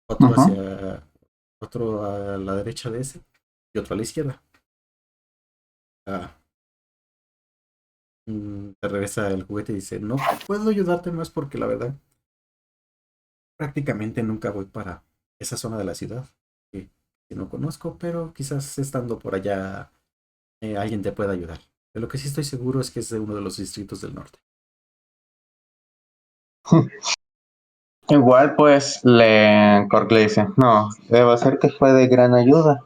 Otro Ujú. hacia, otro a la derecha de ese. Y otro a la izquierda. Ah, te regresa el juguete y dice, no puedo ayudarte más porque la verdad, prácticamente nunca voy para esa zona de la ciudad. Que no conozco, pero quizás estando por allá alguien te pueda ayudar. De lo que sí estoy seguro es que es de uno de los distritos del norte. Igual, pues Cork le dice, no, debe ser que fue de gran ayuda.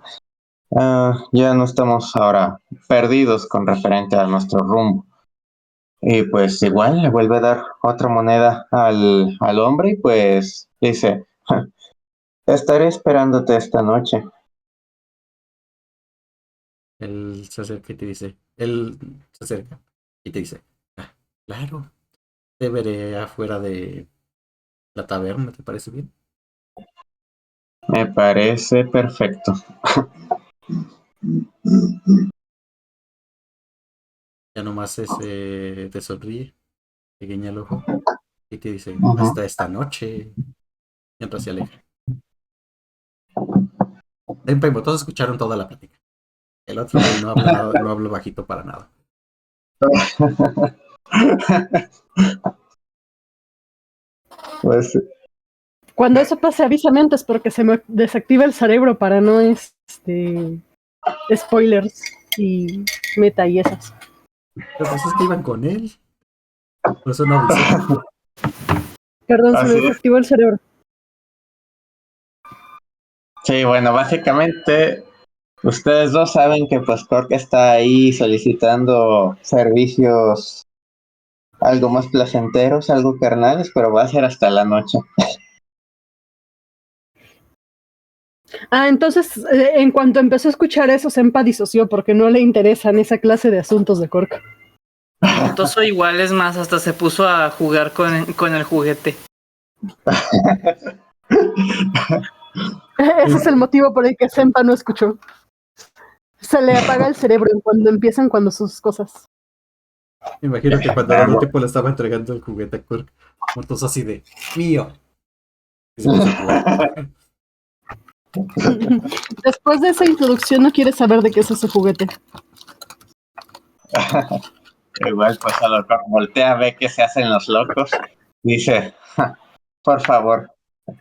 Ya no estamos ahora perdidos con referente a nuestro rumbo. Y pues igual le vuelve a dar otra moneda al hombre y pues dice, estaré esperándote esta noche. Él se acerca y te dice, él se acerca y te dice, ah, claro, te veré afuera de la taberna, ¿te parece bien? Me parece perfecto. Ya nomás te sonríe, te guiña el ojo y te dice, Ujú. hasta esta noche, mientras se aleja. Tenpa y Motoso escucharon toda la plática. El otro güey no habla nada, no habla bajito para nada. Pues Cuando eso pase, avísame antes porque se me desactiva el cerebro para no spoilers y meta y esas. Pero pues es que iban con él. Por eso no avisó. Perdón, se me así es. desactivó el cerebro. Sí, bueno, básicamente ustedes dos saben que pues Cork está ahí solicitando servicios algo más placenteros, algo carnales, pero va a ser hasta la noche. Entonces, en cuanto empezó a escuchar eso, Senpa disoció porque no le interesan esa clase de asuntos de Cork. Motoso igual, es más, hasta se puso a jugar con el juguete. Ese es el motivo por el que Senpa no escuchó. Se le apaga el cerebro cuando empiezan cuando sus cosas. Me imagino que cuando Don Tipo le estaba entregando el juguete a Kirk, Motoso así de mío. Y se puso a jugar. Después de esa introducción no quiere saber de qué es ese juguete. Igual pues a lo que voltea, ve que se hacen los locos, dice, "Ja, por favor,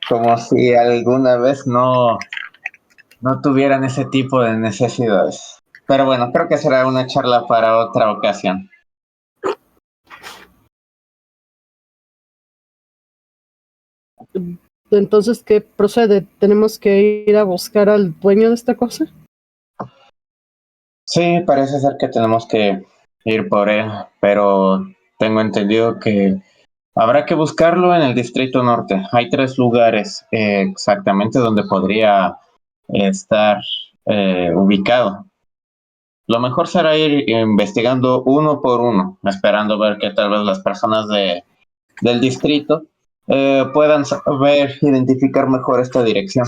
como si alguna vez no tuvieran ese tipo de necesidades. Pero bueno, creo que será una charla para otra ocasión. Entonces, ¿qué procede? ¿Tenemos que ir a buscar al dueño de esta cosa? Sí, parece ser que tenemos que ir por él, pero tengo entendido que habrá que buscarlo en el Distrito Norte. Hay 3 lugares exactamente donde podría estar ubicado. Lo mejor será ir investigando uno por uno, esperando ver que tal vez las personas del distrito puedan saber identificar mejor esta dirección.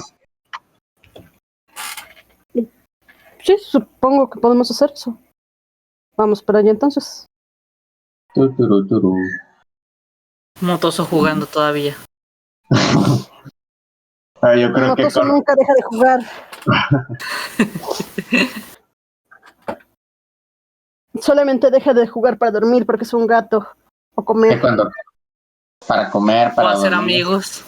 Sí, supongo que podemos hacer eso. Vamos para allá entonces. Tururú. Motoso jugando todavía. Yo creo que Motoso nunca deja de jugar. Solamente deja de jugar para dormir porque es un gato. O comer. cuando para comer, O para hacer dormir. amigos.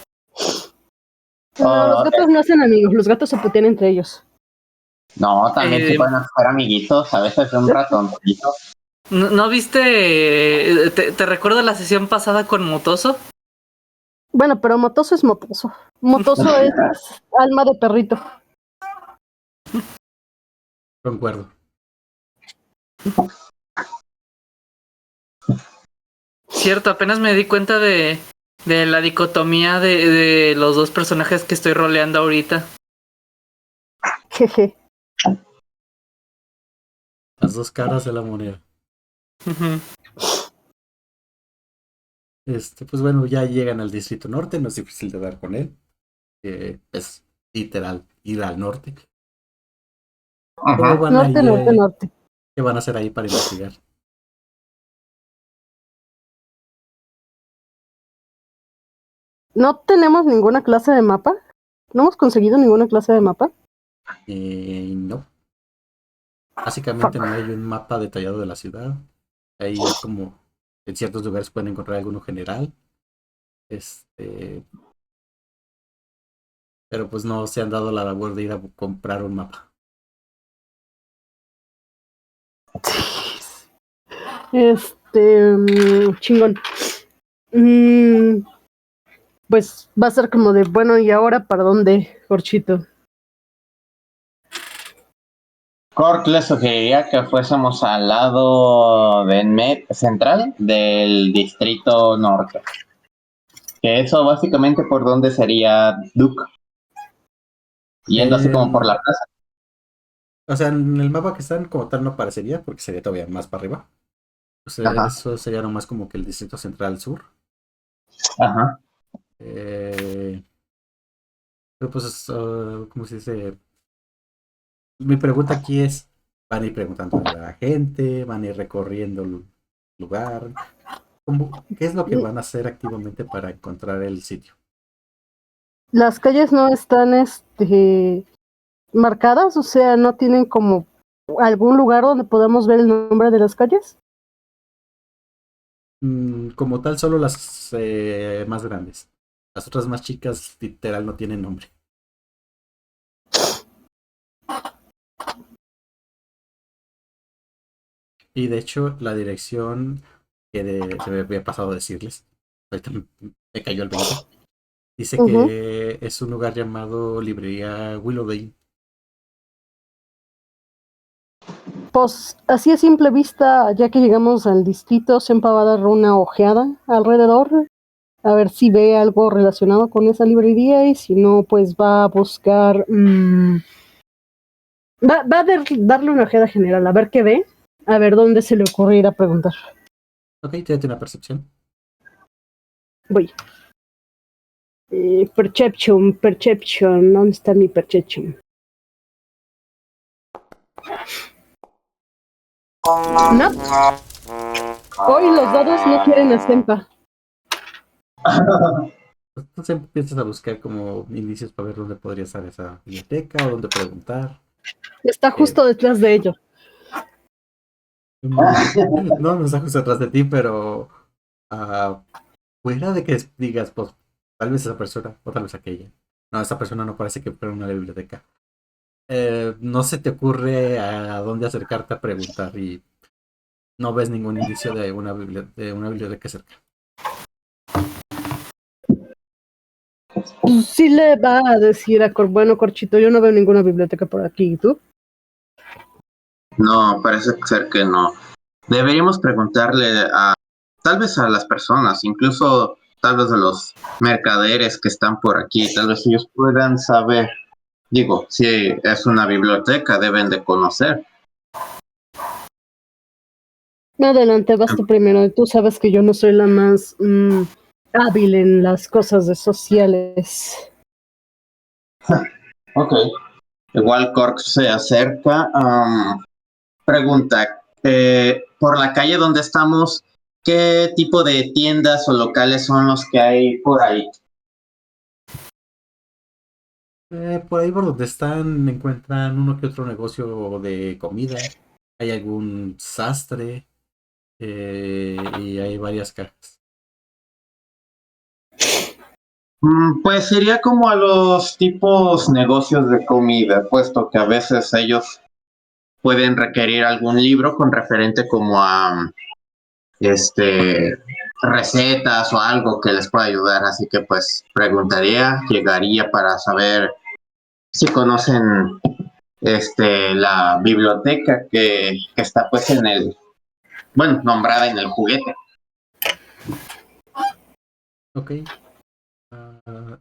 No, los gatos no hacen amigos, los gatos se putean entre ellos. No, también se Eh, pueden hacer amiguitos, a veces un ratoncito. ¿No viste? Te recuerdo la sesión pasada con Motoso. Bueno, pero Motoso es Motoso. Motoso es alma de perrito. Concuerdo. Cierto, apenas me di cuenta de la dicotomía de los dos personajes que estoy roleando ahorita. Jeje. Las dos caras de la moneda. Ujú. Pues bueno, ya llegan al Distrito Norte, no es difícil de dar con él. Es literal ir al norte. ¿Cómo Ajá. van Norte, ahí? norte, norte. ¿Qué van a hacer ahí para investigar? ¿No tenemos ninguna clase de mapa? ¿No hemos conseguido ninguna clase de mapa? No. Básicamente Fuck. no hay un mapa detallado de la ciudad. Ahí es como en ciertos lugares pueden encontrar alguno general. Pero pues no se han dado la labor de ir a comprar un mapa. Chingón. Mm, pues va a ser como de, bueno, ¿y ahora para dónde, Jorchito? Cork le sugeriría que fuésemos al lado del central del Distrito Norte. Que eso básicamente por donde sería Duke. Yendo así como por la plaza. O sea, en el mapa que están como tal no aparecería porque sería todavía más para arriba. O sea, Ajá. eso sería nomás como que el Distrito Central Sur. Ajá. Eh, pero pues, ¿cómo se dice? Mi pregunta aquí es, Van a ir preguntando a la gente, van a ir recorriendo el lugar. ¿Qué es lo que van a hacer activamente para encontrar el sitio? Las calles no están marcadas, o sea, no tienen como algún lugar donde podamos ver el nombre de las calles. Como tal, solo las más grandes. Las otras más chicas, literal, no tienen nombre. Y de hecho, la dirección se me había pasado a decirles, ahorita me cayó el 20. Dice que es un lugar llamado Librería Willowdale. Pues así a simple vista, ya que llegamos al distrito, Sempa va a dar una ojeada alrededor, a ver si ve algo relacionado con esa librería y si no, pues va a buscar... va a darle una ojeada general, a ver qué ve, a ver dónde se le ocurre ir a preguntar. Ok, tírate una percepción. Voy. Perception, ¿dónde está mi perception? No. Hoy los dados no quieren a Sempa. Entonces empiezas a buscar como indicios para ver dónde podría estar esa biblioteca o dónde preguntar. Está justo detrás de ello. No está justo detrás de ti, pero fuera de que digas, pues tal vez esa persona o tal vez aquella. No, esa persona no parece que fuera una biblioteca. No se te ocurre a dónde acercarte a preguntar y no ves ningún indicio de una biblioteca cerca. Pues sí le va a decir a bueno, Corchito, yo no veo ninguna biblioteca por aquí, ¿y tú? No, parece ser que no. Deberíamos preguntarle tal vez a las personas, incluso tal vez a los mercaderes que están por aquí, tal vez ellos puedan saber. Digo, si es una biblioteca, deben de conocer. Adelante, vas tú primero. Tú sabes que yo no soy la más hábil en las cosas de sociales. Ok. Igual Cork se acerca. Pregunta, por la calle donde estamos, ¿qué tipo de tiendas o locales son los que hay por ahí? Por ahí por donde están encuentran uno que otro negocio de comida. Hay algún sastre y hay varias cajas. Pues sería como a los tipos negocios de comida, puesto que a veces ellos pueden requerir algún libro con referente como a recetas o algo que les pueda ayudar. Así que pues preguntaría, llegaría para saber si conocen la biblioteca que está pues nombrada en el juguete. Ok.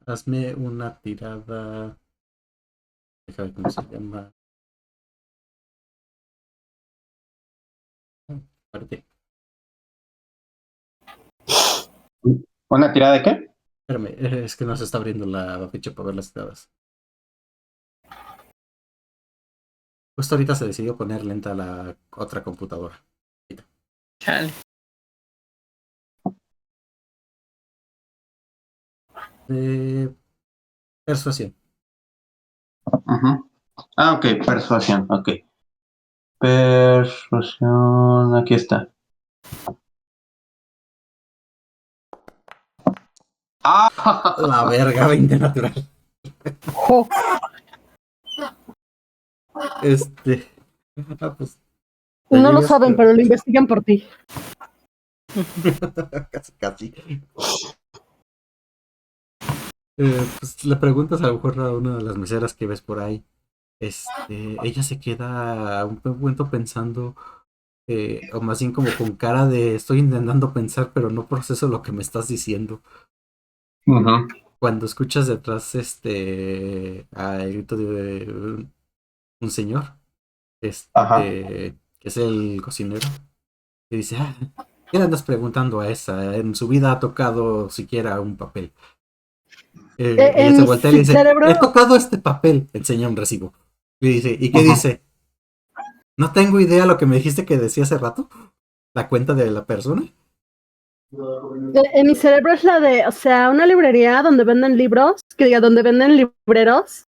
Hazme una tirada. Déjame ver cómo se llama. Espérate. ¿Una tirada de qué? Espérame, es que no se está abriendo la ficha para ver las tiradas. Justo ahorita se decidió poner lenta la otra computadora. Chale. De persuasión. Uh-huh. Ok, persuasión, ok. Persuasión, aquí está. La verga, 20 natural. ¡Jo! Pues, No lo saben, pero lo investigan por ti. casi. Pues le preguntas a lo mejor a una de las meseras que ves por ahí. Ella se queda un momento pensando, o más bien como con cara de estoy intentando pensar, pero no proceso lo que me estás diciendo. Uh-huh. Cuando escuchas detrás el grito de un señor, Ajá. que es el cocinero, y dice, ¿qué le andas preguntando a esa? En su vida ha tocado siquiera un papel. Y ella En se mi voltea y le dice, cerebro, he tocado este papel, enseña un recibo. Y dice, ¿y qué Uh-huh. dice? No tengo idea lo que me dijiste que decía hace rato. La cuenta de la persona. En mi cerebro es la de, o sea, una librería donde venden libros, que diga, donde venden libreros.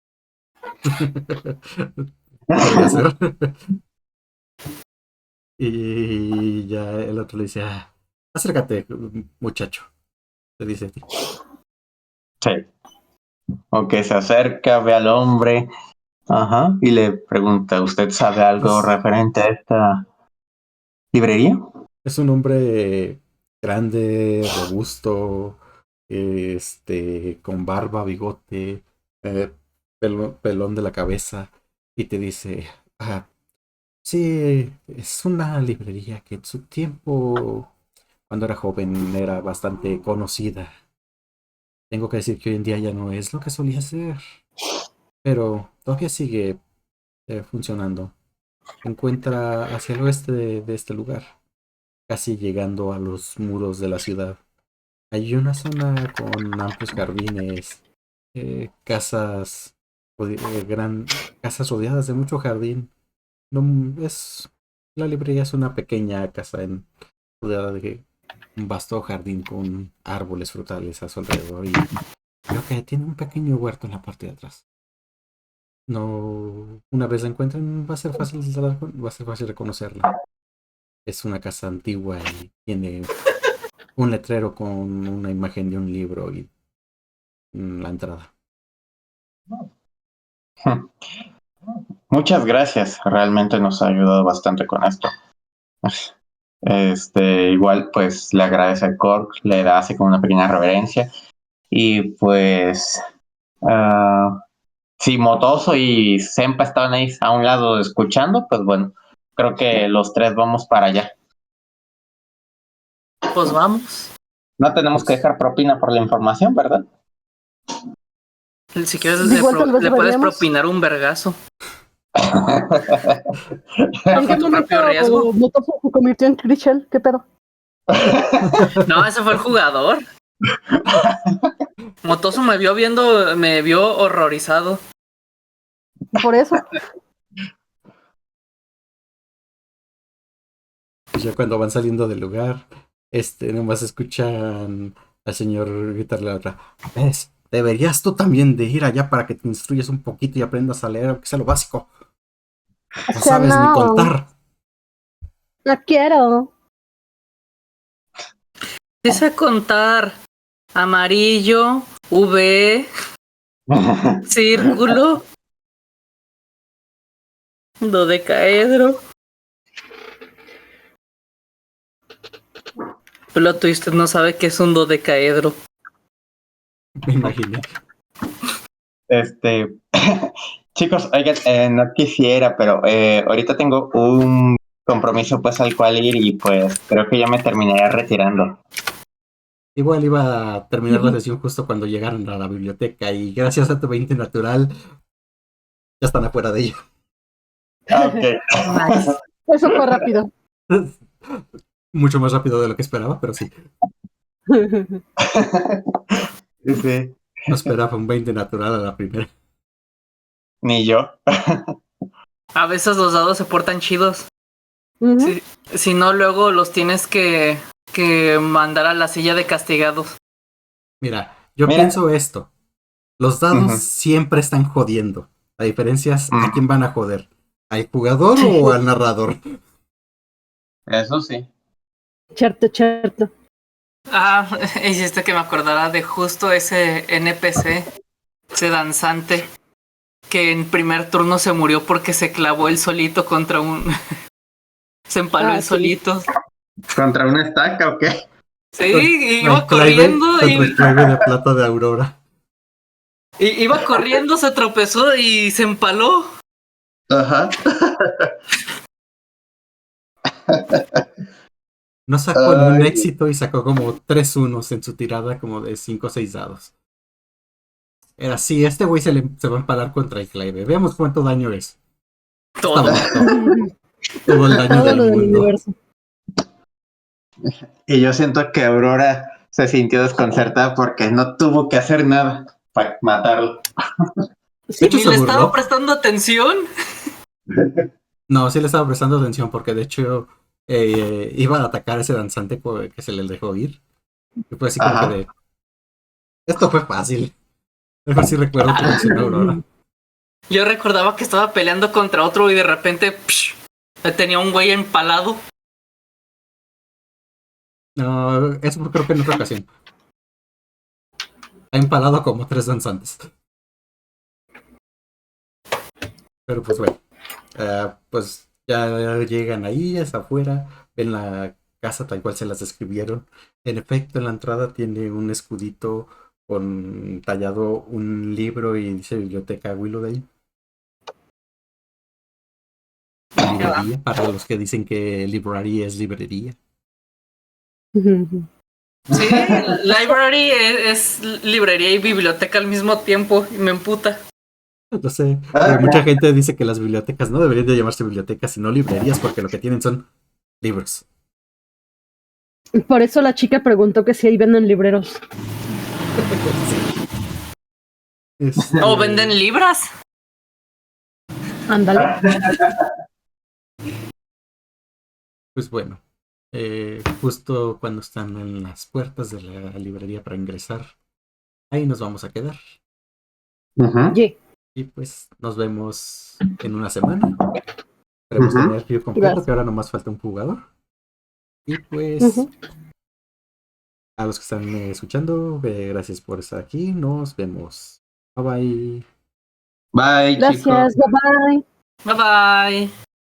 Podría ser. Y ya el otro le dice, acércate, muchacho. Le dice a ti. Sí. Ok, se acerca, ve al hombre, ajá, y le pregunta, ¿usted sabe algo Pues, referente a esta librería? es un hombre grande, robusto, con barba, bigote, pelón de la cabeza, y te dice, sí, es una librería que en su tiempo, cuando era joven, era bastante conocida. Tengo que decir que hoy en día ya no es lo que solía ser, pero todavía sigue funcionando. Se encuentra hacia el oeste de este lugar, casi llegando a los muros de la ciudad. Hay una zona con amplios jardines, casas, casas rodeadas de mucho jardín. No, la librería es una pequeña casa rodeada de un vasto jardín con árboles frutales a su alrededor y creo que tiene un pequeño huerto en la parte de atrás. No, una vez la encuentren va a ser fácil va a ser fácil reconocerla. Es una casa antigua y tiene un letrero con una imagen de un libro y la entrada. Muchas gracias, realmente nos ha ayudado bastante con esto. Igual pues le agradece a Cork, le da así como una pequeña reverencia y pues si Motoso y Sempa estaban ahí a un lado escuchando, pues bueno, creo que los tres vamos para allá. Pues vamos. No tenemos que Pues, dejar propina por la información, ¿verdad? Si quieres, Igual tal vez le puedes deberíamos. propinar un vergazo ¿En bajo qué tu propio momento riesgo. Motofu se convirtió en Christian? ¿Qué pedo? No, ese fue el jugador. Motoso me vio horrorizado. Por eso. pues ya cuando van saliendo del lugar, nomás escuchan al señor gritarle a la otra. ¿Ves? Deberías tú también de ir allá para que te instruyas un poquito y aprendas a leer, aunque sea lo básico. O No sea, sabes ni no. contar. No quiero. Dice contar amarillo, V, círculo, dodecaedro. Plot twist, no sabe qué es un dodecaedro. Me imaginé. Chicos, oigan, no quisiera, pero ahorita tengo un compromiso pues al cual ir y pues creo que ya me terminaría retirando. Igual iba a terminar la sesión justo cuando llegaron a la biblioteca y gracias a tu 20 natural ya están afuera de ella. Ok. Nice. Eso fue rápido. Mucho más rápido de lo que esperaba, pero sí. Sí, No esperaba un 20 natural a la primera. ni yo. A veces los dados se portan chidos. Ujú. Si no, luego los tienes que mandar a la silla de castigados. Mira, yo Mira, pienso esto. Los dados ujú, siempre están jodiendo. La diferencia es a quién mm, van a joder. ¿Al jugador o al narrador? eso sí. Cierto, cierto. Hiciste que me acordara de justo ese NPC, ese danzante, que en primer turno se murió porque se clavó él solito contra un... se empaló él Sí. solito. ¿Contra una estaca o qué? Sí, Contra iba corriendo el clave de plata de Aurora. iba corriendo, se tropezó y se empaló. Ajá. No sacó ni un Ay, éxito y sacó como 3 unos en su tirada como de 5 o 6 dados. Era así, este güey se va a empalar contra el clave. Veamos cuánto daño es. Está Todo. muerto. Todo el daño Todo del lo del mundo. universo. y yo siento que Aurora se sintió desconcertada porque no tuvo que hacer nada para matarlo. De Sí, hecho, Ni se le estaba burló. prestando atención. No, sí le estaba prestando atención porque de hecho iba a atacar a ese danzante que se le dejó ir. Y fue así como que Ajá. de... Esto fue fácil. A ver si recuerdo que mencionó Aurora. Yo recordaba que estaba peleando contra otro y de repente tenía un güey empalado. No, eso creo que en otra ocasión. Ha empalado como 3 danzantes. Pero pues bueno. Pues ya llegan ahí, es afuera. Ven la casa tal cual se las describieron. En efecto, en la entrada tiene un escudito con tallado un libro y dice Biblioteca Willowdale. Librería, para los que dicen que library es librería. Sí, library es librería y biblioteca al mismo tiempo y me emputa. No sé, mucha gente dice que las bibliotecas no deberían de llamarse bibliotecas, sino librerías, porque lo que tienen son libros. Por eso la chica preguntó que si ahí venden libreros. ¿O venden libras? Ándale. Pues bueno, justo cuando están en las puertas de la librería para ingresar, ahí nos vamos a quedar. Yeah. Y pues nos vemos en una semana. Esperemos tener el crew completo, que ahora nomás falta un jugador. Y pues a los que están escuchando, gracias por estar aquí. Nos vemos. Bye bye. Bye, Gracias, chicos. bye bye. Bye bye.